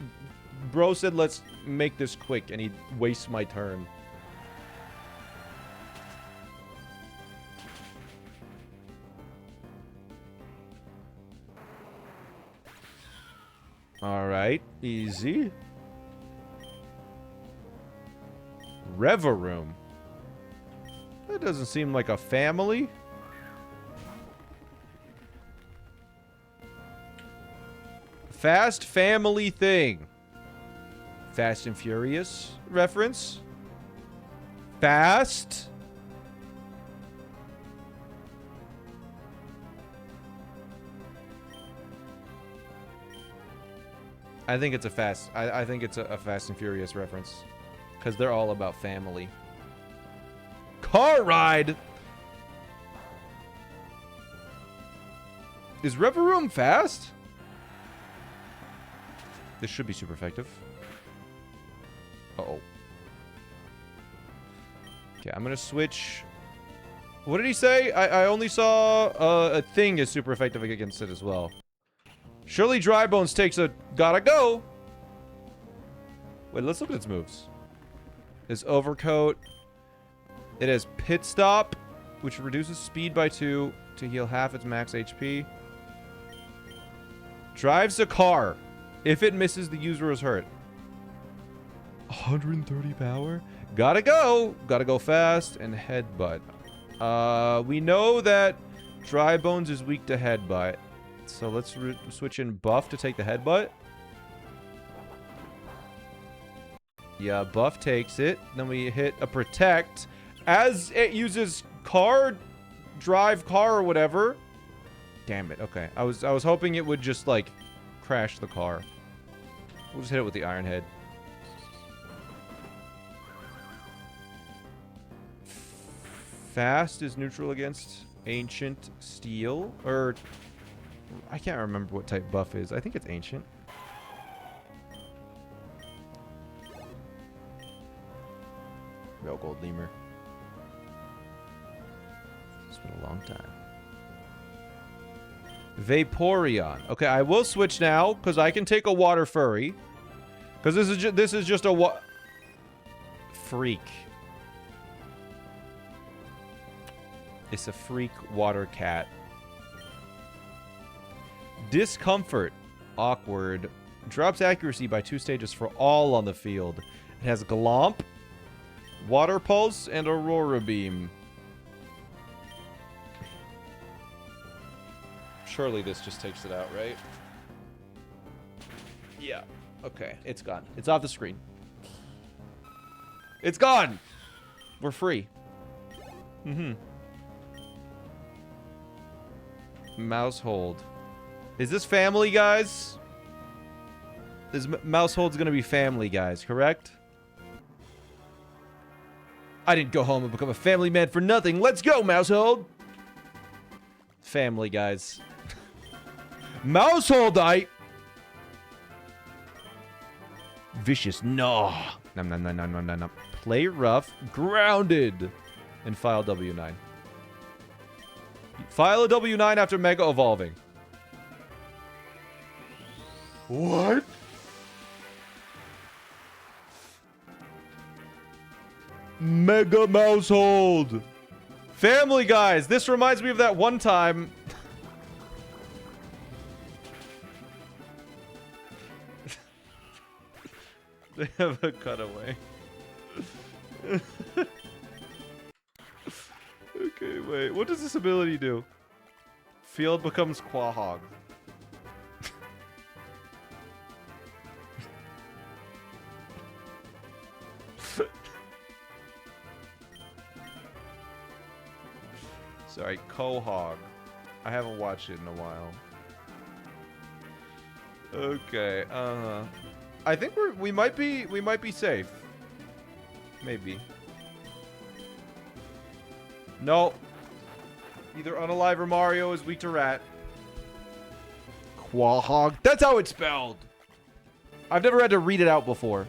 Bro said let's make this quick and he wastes my turn. Alright, easy. Reveroom. That doesn't seem like a family. Fast family thing. Fast and Furious reference. Fast. I think it's a fast. I think it's a Fast and Furious reference, because they're all about family. Car ride. Is Reverum fast? This should be super effective. Uh-oh. Okay, I'm gonna switch. What did he say? I only saw a thing is super effective against it as well. Surely Dry Bones takes a gotta go. Wait, let's look at its moves. His overcoat. It has pit stop, which reduces speed by 2 to heal half its max HP. Drives a car. If it misses, the user is hurt. 130 power. Gotta go. Gotta go fast. And headbutt. We know that Dry Bones is weak to headbutt. So let's switch in buff to take the headbutt. Yeah, buff takes it. Then we hit a protect. As it uses drive car or whatever. Damn it. Okay. I was hoping it would just like crash the car. We'll just hit it with the Iron Head. Fast is neutral against Ancient Steel. Or I can't remember what type buff is. I think it's Ancient. Real Gold Lemur. It's been a long time. Vaporeon. Okay, I will switch now because I can take a water furry. Because this is just a freak. It's a freak water cat. Discomfort. Awkward. Drops accuracy by 2 stages for all on the field. It has Glomp, Water Pulse, and Aurora Beam. Surely this just takes it out, right? Yeah. Okay, it's gone. It's off the screen. It's gone! We're free. Mm-hmm. Mouse hold. Is this family, guys? This mouse hold's gonna be family, guys, correct? I didn't go home and become a family man for nothing. Let's go, mouse hold! Family, guys. Mouse holdite! Vicious, no. Nom nom nom nom nom nom nom. Play rough, grounded, and file W9. File a W9 after Mega Evolving. What? Mega Mousehold. Family Guys. This reminds me of that one time. They have a cutaway. Okay, wait. What does this ability do? Field becomes Quahog. Sorry, Quahog. I haven't watched it in a while. Okay, I think we might be safe. Maybe. No. Either Unalive or Mario is weak to rat. Quahog. That's how it's spelled. I've never had to read it out before.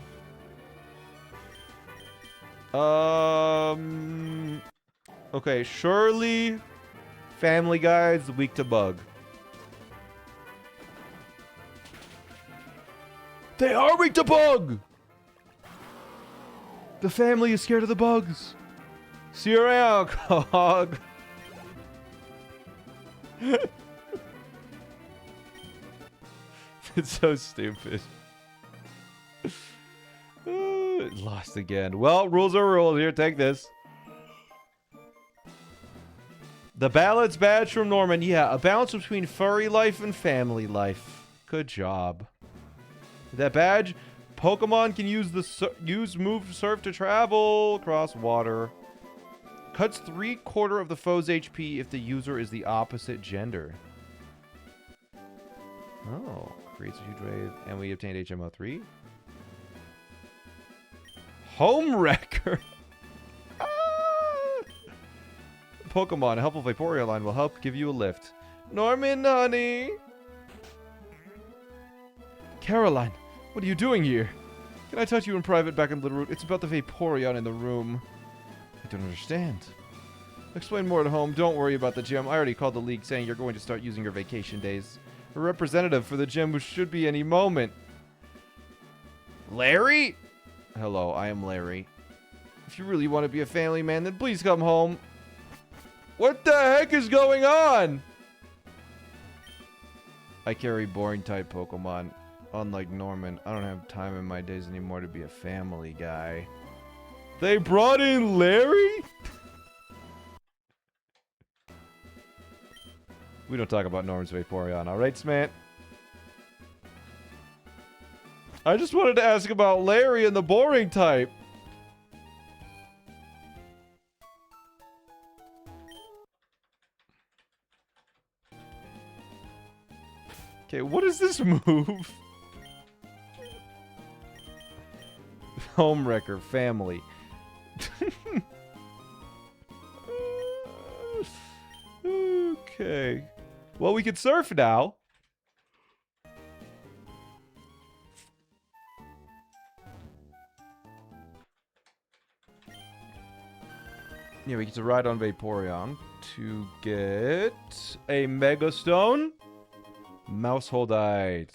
Okay, surely Family Guy's weak to bug. They are weak to bug! The family is scared of the bugs. See you around, Quahog. It's so stupid. Lost again. Well, rules are rules. Here, take this. The balance badge from Norman. Yeah, a balance between furry life and family life. Good job. That badge, Pokemon can use move surf to travel across water. Cuts 3/4 of the foe's HP if the user is the opposite gender. Oh, creates a huge wave. And we obtained HMO3. Home Wrecker! Ah! Pokemon, a helpful Vaporeon line will help give you a lift. Norman, honey! Caroline, what are you doing here? Can I talk to you in private back in Little Root? It's about the Vaporeon in the room. I don't understand. Explain more at home. Don't worry about the gym. I already called the league saying you're going to start using your vacation days. A representative for the gym who should be any moment. Larry? Hello, I am Larry. If you really want to be a family man, then please come home. What the heck is going on? I carry boring type Pokemon. Unlike Norman, I don't have time in my days anymore to be a family guy. They brought in Larry? We don't talk about Norman's Vaporeon, alright, Smant? I just wanted to ask about Larry and the boring type. Okay, what is this move? Home Wrecker, family. Okay. Well, we can surf now. Yeah, we get to ride on Vaporeon to get a Mega Stone. Mouseholdite.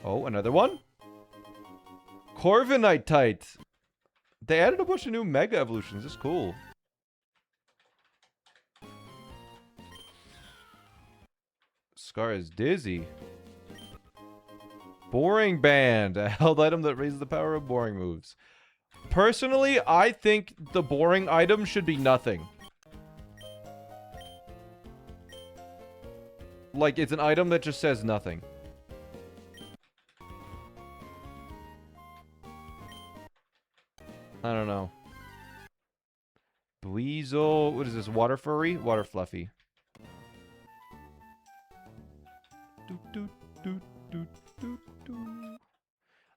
Oh, another one. Corviknightite. They added a bunch of new Mega Evolutions. This is cool. Scar is dizzy. Boring Band. A held item that raises the power of boring moves. Personally, I think the boring item should be nothing. Like, it's an item that just says nothing. I don't know. Weasel. What is this? Water Furry? Water Fluffy.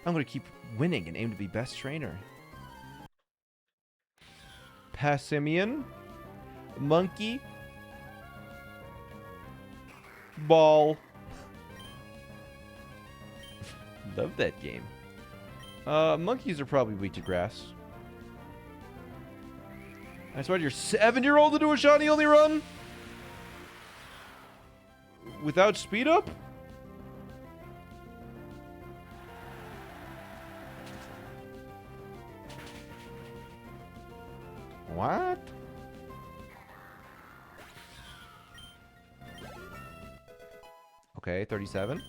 I'm going to keep winning and aim to be best trainer. Passimian. Monkey. Ball. Love that game. Monkeys are probably weak to grass. I swear you're 7-year-old to do a shiny only run? Without speed up? What? Okay, 37.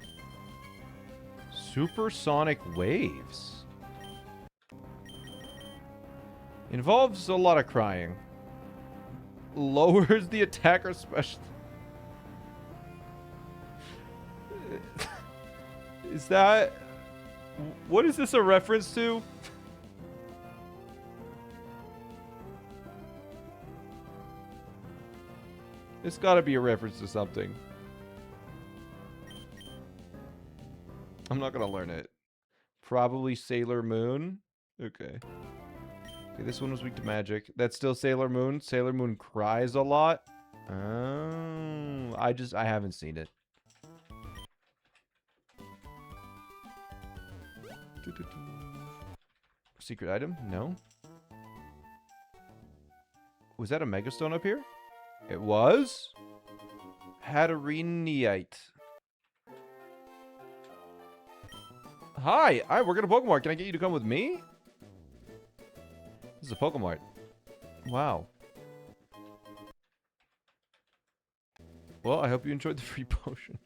Supersonic waves. Involves a lot of crying. Lowers the attacker special. Is that... What is this a reference to? It's gotta be a reference to something. I'm not gonna learn it. Probably Sailor Moon. Okay. Okay, this one was weak to magic. That's still Sailor Moon. Sailor Moon cries a lot. Oh, I haven't seen it. Secret item? No. Was that a Megastone up here? It was? Hattereniite. Hi, I work at a Pokemon. Can I get you to come with me? This is a Pokemon. Wow. Well, I hope you enjoyed the free potion.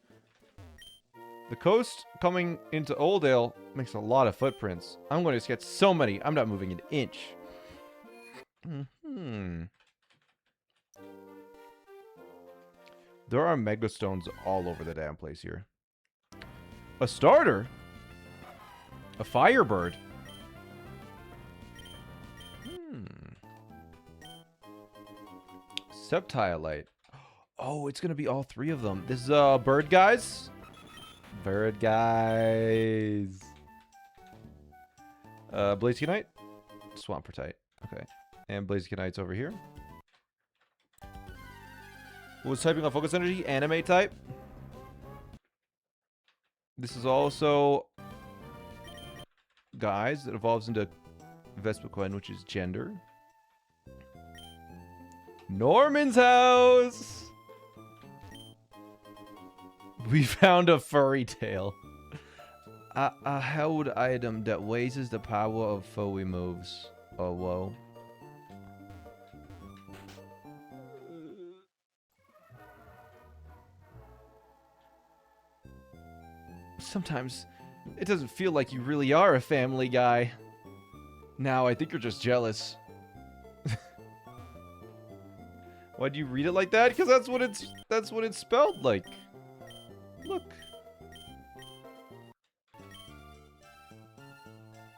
The coast coming into Oldale makes a lot of footprints. I'm going to sketch so many, I'm not moving an inch. There are Megastones all over the damn place here. A starter? A Firebird? Septiolite. Oh, it's gonna be all three of them. This is bird guys. Bird guys. Blazikenite. Swampertite. Okay. And Blazikenite's over here. What was typing on focus energy? Anime type. This is also guys that evolves into Vespiquen, which is gender. Norman's house. We found a furry tail. A held item that raises the power of furry moves. Oh, whoa. Sometimes it doesn't feel like you really are a family guy. Now I think you're just jealous. Why'd you read it like that? Because that's what it's spelled like. Look.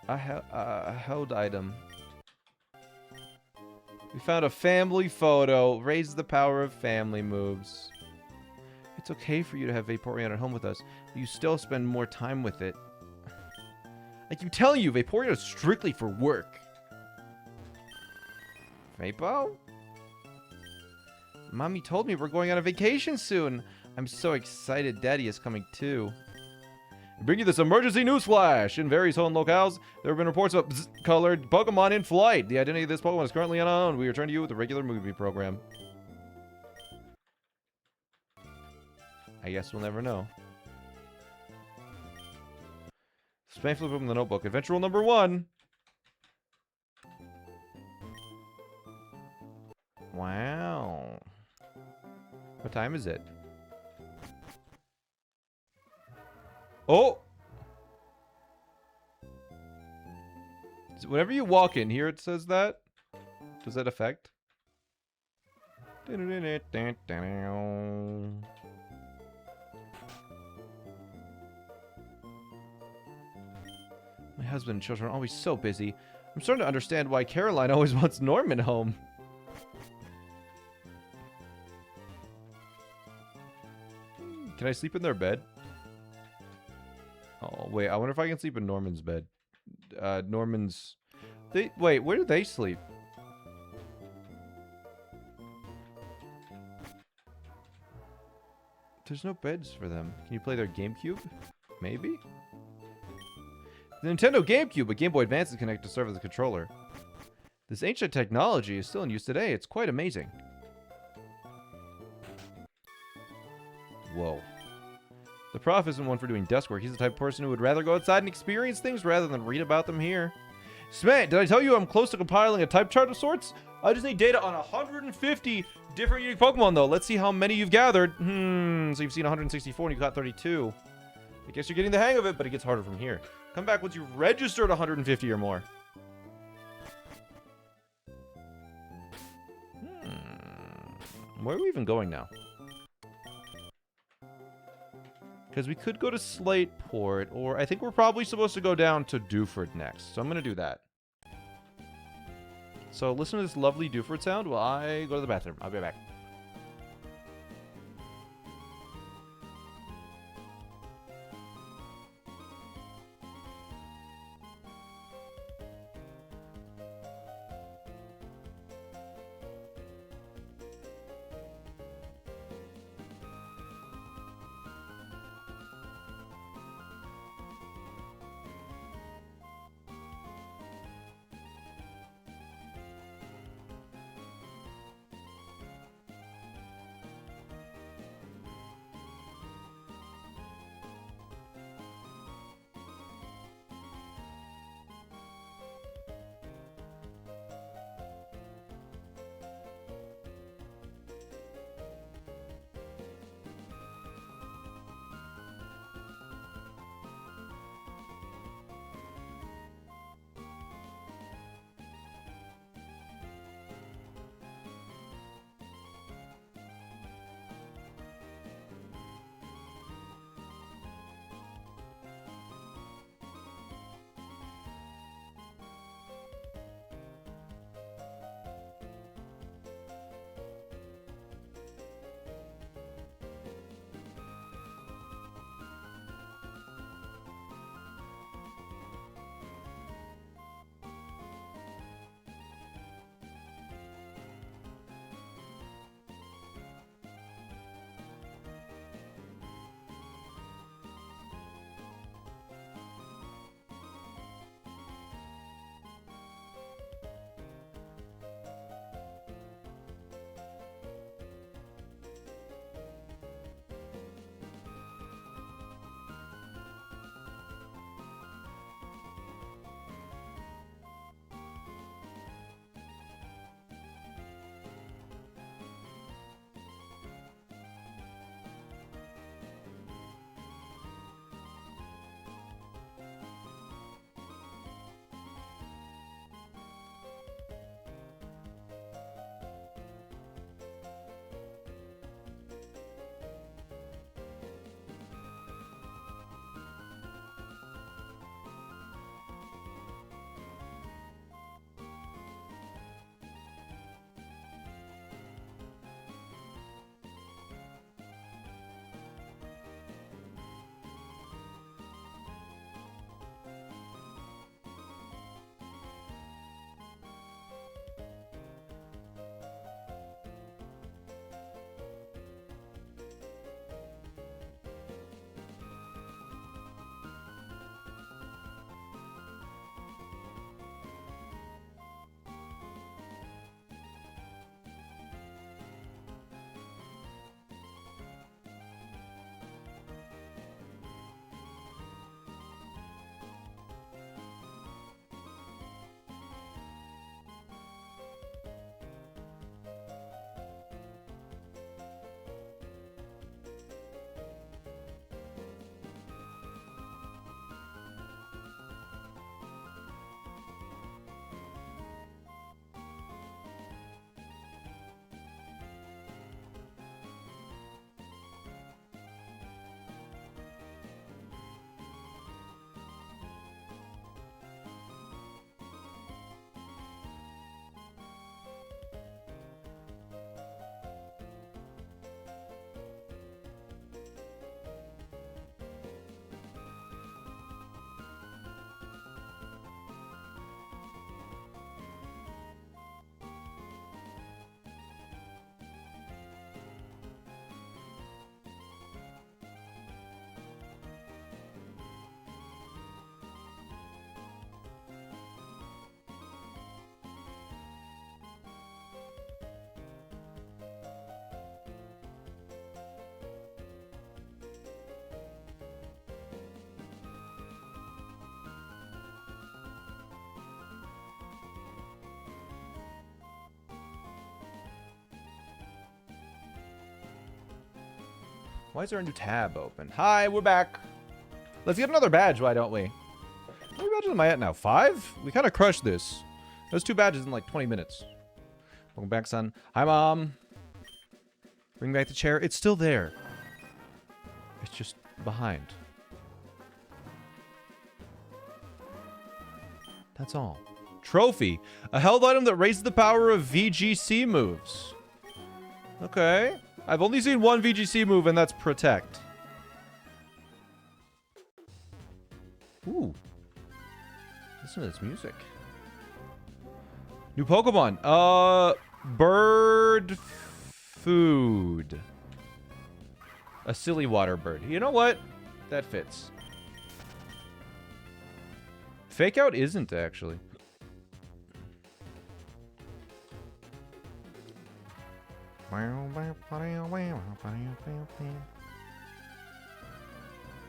A held item. We found a family photo. Raise the power of family moves. It's okay for you to have Vaporeon at home with us, but you still spend more time with it. I keep telling you, Vaporeon is strictly for work. Vapo? Mommy told me we're going on a vacation soon. I'm so excited Daddy is coming too. I bring you this emergency news flash. In various home locales, there have been reports of colored Pokemon in flight. The identity of this Pokemon is currently unknown. We return to you with a regular movie program. I guess we'll never know. Spam flip from the notebook. Adventure rule number 1. Wow. What time is it? Oh! Whenever you walk in here, it says that. Does that affect? My husband and children are always so busy. I'm starting to understand why Caroline always wants Norman home. Can I sleep in their bed? Oh, wait. I wonder if I can sleep in Norman's bed. Norman's... Wait, where do they sleep? There's no beds for them. Can you play their GameCube? Maybe? The Nintendo GameCube, a Game Boy Advance is connected to serve as a controller. This ancient technology is still in use today. It's quite amazing. Whoa. The prof isn't one for doing desk work. He's the type of person who would rather go outside and experience things rather than read about them here. SmallAnt, did I tell you I'm close to compiling a type chart of sorts? I just need data on 150 different unique Pokemon, though. Let's see how many you've gathered. So you've seen 164 and you got 32. I guess you're getting the hang of it, but it gets harder from here. Come back once you've registered 150 or more. Where are we even going now? Because we could go to Slateport, or I think we're probably supposed to go down to Dewford next. So I'm going to do that. So listen to this lovely Dewford sound while I go to the bathroom. I'll be right back. Why is there a new tab open? Hi, we're back. Let's get another badge, why don't we? How many badges am I at now? 5? We kind of crushed this. Those 2 badges in like 20 minutes. Welcome back, son. Hi, Mom. Bring back the chair. It's still there. It's just behind. That's all. Trophy. A held item that raises the power of VGC moves. Okay. I've only seen one VGC move, and that's Protect. Ooh. Listen to this music. New Pokemon. Bird food. A silly water bird. You know what? That fits. Fake out isn't, actually.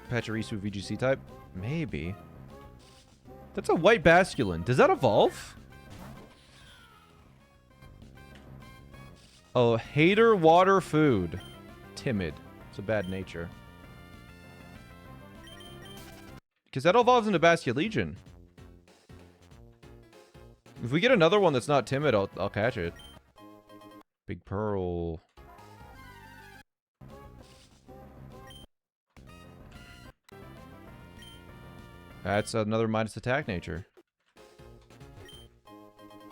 Pachirisu VGC type? Maybe. That's a white basculin. Does that evolve? Oh, hater water food. Timid. It's a bad nature. Because that evolves into Basculegion. If we get another one that's not timid, I'll catch it. Big Pearl. That's another minus attack nature.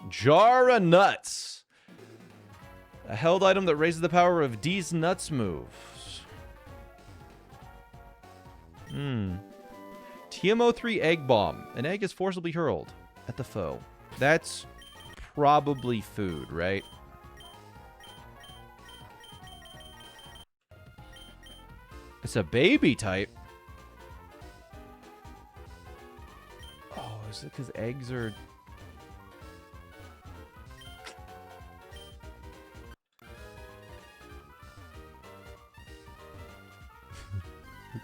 Jar of Nuts. A held item that raises the power of D's Nuts moves. TMO3 Egg Bomb. An egg is forcibly hurled at the foe. That's probably food, right? It's a baby type. Oh, is it because eggs are...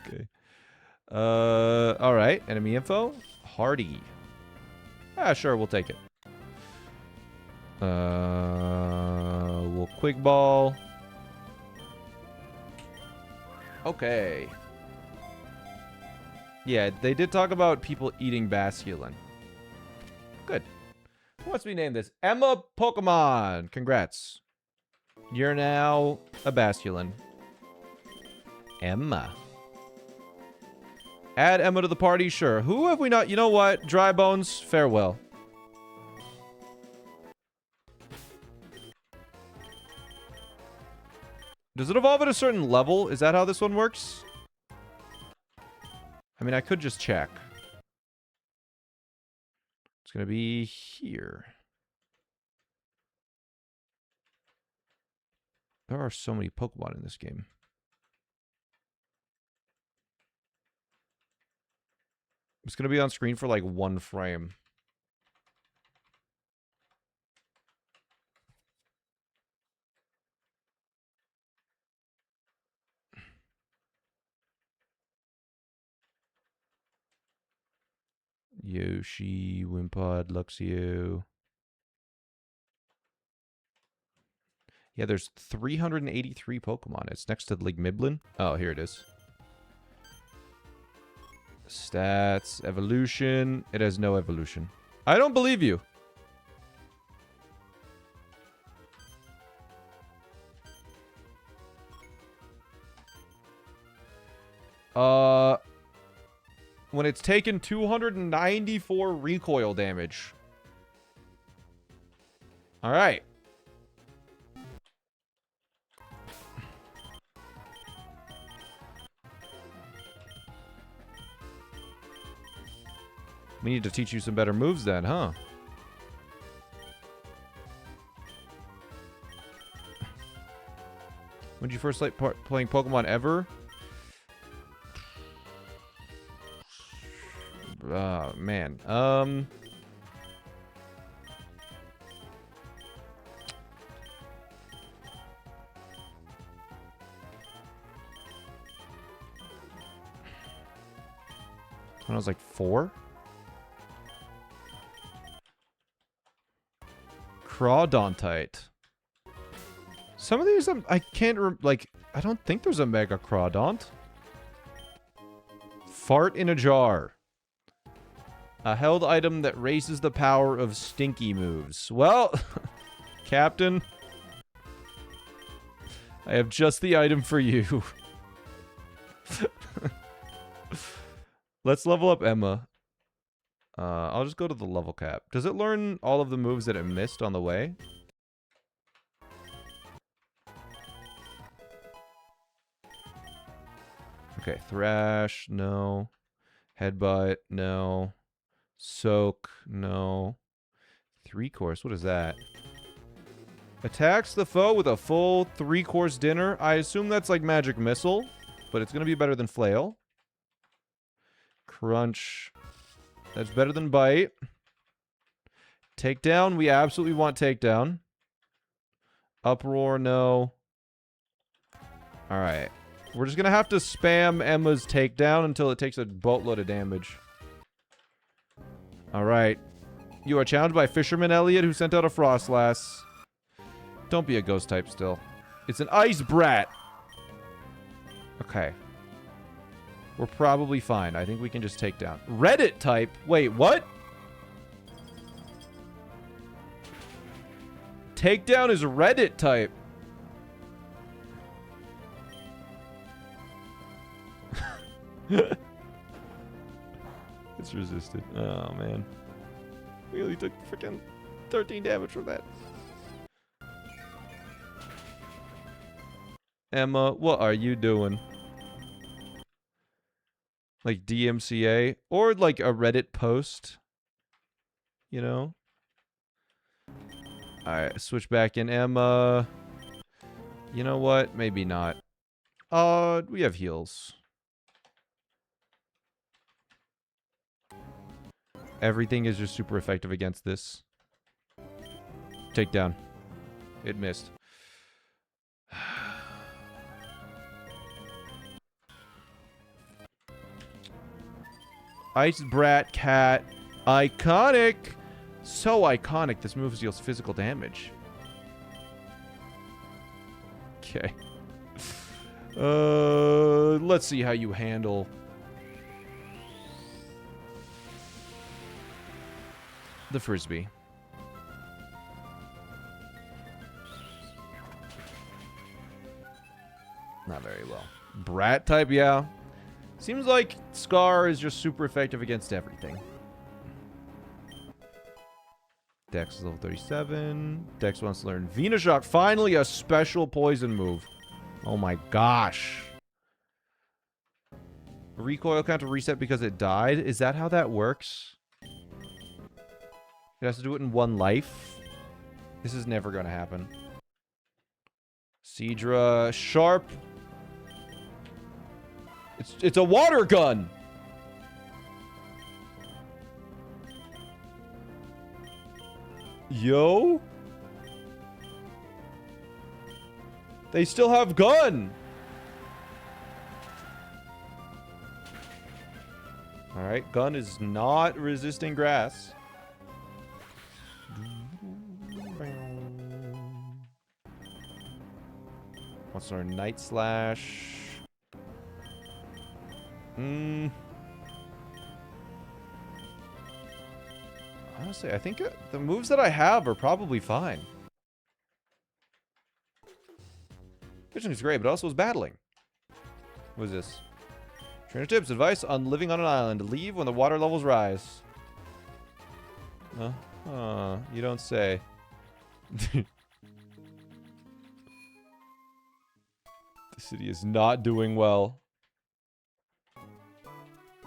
Okay. All right. Enemy info. Hardy. Ah, sure. We'll take it. We'll quick ball. Okay. Yeah, they did talk about people eating Basculin. Good. Who wants me to name this? Emma Pokemon. Congrats. You're now a Basculin. Emma. Add Emma to the party? Sure. Who have we not? You know what? Dry Bones, farewell. Does it evolve at a certain level? Is that how this one works? I mean, I could just check. It's going to be here. There are so many Pokemon in this game. It's going to be on screen for like 1 frame. Yoshi, Wimpod, Luxio. Yeah, there's 383 Pokemon. It's next to Ligmiblin. Oh, here it is. Stats, evolution. It has no evolution. I don't believe you. When it's taken 294 recoil damage. All right. We need to teach you some better moves then, huh? When did you first like playing Pokemon ever? Man. When I was like 4? Crawdontite. Some of these, I can't, like, I don't think there's a Mega Crawdont. Fart in a jar. A held item that raises the power of stinky moves. Well, Captain, I have just the item for you. Let's level up Emma. I'll just go to the level cap. Does it learn all of the moves that it missed on the way? Okay, Thrash, no. Headbutt, no. Soak, no. 3-course, what is that? Attacks the foe with a full 3-course dinner. I assume that's like Magic Missile, but it's going to be better than Flail. Crunch. That's better than Bite. Takedown, we absolutely want Takedown. Uproar, no. Alright. We're just going to have to spam Emma's Takedown until it takes a boatload of damage. Alright. You are challenged by Fisherman Elliot, who sent out a Frostlass. Don't be a ghost type still. It's an Ice Brat. Okay. We're probably fine. I think we can just take down. Reddit type? Wait, what? Takedown is Reddit type. It's resisted. Oh, man. We only took freaking 13 damage from that. Emma, what are you doing? Like DMCA? Or like a Reddit post? You know? Alright, switch back in Emma. You know what? Maybe not. We have heals. Everything is just super effective against this. Takedown. It missed. Ice Brat Cat. Iconic! So iconic, this move deals physical damage. Okay. Let's see how you handle... the Frisbee. Not very well. Brat type, yeah. Seems like Scar is just super effective against everything. Dex is level 37. Dex wants to learn Venoshock. Finally, a special poison move. Oh my gosh. Recoil counter reset because it died? Is that how that works? It has to do it in one life? This is never going to happen. Seadra. Sharp. It's a water gun! Yo? They still have gun! Alright, gun is not resisting grass. What's our Night Slash? Honestly, I think the moves that I have are probably fine. Vision is great, but also is battling. What is this? Trainer tips, advice on living on an island. Leave when the water levels rise. You don't say. The city is not doing well.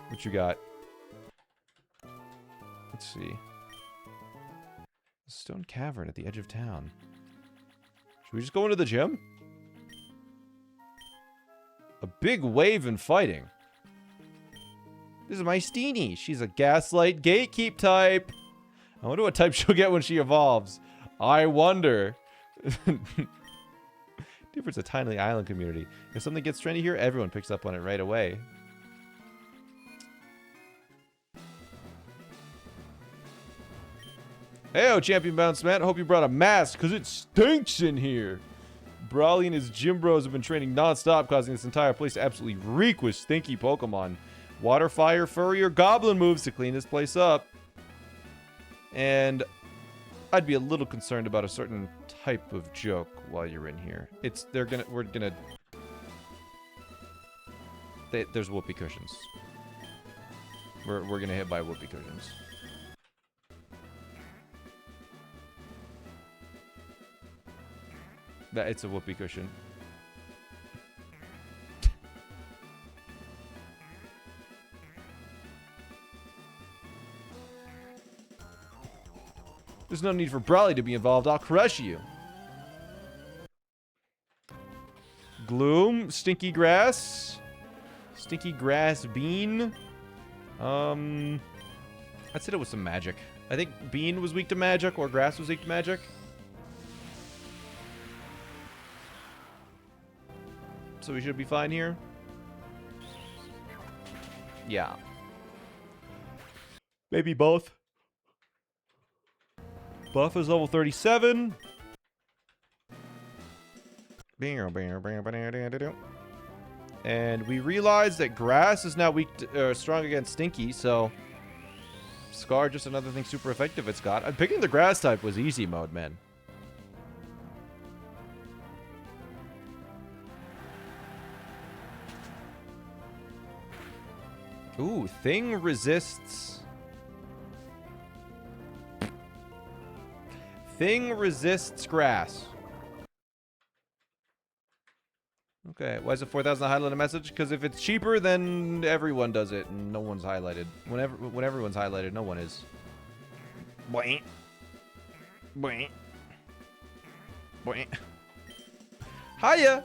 What you got? Let's see. Stone cavern at the edge of town. Should we just go into the gym? A big wave in fighting. This is my Steenie. She's a Gaslight Gatekeep type. I wonder what type she'll get when she evolves. I wonder. Difference a tiny island community. If something gets trendy here, everyone picks up on it right away. Heyo, Champion Bounce Man. I hope you brought a mask, because it stinks in here. Brawly and his gym bros have been training non-stop, causing this entire place to absolutely reek with stinky Pokemon. Water, fire, furry, or goblin moves to clean this place up. And I'd be a little concerned about a certain type of joke while you're in here. There's whoopee cushions. We're gonna hit by whoopee cushions. It's a whoopee cushion. There's no need for Brawly to be involved. I'll crush you. Gloom, stinky grass. Stinky grass bean. I said it was some magic. I think bean was weak to magic or grass was weak to magic. So we should be fine here. Yeah. Maybe both. Buff is level 37. And we realize that grass is now weak to, strong against stinky, so Scar, just another thing super effective it's got. Picking the grass type was easy mode, man. Ooh, thing resists. Thing resists grass. Okay, why is it 4,000 highlighted message? Because if it's cheaper, then everyone does it, and no one's highlighted. When everyone's highlighted, no one is. Boing. Boing. Boing. Hiya!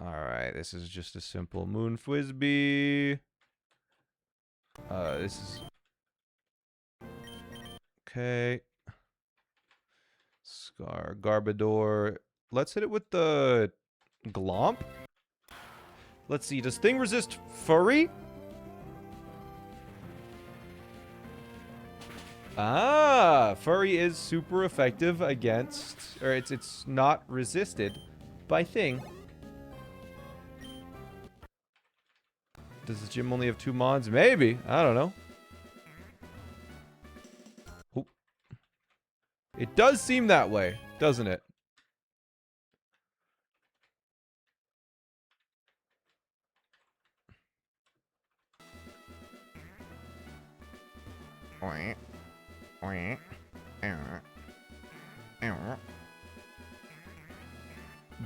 Alright, this is just a simple Moon Fwisbee. This is... Okay. Scar, Garbodor. Let's hit it with the Glomp. Let's see, does Thing resist Furry? Ah, Furry is super effective against... Or it's not resisted by Thing. Does this gym only have 2 mons? Maybe. I don't know. Oh. It does seem that way, doesn't it?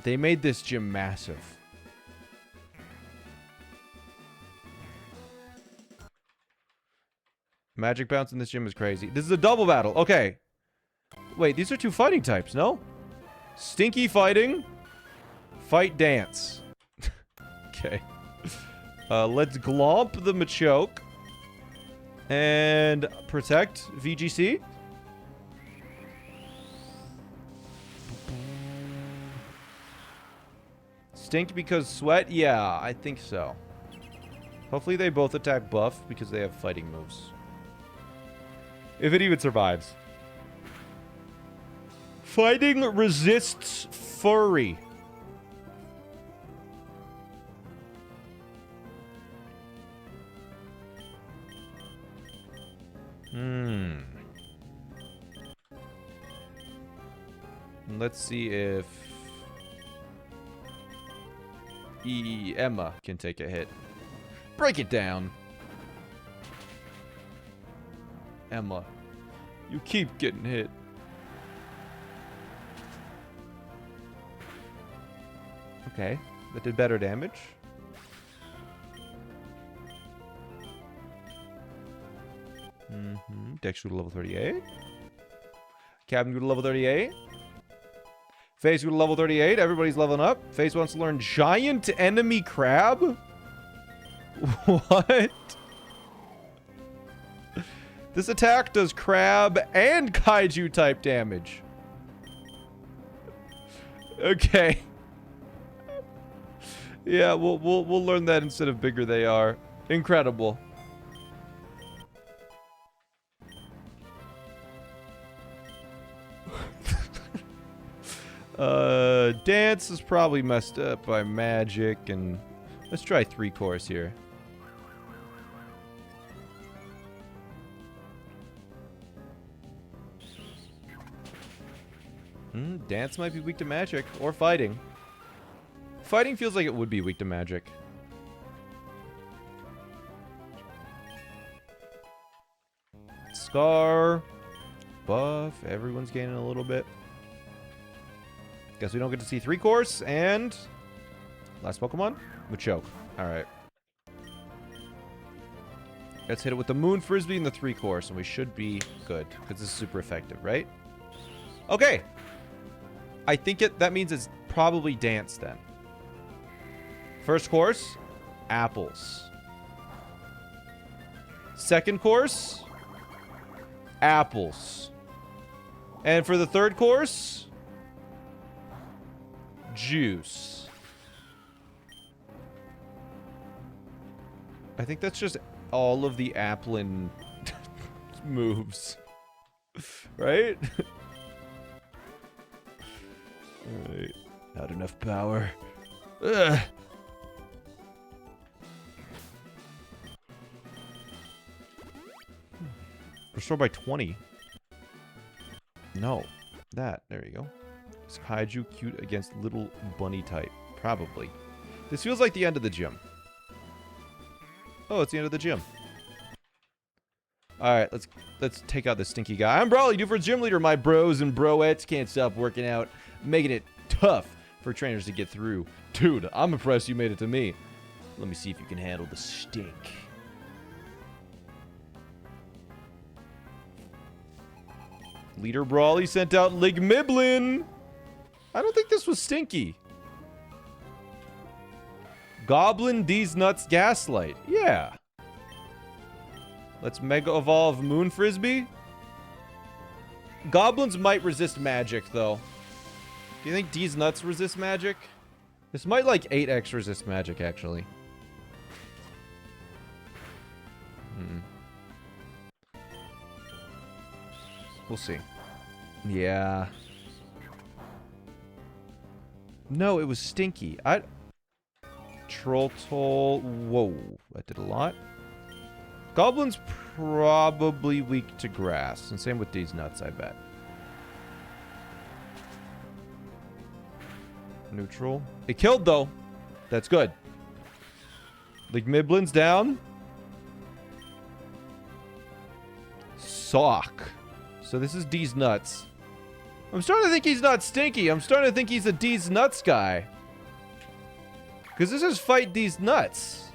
They made this gym massive. Magic bounce in this gym is crazy. This is a double battle. Okay. Wait, these are 2 fighting types, no? Stinky fighting. Fight dance. Okay. Let's glomp the Machoke. And protect VGC. Stink because sweat? Yeah, I think so. Hopefully they both attack buff because they have fighting moves. If it even survives. Fighting resists Furry. Let's see if Emma can take a hit. Break it down. Emma, you keep getting hit. Okay, that did better damage. Dex Shooter level 38. Cabin Shooter level 38. Phase Shooter level 38. Everybody's leveling up. Phase wants to learn Giant Enemy Crab? What? This attack does crab and kaiju type damage. Okay. Yeah, we'll learn that instead of bigger they are. Incredible. Dance is probably messed up by magic, and let's try 3-course here. Dance might be weak to magic, or fighting. Fighting feels like it would be weak to magic. Scar. Buff. Everyone's gaining a little bit. Guess we don't get to see 3-course, and... last Pokemon? Machoke. Alright. Let's hit it with the Moon Frisbee and the 3-course, and we should be good, because this is super effective, right? Okay! I think that means it's probably Dance, then. First course, apples. Second course, apples. And for the third course, juice. I think that's just all of the Applin moves. Right? Alright. Not enough power. Ugh. Restore by 20. No. That. There you go. Is Kaiju cute against little bunny type? Probably. This feels like the end of the gym. Oh, it's the end of the gym. Alright, let's take out this stinky guy. I'm Brawly, do for gym leader. My bros and broettes can't stop working out, making it tough for trainers to get through. Dude, I'm impressed you made it to me. Let me see if you can handle the stink. Leader Brawly sent out Ligmiblin. I don't think this was stinky. Goblin D's Nuts Gaslight. Yeah. Let's Mega Evolve Moon Frisbee. Goblins might resist magic, though. Do you think D's Nuts resist magic? This might, like, 8x resist magic, actually. We'll see. Yeah. No, it was stinky. Troll Toll. Whoa. That did a lot. Goblin's probably weak to grass. And same with these nuts, I bet. Neutral. It killed, though. That's good. Ligmiblin's down. Sock. So this is D's Nuts. I'm starting to think he's not stinky. I'm starting to think he's a D's Nuts guy. Because this is fight D's Nuts.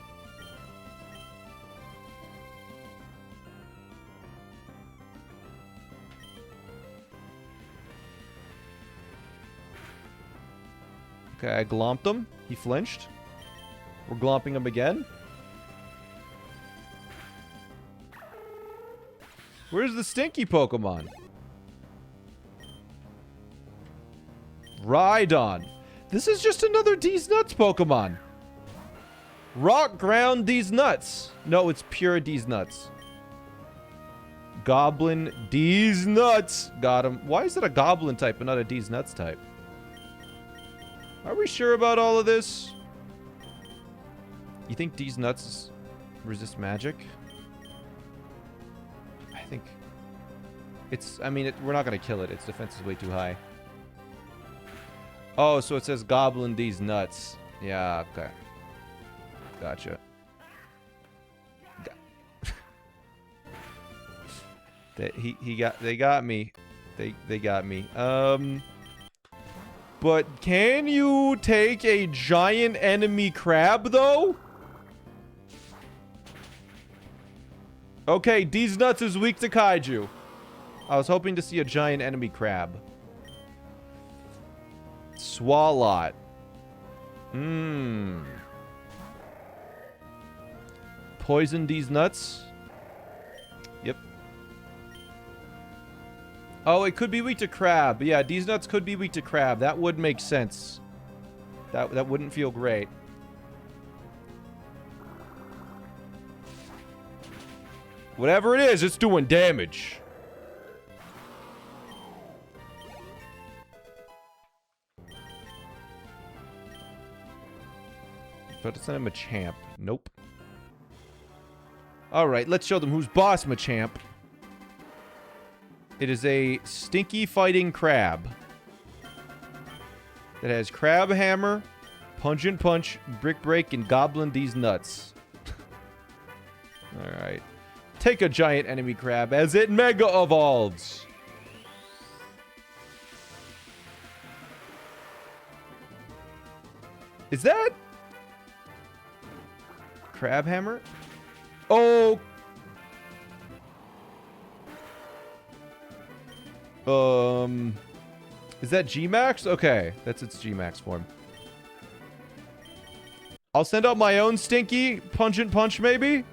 Okay, I glomped him. He flinched. We're glomping him again. Where's the stinky Pokemon? Rhydon. This is just another D's Nuts Pokemon. Rock Ground D's Nuts. No, it's pure D's Nuts. Goblin D's Nuts. Got him. Why is it a Goblin type but not a D's Nuts type? Are we sure about all of this? You think D's Nuts resist magic? I think it's, I mean, we're not going to kill it. Its defense is way too high. Oh, so it says Goblin D's Nuts. Yeah, okay. Gotcha. They got me. They got me. But can you take a giant enemy crab, though? Okay, D's Nuts is weak to Kaiju. I was hoping to see a giant enemy crab. Swalot. Poison D's Nuts. Yep. Oh, it could be weak to crab. Yeah, D's Nuts could be weak to crab. That would make sense. That wouldn't feel great. Whatever it is, it's doing damage. have to send him Machamp. Nope. Alright, let's show them who's boss, Machamp. It is a stinky fighting crab. That has Crab Hammer, Pungent Punch, Brick Break, and Goblin these nuts. Alright. Take a giant enemy crab as it mega evolves. Is that Crab Hammer? Oh. Is that G-Max? Okay, that's its G-Max form. I'll send out my own stinky Pungent Punch, maybe?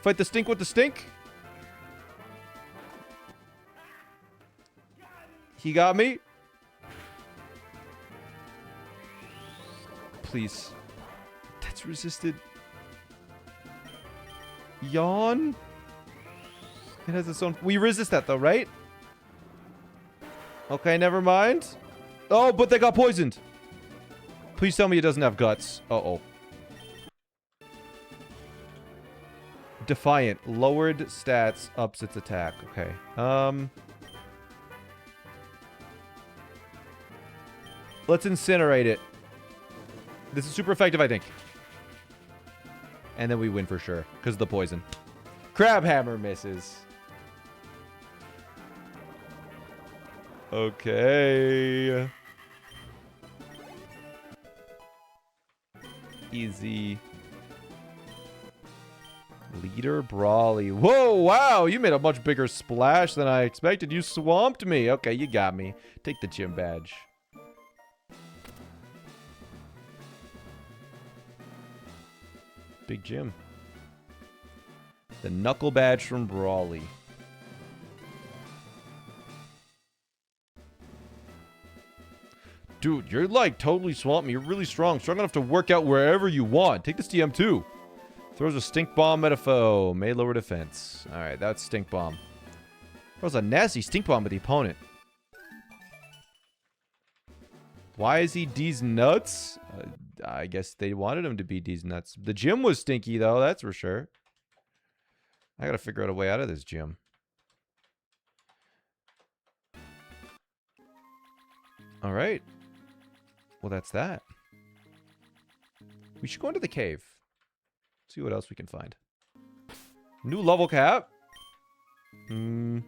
Fight the stink with the stink? He got me? Please. That's resisted. Yawn? It has its own... We resist that, though, right? Okay, never mind. Oh, but they got poisoned. Please tell me it doesn't have guts. Uh-oh. Defiant. Lowered stats. Ups its attack. Okay. Let's incinerate it. This is super effective, I think. And then we win for sure. Because of the poison. Crab Hammer misses. Okay. Easy. Leader Brawly. Whoa, wow. You made a much bigger splash than I expected. You swamped me. Okay, you got me. Take the gym badge. Big gym. The knuckle badge from Brawly. Dude, you're like totally swamp me. You're really strong. Strong enough to work out wherever you want. Take this TM2. Throws a stink bomb at a foe. May lower defense. Alright, that's stink bomb. Throws a nasty stink bomb at the opponent. Why is he D's nuts? I guess they wanted him to be D's nuts. The gym was stinky, though. That's for sure. I gotta figure out a way out of this gym. Alright. Well, that's that. We should go into the cave. See what else we can find. New level cap. So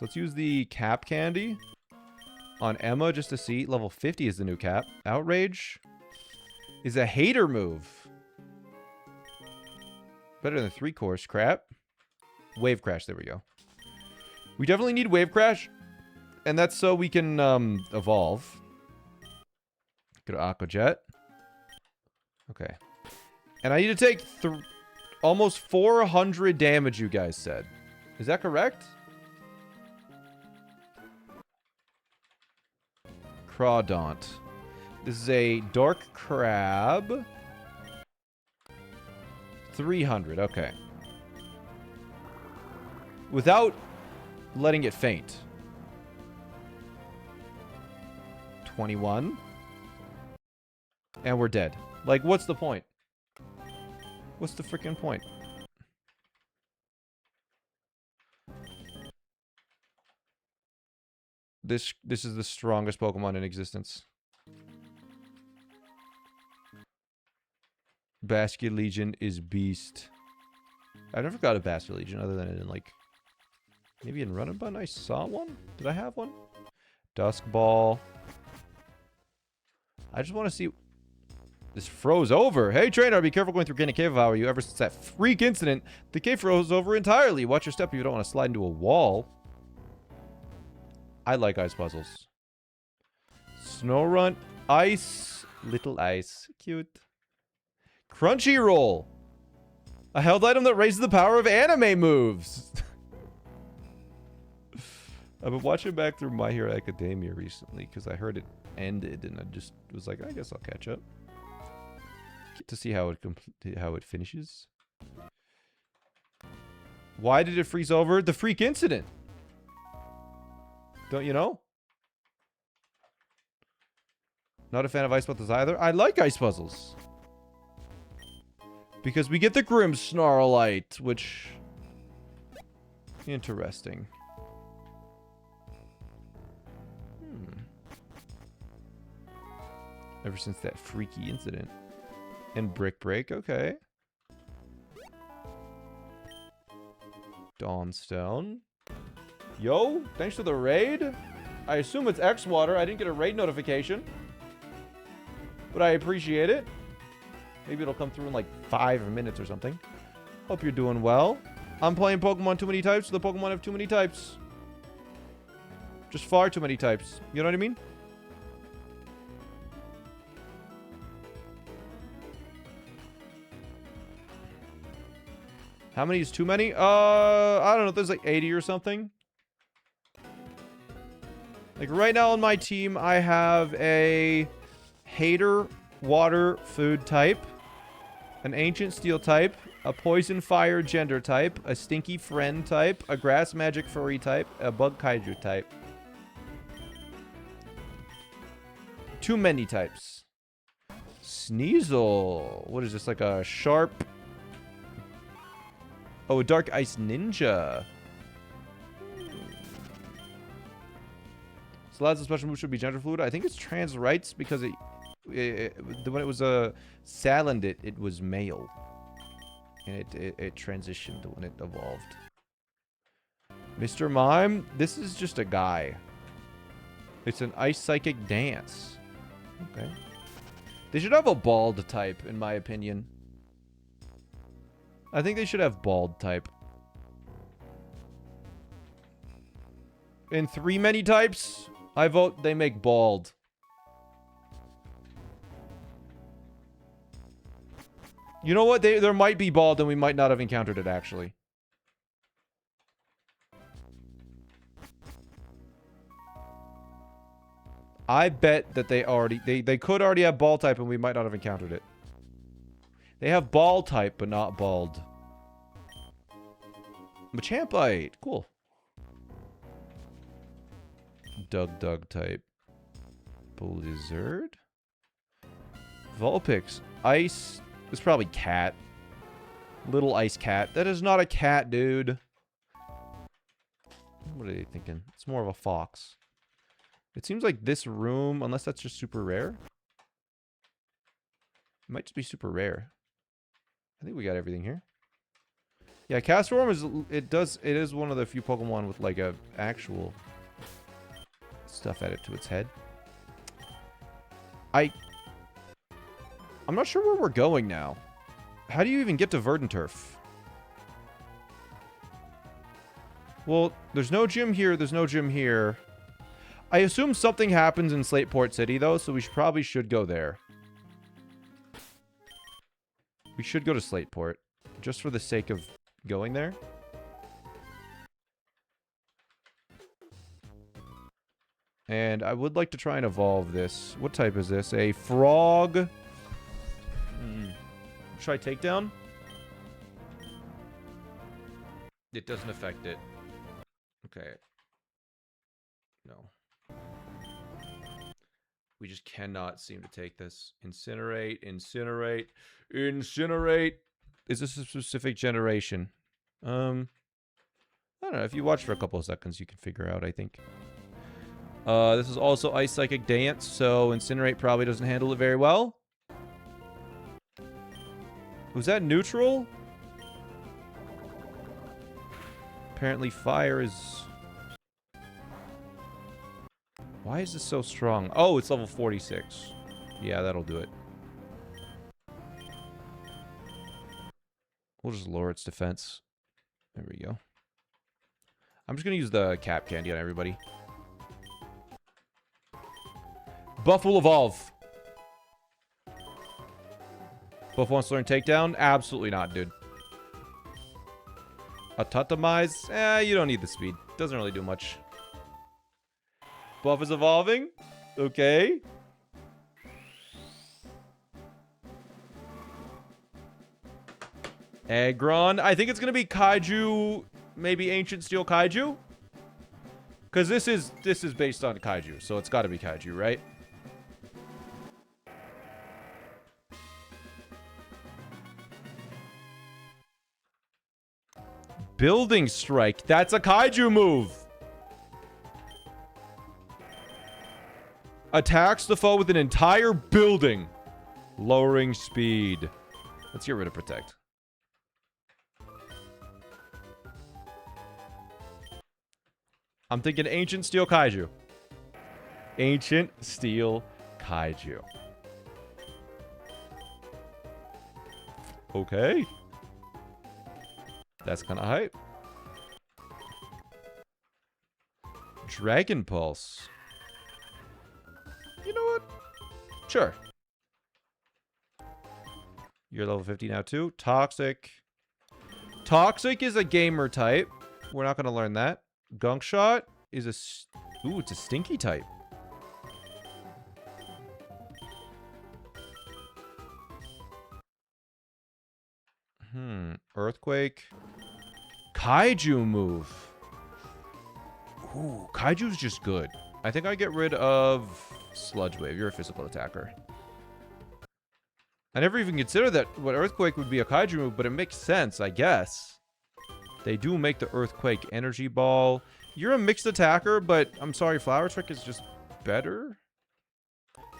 let's use the cap candy on Emma just to see. Level 50 is the new cap. Outrage is a hater move. Better than 3-course. Crap. Wave Crash. There we go. We definitely need Wave Crash. And that's so we can evolve. Go to Aqua Jet. Okay. And I need to take almost 400 damage, you guys said. Is that correct? Crawdaunt. This is a Dark Crab. 300, okay. Without letting it faint. 21. And we're dead. Like, what's the point? What's the freaking point? This is the strongest Pokemon in existence. Basket Legion is beast. I never got a Basket Legion other than in, like, maybe in Run and Bun I saw one? Did I have one? Dusk Ball. I just want to see... This froze over. Hey, trainer, be careful going through Candy Cave if I were you. Ever since that freak incident, the cave froze over entirely. Watch your step if you don't want to slide into a wall. I like ice puzzles. Snorunt. Ice. Little ice. Cute. Crunchyroll. A held item that raises the power of anime moves. I've been watching back through My Hero Academia recently because I heard it ended and I just was like, I guess I'll catch up. To see how it finishes. Why did it freeze over? The freak incident. Don't you know? Not a fan of ice puzzles either. I like ice puzzles. Because we get the Grim Snarlite, which... Interesting. Ever since that freaky incident. And Brick Break, okay. Dawnstone. Yo, thanks for the raid. I assume it's X-Water. I didn't get a raid notification. But I appreciate it. Maybe it'll come through in like 5 minutes or something. Hope you're doing well. I'm playing Pokemon too many types, so the Pokemon have too many types. Just far too many types. You know what I mean? How many is too many? I don't know. There's like 80 or something. Like right now on my team, I have a Hater Water Food type, an Ancient Steel type, a Poison Fire Gender type, a Stinky Friend type, a Grass Magic Furry type, a Bug Kaiju type. Too many types. Sneasel. What is this? Like a sharp... Oh, a Dark Ice Ninja. Slad's special move should be gender fluid. I think it's trans rights because when it was a Salandit, it was male. And it transitioned when it evolved. Mr. Mime, this is just a guy. It's an Ice Psychic Dance. Okay. They should have a bald type, in my opinion. I think they should have bald type. In 3 many types, I vote they make bald. You know what? There might be bald and we might not have encountered it, actually. I bet that they could already have bald type and we might not have encountered it. They have ball type, but not bald. Machampite. Cool. Doug type. Blizzard. Vulpix. Ice. It's probably cat. Little ice cat. That is not a cat, dude. What are they thinking? It's more of a fox. It seems like this room, unless that's just super rare. It might just be super rare. I think we got everything here. Yeah, Castform is one of the few Pokemon with like a actual stuff added to its head. I'm not sure where we're going now. How do you even get to Verdanturf? Well, there's no gym here, there's no gym here. I assume something happens in Slateport City though, so we probably should go there. We should go to Slateport, just for the sake of going there. And I would like to try and evolve this. What type is this? A frog. Try takedown. It doesn't affect it. Okay. No. We just cannot seem to take this. Incinerate, incinerate, incinerate. Is this a specific generation? I don't know. If you watch for a couple of seconds, you can figure out, I think. This is also Ice Psychic Dance, so Incinerate probably doesn't handle it very well. Was that neutral? Apparently fire is... Why is this so strong? Oh, it's level 46. Yeah, that'll do it. We'll just lower its defense. There we go. I'm just going to use the cap candy on everybody. Buff will evolve. Buff wants to learn takedown? Absolutely not, dude. Autotomize? You don't need the speed. Doesn't really do much. Buff is evolving. Okay. Aggron. I think it's going to be Kaiju. Maybe Ancient Steel Kaiju. Because this is based on Kaiju. So it's got to be Kaiju, right? Building strike. That's a kaiju move. Attacks the foe with an entire building. Lowering speed. Let's get rid of protect. I'm thinking ancient steel kaiju. Ancient steel kaiju. Okay. That's kind of hype. Dragon Pulse. You know what? Sure. You're level 50 now too. Toxic. Toxic is a gamer type. We're not going to learn that. Gunk Shot is a... Ooh, it's a stinky type. Earthquake. Kaiju move. Ooh, Kaiju's just good. I think I get rid of Sludge Wave. You're a physical attacker. I never even considered that what Earthquake would be a Kaiju move, but it makes sense, I guess. They do make the Earthquake Energy Ball. You're a mixed attacker, but I'm sorry, Flower Trick is just better.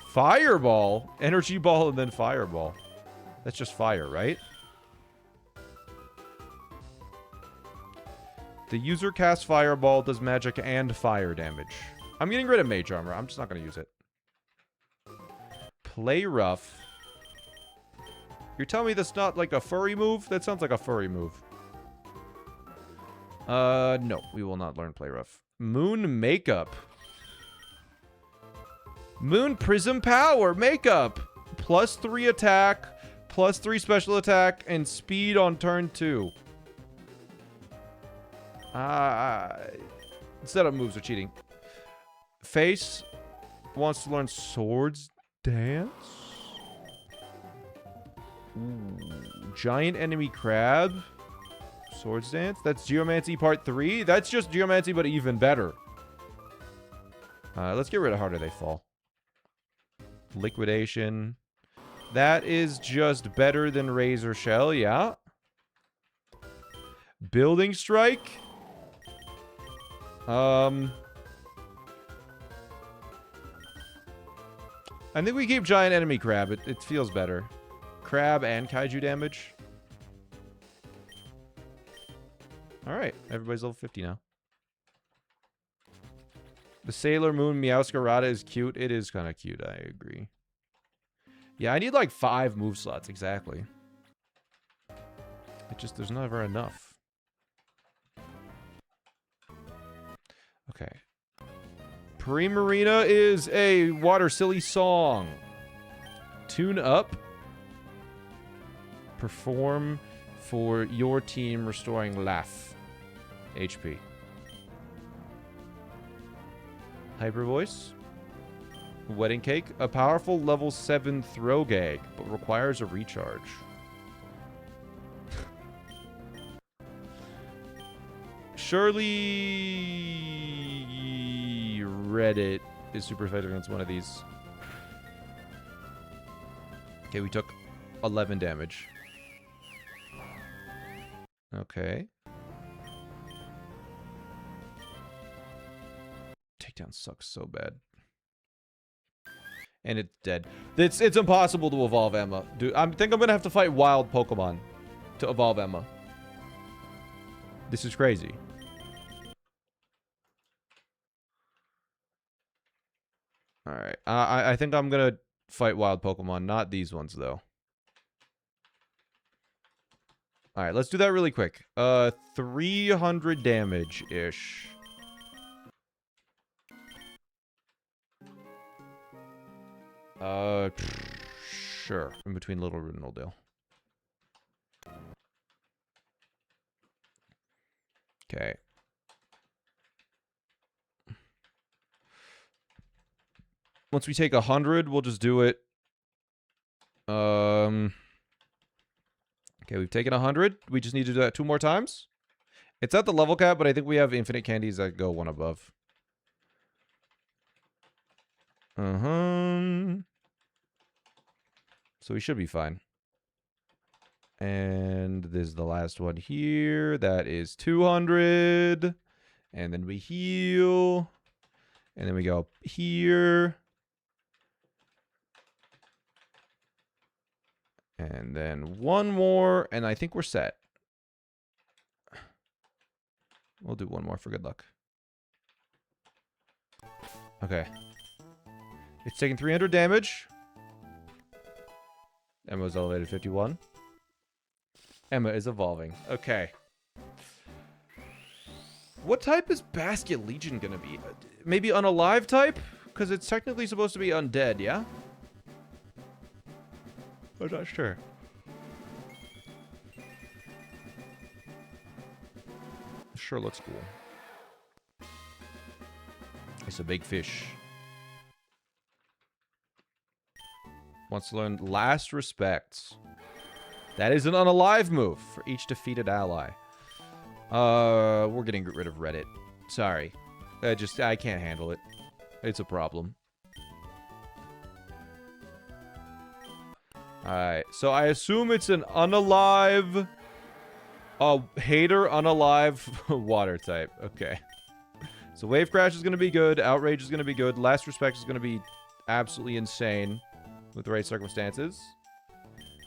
Fireball? Energy Ball and then Fireball. That's just fire, right? The user casts Fireball, does magic and fire damage. I'm getting rid of Mage Armor. I'm just not going to use it. Play Rough. You're telling me that's not like a furry move? That sounds like a furry move. No. We will not learn Play Rough. Moon Makeup. Moon Prism Power. Makeup. +3 attack. +3 special attack. And speed on turn 2. Setup moves are cheating. Face wants to learn Swords Dance. Ooh, Giant Enemy Crab. Swords Dance. That's Geomancy Part 3. That's just Geomancy, but even better. Let's get rid of Harder They Fall. Liquidation. That is just better than Razor Shell, yeah. Building Strike. I think we keep Giant Enemy Crab. It feels better. Crab and Kaiju damage. Alright, everybody's level 50 now. The Sailor Moon Meowscarada is cute. It is kind of cute, I agree. Yeah, I need like 5 move slots, exactly. It just, there's never enough. Okay. Primarina is a water silly song. Tune up. Perform for your team, restoring laugh. HP. Hyper Voice. Wedding Cake. A powerful level 7 throw gag, but requires a recharge. Surely Reddit is super effective against one of these. Okay, we took 11 damage. Okay. Takedown sucks so bad. And it's dead. It's impossible to evolve Emma. Dude, I think I'm gonna have to fight wild Pokemon to evolve Emma. This is crazy. Alright. I think I'm gonna fight wild Pokemon. Not these ones, though. Alright, let's do that really quick. 300 damage-ish. Sure. In between Little Root and Oldale. Okay. Once we take 100, we'll just do it. Okay, we've taken 100. We just need to do that 2 more times. It's at the level cap, but I think we have infinite candies that go 1 above. So we should be fine. And this is the last one here. That is 200. And then we heal. And then we go up here. And then one more. And I think we're set. We'll do one more for good luck. Okay. It's taking 300 damage. Emma's elevated 51. Emma is evolving. Okay. What type is Basket Legion gonna be? Maybe unalive type? Because it's technically supposed to be undead, yeah? I'm not sure. Sure looks cool. It's a big fish. Wants to learn Last Respects. That is an unalive move for each defeated ally. We're getting rid of Reddit. Sorry. I can't handle it. It's a problem. Alright, so I assume it's an unalive... hater, unalive, water type. Okay. So Wave Crash is going to be good. Outrage is going to be good. Last Respect is going to be absolutely insane with the right circumstances.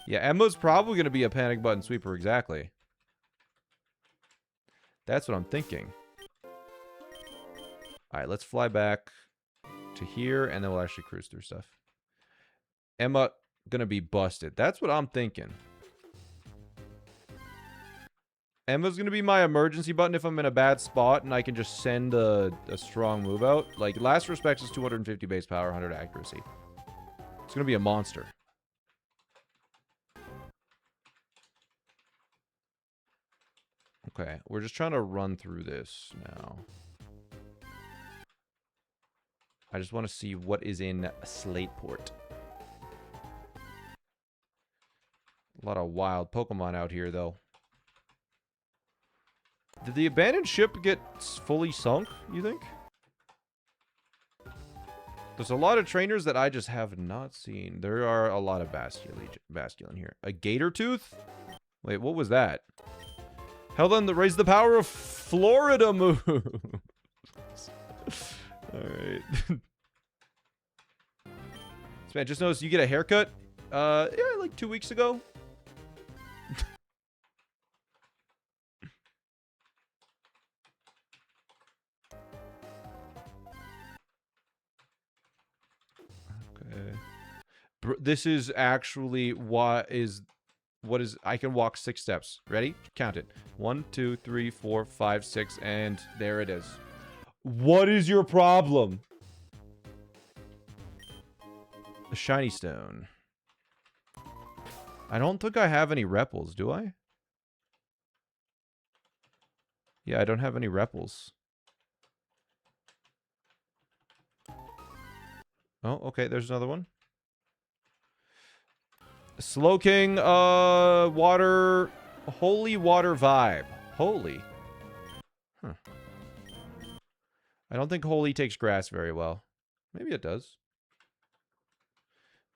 Yeah, Emma's probably going to be a panic button sweeper, exactly. That's what I'm thinking. Alright, let's fly back to here, and then we'll actually cruise through stuff. Emma gonna be busted. That's what I'm thinking. Emma's gonna be my emergency button if I'm in a bad spot, and I can just send a strong move out. Like, Last Respects is 250 base power, 100 accuracy. It's gonna be a monster. Okay, we're just trying to run through this now. I just want to see what is in Slateport. A lot of wild Pokemon out here, though. Did the abandoned ship get fully sunk, you think? There's a lot of trainers that I just have not seen. There are a lot of Basculin here. A Gator Tooth? Wait, what was that? Held on to raise the power of Florida moves. Alright. Man, just noticed you get a haircut. Yeah, like 2 weeks ago. Okay. This is actually what is I can walk 6 steps. Ready? Count it. 1, 2, 3, 4, 5, 6, and there it is. What is your problem? A shiny stone. I don't think I have any repels, do I? Yeah, I don't have any repels. Oh, okay, there's another one. Slowking, water... Holy water vibe. Holy. Huh. I don't think holy takes grass very well. Maybe it does.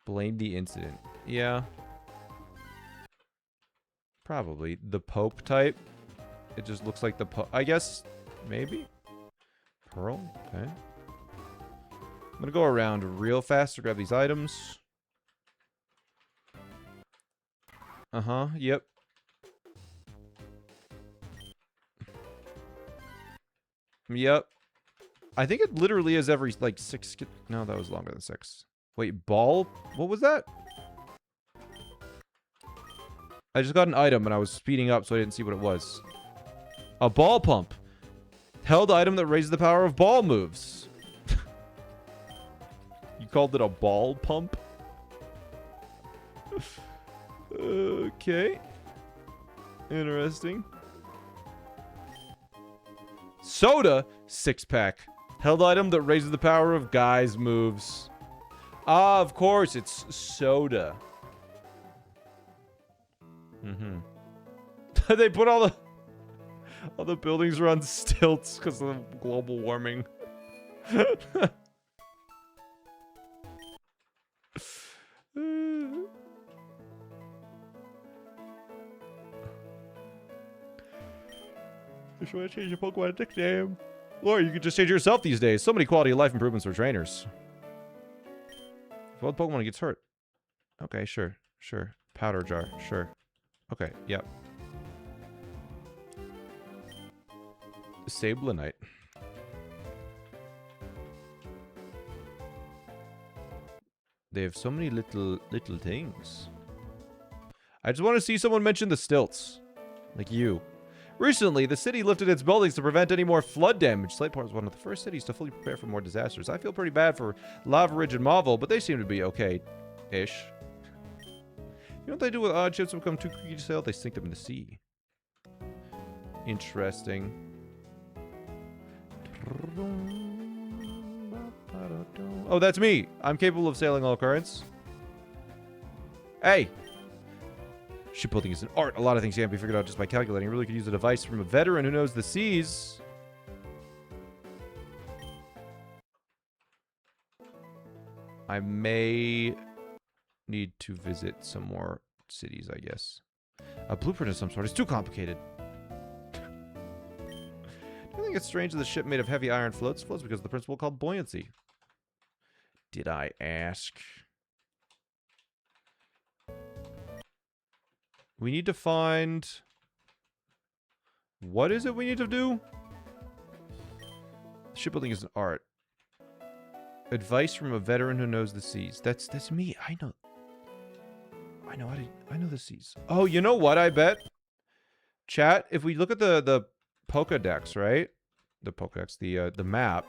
Blame the incident. Yeah. Probably. The Pope type. It just looks like the Pope. I guess, maybe? Pearl? Okay. I'm gonna go around real fast to grab these items. Uh-huh, yep. Yep. I think it literally is every, like, 6... No, that was longer than 6. Wait, ball? What was that? I just got an item and I was speeding up so I didn't see what it was. A ball pump. Held item that raises the power of ball moves. You called it a ball pump? Okay. Interesting. Soda 6-pack. Held item that raises the power of guys moves. Ah, of course, it's soda. Mm-hmm. They put all the buildings are on stilts because of global warming. If you want to change your Pokemon nickname. Or you could just change it yourself these days. So many quality of life improvements for trainers. If one Pokemon gets hurt. Okay, sure. Sure. Powder jar. Sure. Okay, yep. Sablenite. They have so many little things. I just want to see someone mention the stilts. Like you. Recently, the city lifted its buildings to prevent any more flood damage. Slateport was one of the first cities to fully prepare for more disasters. I feel pretty bad for Lava Ridge and Mauville, but they seem to be okay-ish. You know what they do with odd ships that become too creaky to sail? They sink them in the sea. Interesting. Oh, that's me. I'm capable of sailing all currents. Hey! Shipbuilding is an art. A lot of things can't be figured out just by calculating. You really could use a device from a veteran who knows the seas. I may need to visit some more cities, I guess. A blueprint of some sort is too complicated. Do you think it's strange that the ship made of heavy iron floats because of the principle called buoyancy? Did I ask? We need to find... What is it we need to do? Shipbuilding is an art. Advice from a veteran who knows the seas. That's me. I know the seas. Oh, you know what? I bet. Chat. If we look at the Pokedex, right? The Pokedex, the map.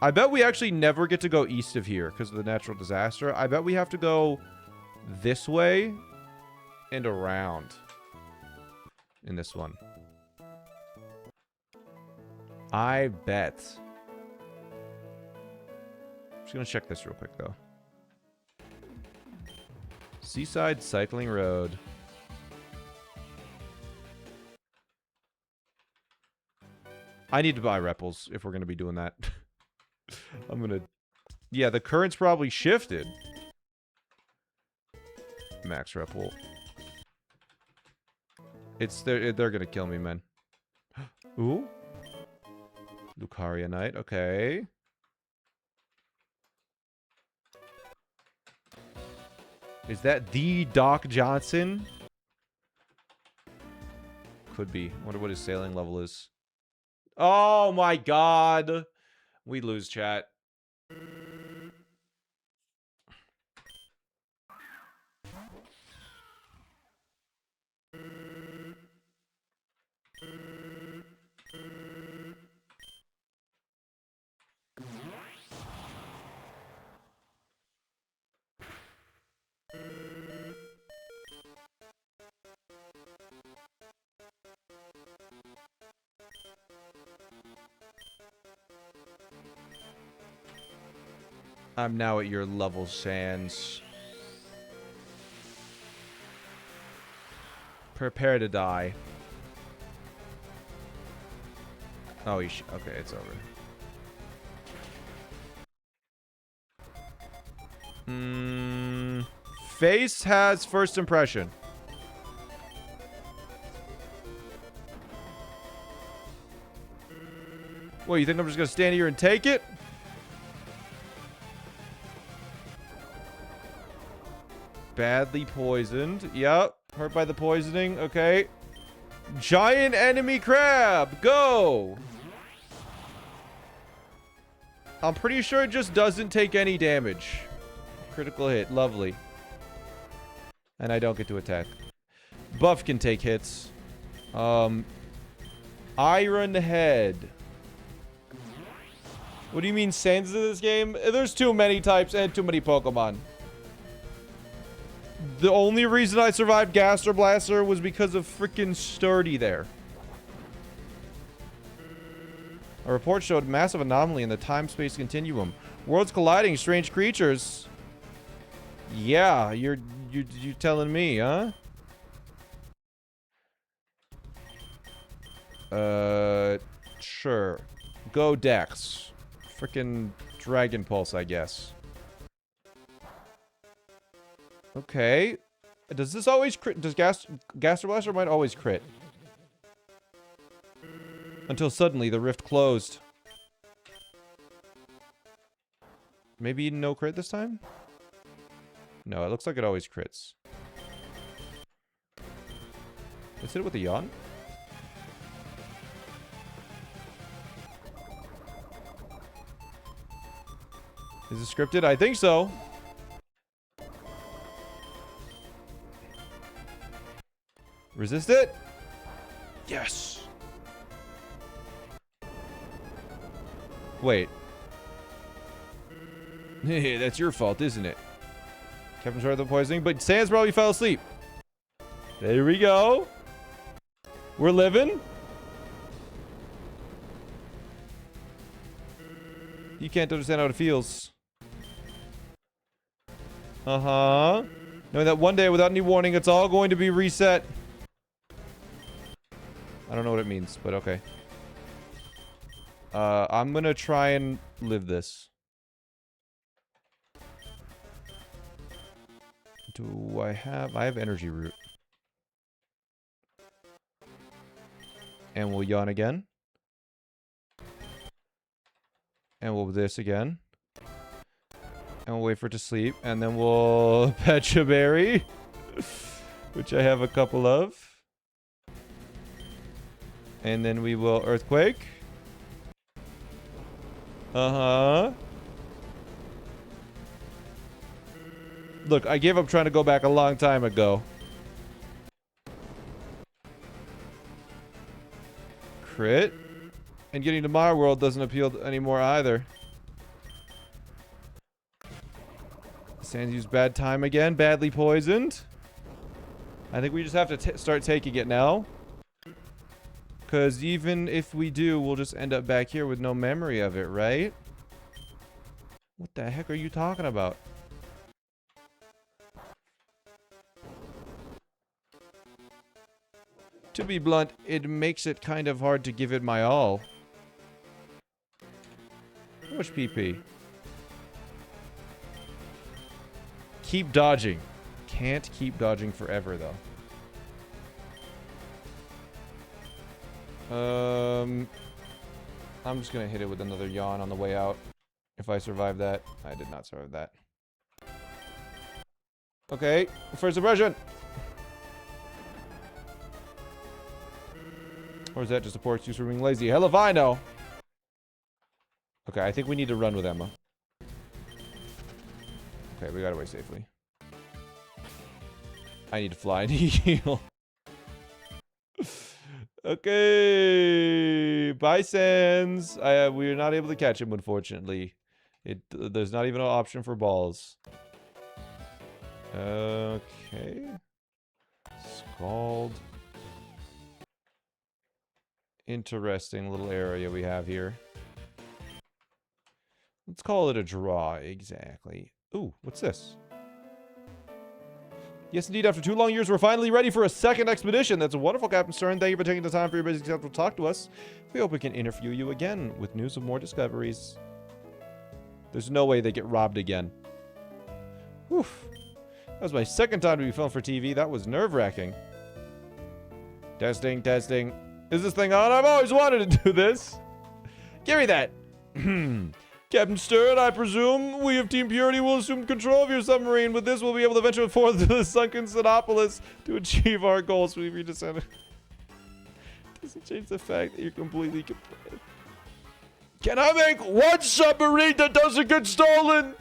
I bet we actually never get to go east of here because of the natural disaster. I bet we have to go this way and around in this one. I bet. Just gonna check this real quick though. Seaside Cycling Road. I need to buy Repels if we're gonna be doing that. I'm gonna... Yeah, the current's probably shifted. Max Repel. They're gonna kill me, man. Ooh. Lucaria Knight, okay. Is that the Doc Johnson? Could be. Wonder what his sailing level is. Oh my god. We lose, chat. I'm now at your level, Sans. Prepare to die. Oh, okay, it's over. Face has first impression. What, you think I'm just gonna stand here and take it? Badly poisoned. Yep. Hurt by the poisoning. Okay. Giant enemy crab. Go. I'm pretty sure it just doesn't take any damage. Critical hit. Lovely. And I don't get to attack. Buff can take hits. Iron Head. What do you mean Sans in this game? There's too many types and too many Pokemon. The only reason I survived Gaster Blaster was because of freaking Sturdy there. A report showed massive anomaly in the time-space continuum. Worlds colliding, strange creatures. Yeah, you telling me, huh? Sure. Go Dex. Frickin' Dragon Pulse, I guess. Okay. Does this always crit? Does Gaster Blaster might always crit? Until suddenly the rift closed. Maybe no crit this time? No, it looks like it always crits. Let's hit it with a yawn. Is it scripted? I think so. Resist it? Yes! Wait. Hey, that's your fault, isn't it? Captain started the poisoning, but Sans probably fell asleep. There we go. We're living. You can't understand how it feels. Uh-huh. Knowing that one day, without any warning, it's all going to be reset. I don't know what it means, but okay. I'm gonna try and live this. Do I have... I have energy root. And we'll yawn again. And we'll do this again. And we'll wait for it to sleep. And then we'll Pecha Berry. Which I have a couple of. And then we will Earthquake. Uh-huh. Look, I gave up trying to go back a long time ago. Crit. And getting to my world doesn't appeal anymore either. Sans used bad time again. Badly poisoned. I think we just have to start taking it now. Because even if we do, we'll just end up back here with no memory of it, right? What the heck are you talking about? To be blunt, it makes it kind of hard to give it my all. How much PP? Keep dodging. Can't keep dodging forever, though. I'm just gonna hit it with another yawn on the way out. If I survive that. I did not survive that. Okay, first impression! Or is that just a poor excuse for being lazy? Hell if I know! Okay, I think we need to run with Emma. Okay, we got away safely. I need to fly and heal. Okay, bye Sans. We are not able to catch him, unfortunately. There's not even an option for balls. Okay. Scald. Interesting little area we have here. Let's call it a draw, exactly. Ooh, what's this? Yes, indeed, after 2 long years, we're finally ready for a second expedition. That's wonderful, Captain Stern. Thank you for taking the time for your busy schedule to talk to us. We hope we can interview you again with news of more discoveries. There's no way they get robbed again. Whew. That was my second time to be filmed for TV. That was nerve-wracking. Testing, testing. Is this thing on? I've always wanted to do this. Give me that. Captain Stern, I presume we of Team Purity will assume control of your submarine. With this, we'll be able to venture forth to the sunken Sinopolis to achieve our goals. We've redescended. Doesn't change the fact that you're completely complicit. Can I make one submarine that doesn't get stolen?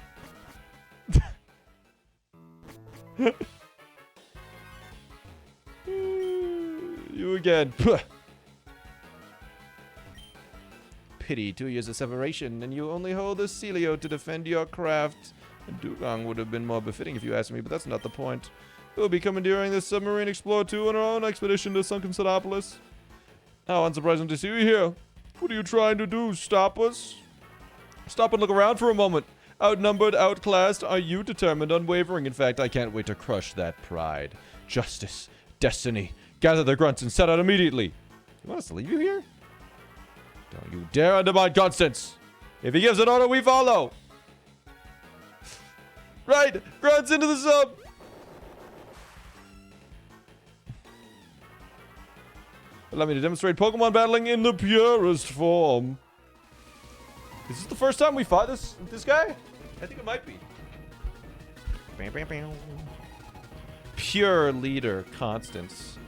You again. Pity, 2 years of separation, and you only hold a Celio to defend your craft. Dugong would have been more befitting if you asked me, but that's not the point. We'll be commandeering this submarine Explorer 2 on our own expedition to sunken Sinopolis. How unsurprising to see you here. What are you trying to do? Stop us? Stop and look around for a moment. Outnumbered, outclassed, are you determined, unwavering? In fact, I can't wait to crush that pride. Justice, destiny. Gather the grunts and set out immediately. You want us to leave you here? Don't you dare undermine Constance! If he gives an order, we follow! Right! Grunts into the sub! Allow me to demonstrate Pokemon battling in the purest form. Is this the first time we fought this guy? I think it might be. Bam, bam, bam. Pure leader, Constance.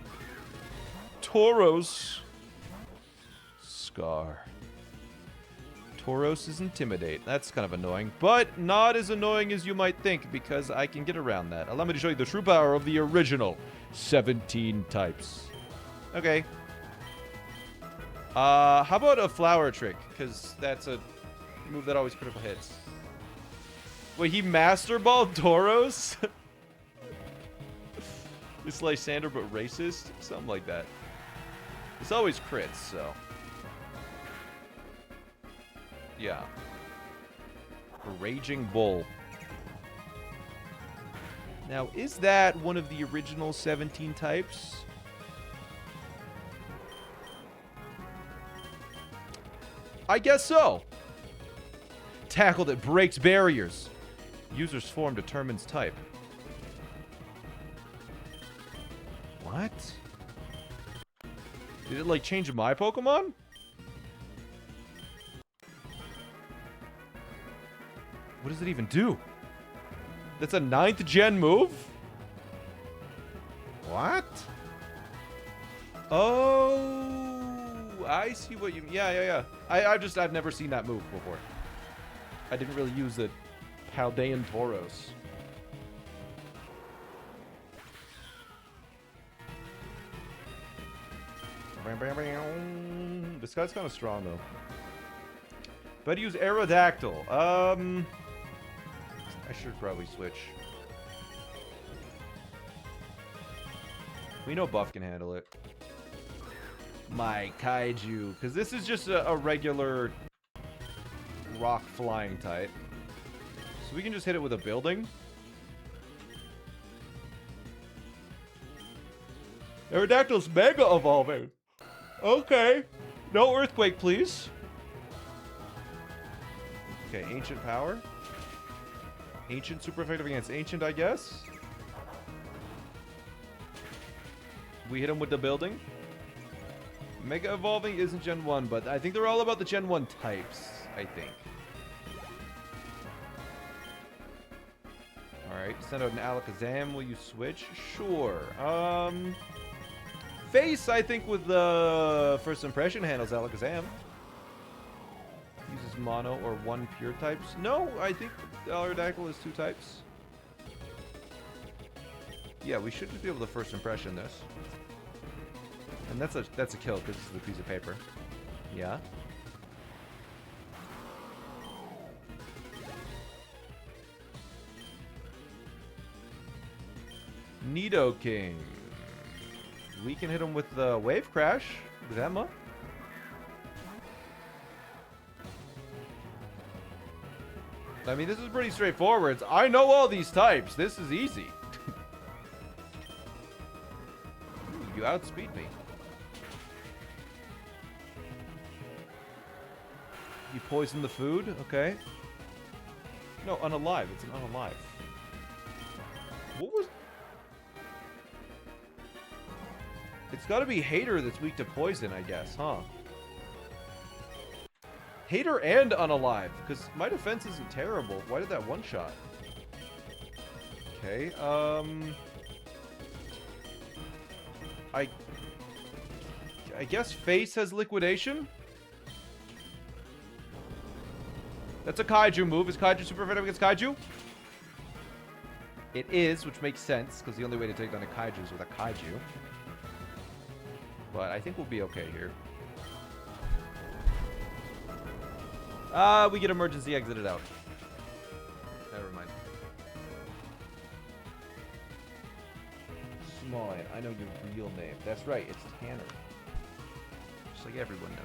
Tauros. Scar. Tauros is Intimidate. That's kind of annoying, but not as annoying as you might think because I can get around that. Allow me to show you the true power of the original 17 types. Okay. How about a flower trick? Because that's a move that always critical hits. Wait, he Master Balled Tauros? It's Lysander but racist? Something like that. It's always crits, so. Yeah. Raging Bull. Now, is that one of the original 17 types? I guess so. Tackle that breaks barriers. User's form determines type. What? Did it, like, change my Pokemon? What does it even do? That's a 9th gen move? What? Oh, I see what you mean. Yeah. I've never seen that move before. I didn't really use the Paldean Tauros. This guy's kind of strong though. Better use Aerodactyl. I should probably switch. We know Buff can handle it. My Kaiju. Because this is just a regular rock flying type. So we can just hit it with a building. Aerodactyl's mega evolving. Okay. No earthquake, please. Okay, ancient power. Ancient, super effective against ancient, I guess. We hit him with the building. Mega evolving isn't Gen 1, but I think they're all about the Gen 1 types, I think. Alright, send out an Alakazam. Will you switch? Sure. Face, I think, with the first impression handles Alakazam. Uses mono or one pure types. No, I think Aerodactyl is 2 types. Yeah, we should just be able to first impression this. And that's a kill because this is a piece of paper. Yeah. Nidoking. We can hit him with the Wave Crash with Emma. I mean, this is pretty straightforward. I know all these types. This is easy. You outspeed me. You poison the food? Okay. No, unalive. It's an unalive. What was... It's gotta be Hater that's weak to poison, I guess, huh? Hater and unalive, because my defense isn't terrible. Why did that one shot? Okay, I guess Face has liquidation? That's a Kaiju move. Is Kaiju super effective against Kaiju? It is, which makes sense, because the only way to take down a Kaiju is with a Kaiju. But I think we'll be okay here. We get emergency exited out. Never mind. SmallAnt. I know your real name. That's right, it's Tanner. Just like everyone knows.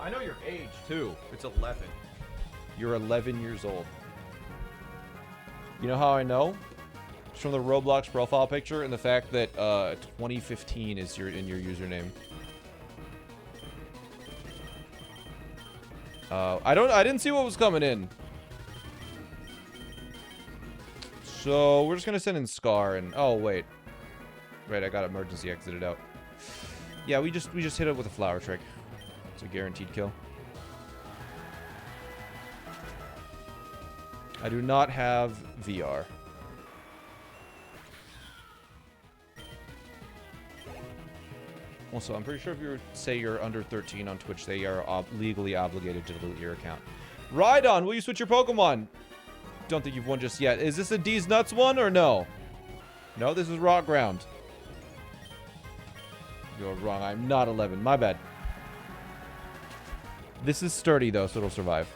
I know your age, too. It's 11. You're 11 years old. You know how I know? It's from the Roblox profile picture and the fact that 2015 is in your username. I didn't see what was coming in. So, we're just gonna send in Scar and... Oh, wait. Right, I got emergency exited out. Yeah, we just hit it with a flower trick. It's a guaranteed kill. I do not have VR. Also, I'm pretty sure if you say you're under 13 on Twitch, they are legally obligated to delete your account. Rhydon, will you switch your Pokemon? Don't think you've won just yet. Is this a D's Nuts one or no? No, this is Rock Ground. You're wrong. I'm not 11. My bad. This is sturdy, though, so it'll survive.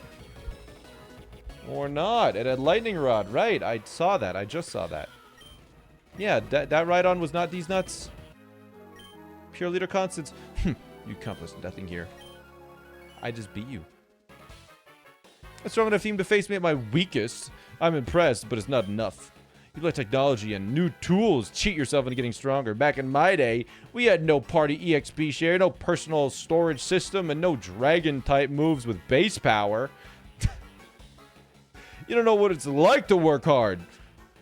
Or not. It had Lightning Rod. Right. I saw that. I just saw that. Yeah, that Rhydon was not D's Nuts. Pure Leader Constance. You accomplished nothing here. I just beat you. A strong enough team to face me at my weakest. I'm impressed, but it's not enough. You let technology and new tools cheat yourself into getting stronger. Back in my day, we had no party EXP share, no personal storage system, and no dragon-type moves with base power. You don't know what it's like to work hard.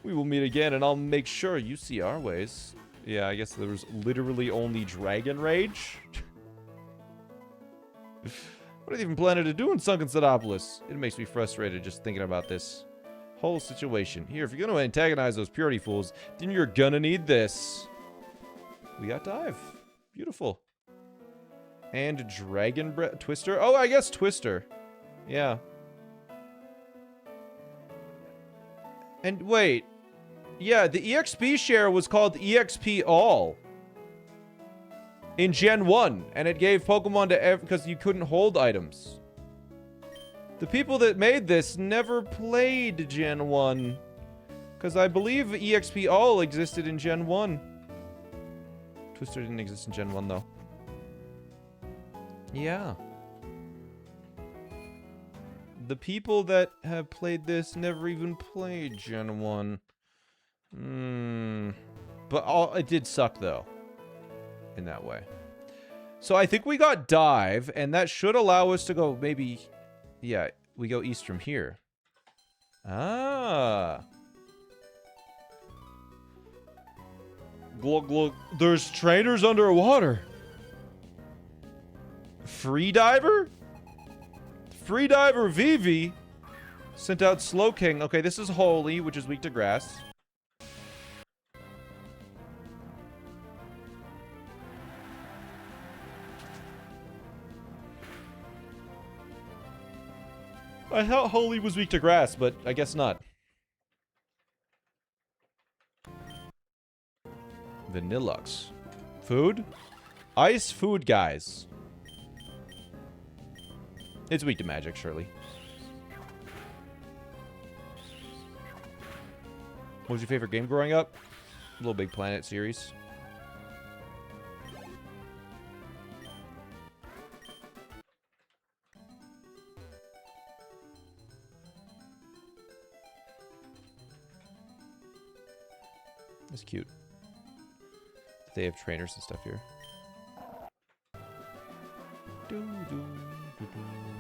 We will meet again, and I'll make sure you see our ways. Yeah, I guess there was literally only Dragon Rage. What are they even planning to do in Sunken Sidopolis? It makes me frustrated just thinking about this whole situation. Here, if you're going to antagonize those purity fools, then you're gonna need this. We got Dive. Beautiful. And Dragon Twister. Oh, I guess Twister. Yeah. And wait. Yeah, the EXP share was called EXP All. In Gen 1. And it gave Pokemon to because you couldn't hold items. The people that made this never played Gen 1. Because I believe EXP All existed in Gen 1. Twister didn't exist in Gen 1, though. Yeah. The people that have played this never even played Gen 1. But it did suck, though. In that way. So I think we got Dive, and that should allow us to go maybe... Yeah, we go east from here. Ah. Glug, glug. There's trainers underwater. Free Diver? Free Diver Vivi sent out Slowking. Okay, this is Holy, which is weak to grass. I thought Holy was weak to grass, but I guess not. Vanillux. Food? Ice food, guys. It's weak to magic, surely. What was your favorite game growing up? Little Big Planet series. That's cute. They have trainers and stuff here.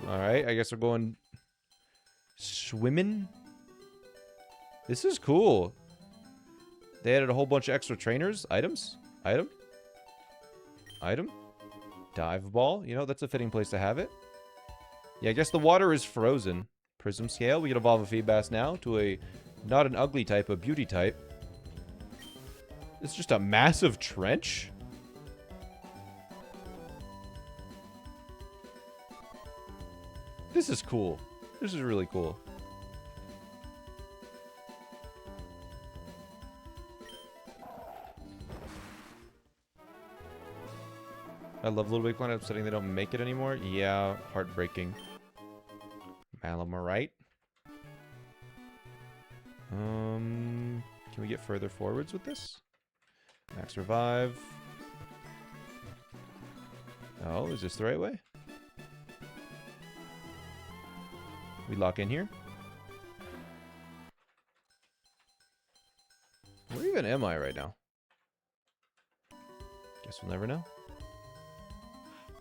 Alright, I guess we're going... Swimming? This is cool. They added a whole bunch of extra trainers. Items? Item? Item? Dive ball? You know, that's a fitting place to have it. Yeah, I guess the water is frozen. Prism scale. We can evolve a Feedbass now to a... Not an ugly type, a beauty type. It's just a massive trench? This is cool. This is really cool. I love Little Big Planet, upsetting they don't make it anymore. Yeah, heartbreaking. Malamarite. Can we get further forwards with this? Max Revive. Oh, is this the right way? We lock in here. Where even am I right now? Guess we'll never know.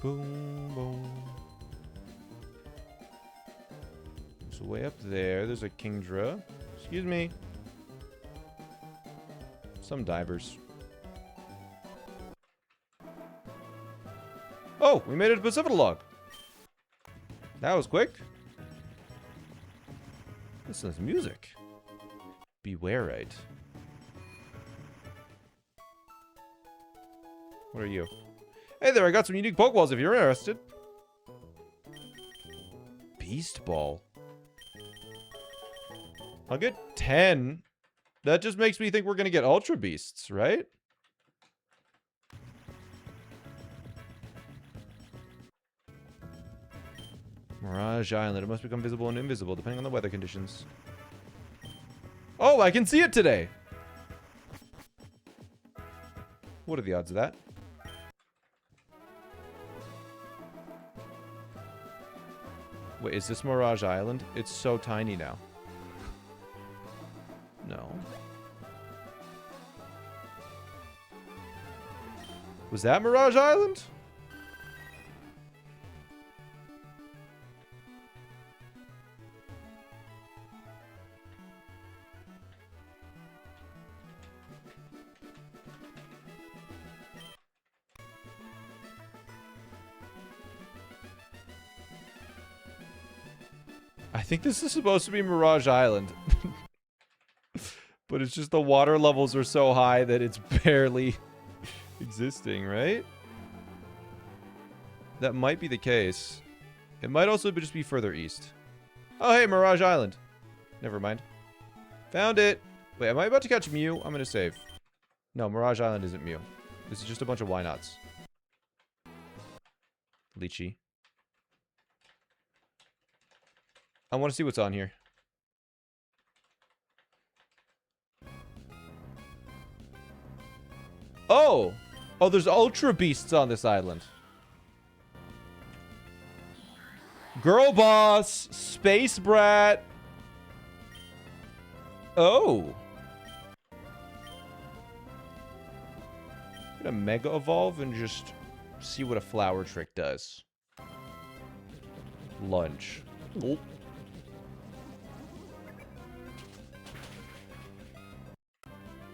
Boom, boom. So way up there, there's a Kingdra. Excuse me. Some divers. Oh, we made it to Pacific Log. That was quick. Listen to this music. Beware, right? What are you? Hey there, I got some unique Pokeballs if you're interested. Beast Ball. I'll get 10. That just makes me think we're gonna get Ultra Beasts, right? Mirage Island. It must become visible and invisible depending on the weather conditions. Oh, I can see it today! What are the odds of that? Wait, is this Mirage Island? It's so tiny now. No. Was that Mirage Island? I think this is supposed to be Mirage Island. But it's just the water levels are so high that it's barely existing, right? That might be the case. It might also just be further east. Oh, hey, Mirage Island. Never mind. Found it. Wait, am I about to catch Mew? I'm gonna save. No, Mirage Island isn't Mew. This is just a bunch of Why-Nots. Lychee. I want to see what's on here. Oh! Oh, there's Ultra Beasts on this island. Girl Boss! Space Brat! Oh! I'm gonna Mega Evolve and just see what a Flower Trick does. Lunge. Oh.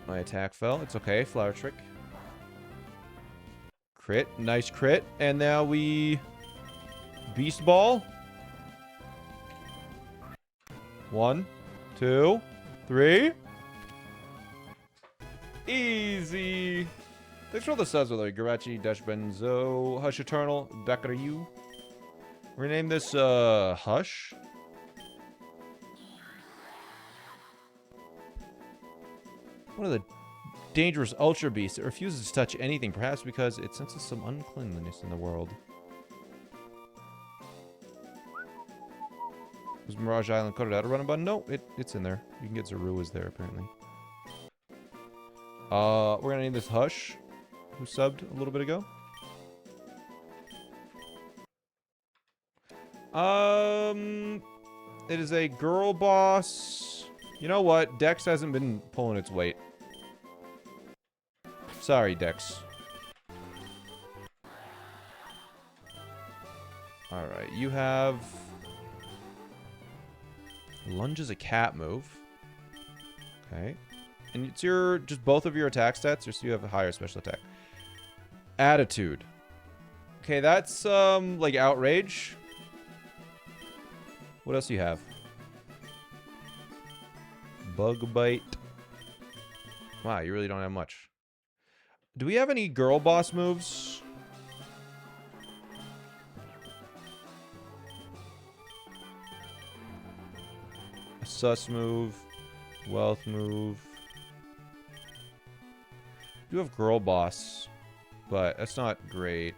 My attack fell. It's okay. Flower Trick. Crit. Nice crit. And now we... Beast Ball. 1, 2, 3. Easy. Thanks for all the subs, with Garachi, Dash Benzo, Hush Eternal, Beckeru. We're gonna name this, Hush. One of the dangerous Ultra Beasts. It refuses to touch anything, perhaps because it senses some uncleanliness in the world. Was Mirage Island coded out a run button? No, it's in there. You can get Zaruas there, apparently. We're gonna name this Hush, who subbed a little bit ago. It is a girl boss. You know what? Dex hasn't been pulling its weight. Sorry, Dex. Alright, you have... Lunge is a cat move. Okay. And it's your... just both of your attack stats, or so you have a higher special attack? Attitude. Okay, that's, like, Outrage. What else do you have? Bug Bite. Wow, you really don't have much. Do we have any girl boss moves? A sus move. Wealth move. We do have girl boss, but that's not great.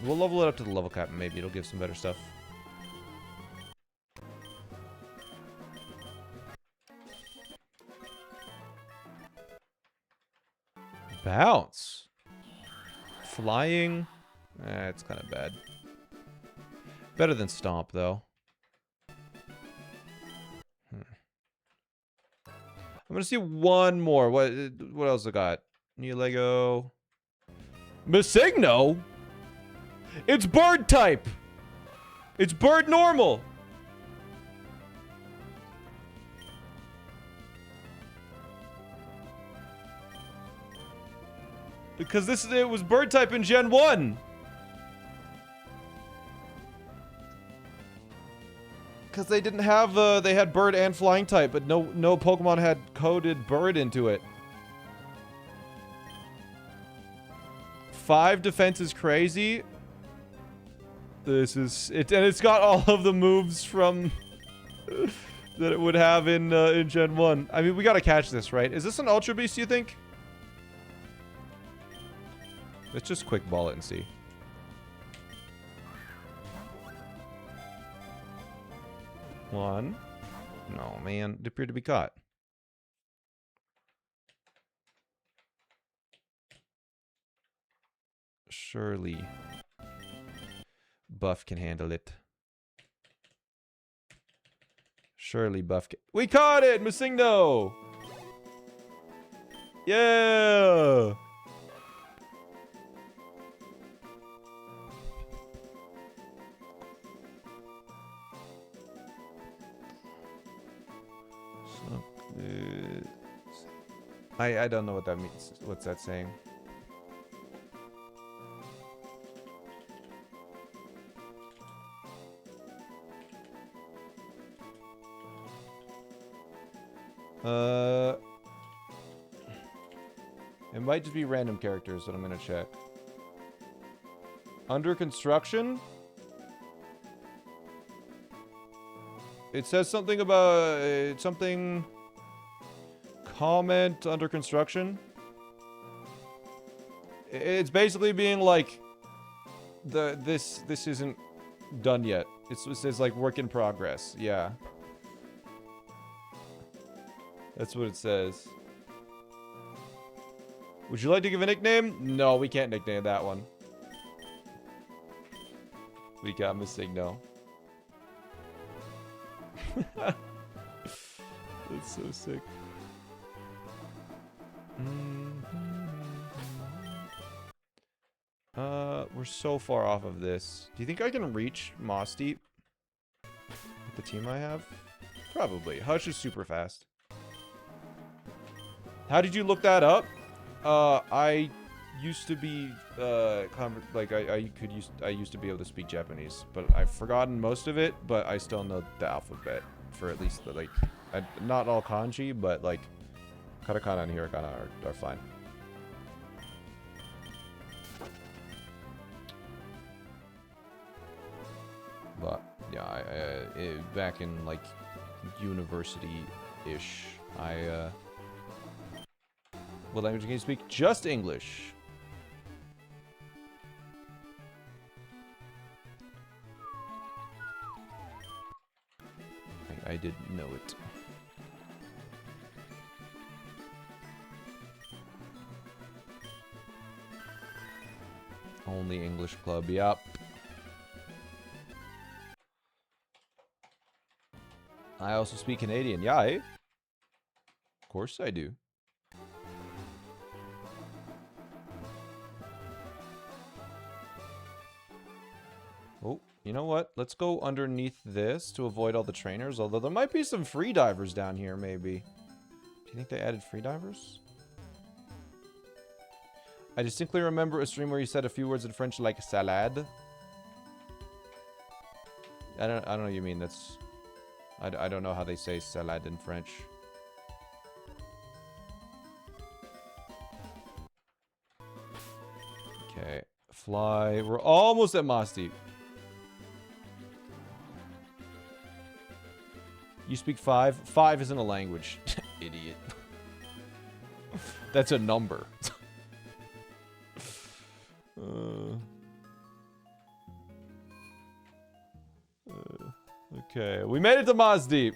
We'll level it up to the level cap and maybe it'll give some better stuff. Bounce. Flying. It's kind of bad. Better than Stomp, though. I'm gonna see one more. What else I got? New Lego. Masigno? It's bird type. It's bird normal. Because it was bird type in Gen 1. Because they didn't have, they had bird and flying type, but no Pokemon had coded bird into it. 5 defense is crazy. This is, and it's got all of the moves from, that it would have in Gen 1. I mean, we gotta catch this, right? Is this an Ultra Beast, you think? Let's just quick ball it and see. One. No, man. It appeared to be caught. Surely Buff can handle it. Surely Buff can... We caught it! Masigno! Yeah! I don't know what that means. What's that saying? It might just be random characters that I'm gonna check. Under construction? It says something about something. Comment under construction. It's basically being like, this isn't done yet. It says like work in progress. Yeah, that's what it says. Would you like to give a nickname? No, we can't nickname that one. We got Masigno. That's so sick. We're so far off of this. Do you think I can reach Moss Deep with the team I have? Probably. Hush is super fast. How did you look that up? I used to be I used to be able to speak Japanese, but I've forgotten most of it. But I still know the alphabet for at least the not all kanji, but like katakana and hiragana are fine. But yeah, back in like university-ish, what language can you speak? Just English. I didn't know it. Only English club, yep. I also speak Canadian, yeah, eh? Of course I do. Oh, you know what? Let's go underneath this to avoid all the trainers, although there might be some free divers down here, maybe. Do you think they added free divers? I distinctly remember a stream where you said a few words in French like salade. I don't know what you mean. That's... I don't know how they say salad in French. Okay. Fly. We're almost at Moss Deep. You speak 5? 5 isn't a language. Idiot. That's a number. Okay, we made it to Moss Deep.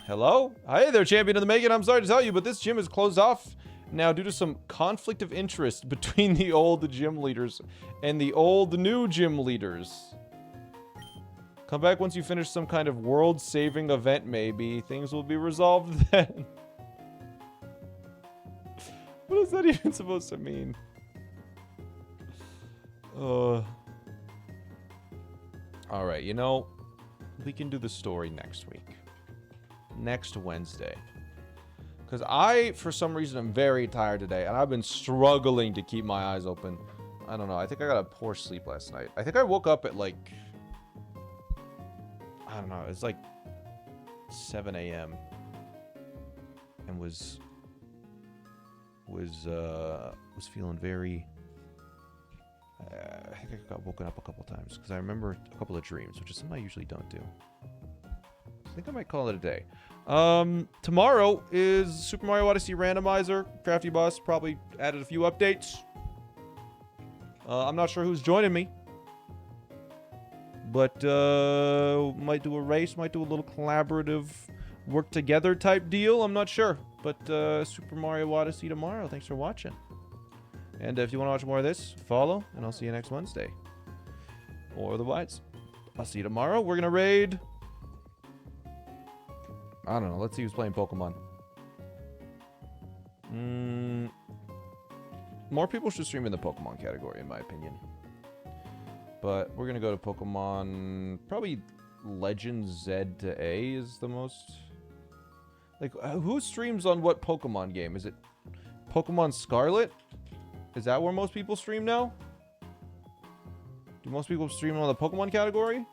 Hello? Hey there, champion of the making. I'm sorry to tell you, but this gym is closed off Now, due to some conflict of interest between the old gym leaders and the old new gym leaders. Come back once you finish some kind of world-saving event, maybe. Things will be resolved then. What is that even supposed to mean? Alright, you know, we can do the story next week. Next Wednesday. Because I, for some reason, am very tired today, and I've been struggling to keep my eyes open. I don't know, I think I got a poor sleep last night. I think I woke up at, like... I don't know, it's like 7 a.m. And was feeling very... I think I got woken up a couple times, because I remember a couple of dreams, which is something I usually don't do. I think I might call it a day. Tomorrow is Super Mario Odyssey Randomizer. Crafty Boss probably added a few updates. I'm not sure who's joining me. But, might do a race, might do a little collaborative work together type deal. I'm not sure. But, Super Mario Odyssey tomorrow. Thanks for watching. And if you want to watch more of this, follow, and I'll see you next Wednesday. Or otherwise, I'll see you tomorrow. We're going to raid... I don't know. Let's see who's playing Pokemon. More people should stream in the Pokemon category, in my opinion. But we're going to go to Pokemon... Probably Legend Z to A is the most... Like, who streams on what Pokemon game? Is it Pokemon Scarlet? Is that where most people stream now? Do most people stream on the Pokemon category?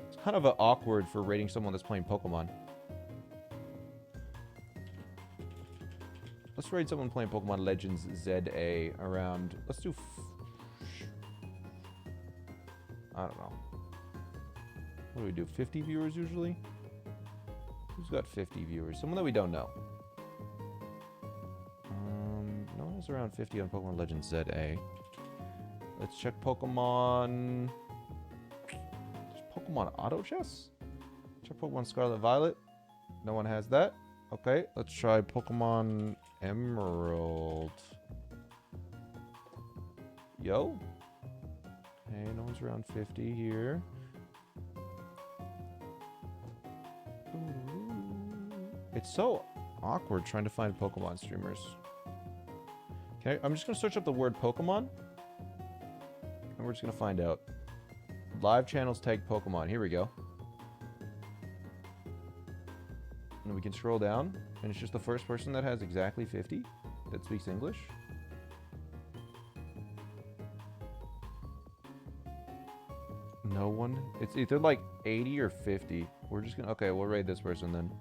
It's kind of awkward for rating someone that's playing Pokemon. Let's rate someone playing Pokemon Legends ZA around... Let's do... I don't know. What do we do? 50 viewers usually? Who's got 50 viewers? Someone that we don't know. No one is around 50 on Pokemon Legends ZA. Let's check Pokemon... Pokemon Auto Chess? Check Pokemon Scarlet Violet. No one has that. Okay, let's try Pokemon Emerald. Yo. Okay, no one's around 50 here. It's so awkward trying to find Pokemon streamers. Okay, I'm just going to search up the word Pokemon. And we're just going to find out. Live channels tag Pokemon. Here we go. And we can scroll down. And it's just the first person that has exactly 50 that speaks English. No one. It's either like 80 or 50. We're just going to... Okay, we'll raid this person then.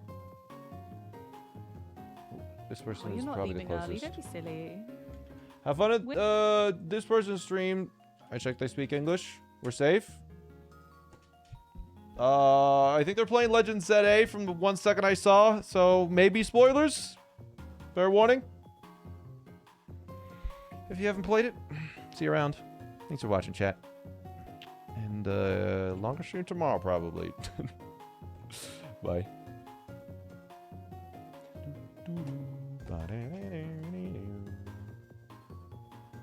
This person is probably the closest. Don't be silly. Have fun at this person's stream. I checked they speak English. We're safe. I think they're playing Legends ZA from the 1 second I saw. So maybe spoilers. Fair warning. If you haven't played it, see you around. Thanks for watching, chat. And longer stream tomorrow probably. Bye.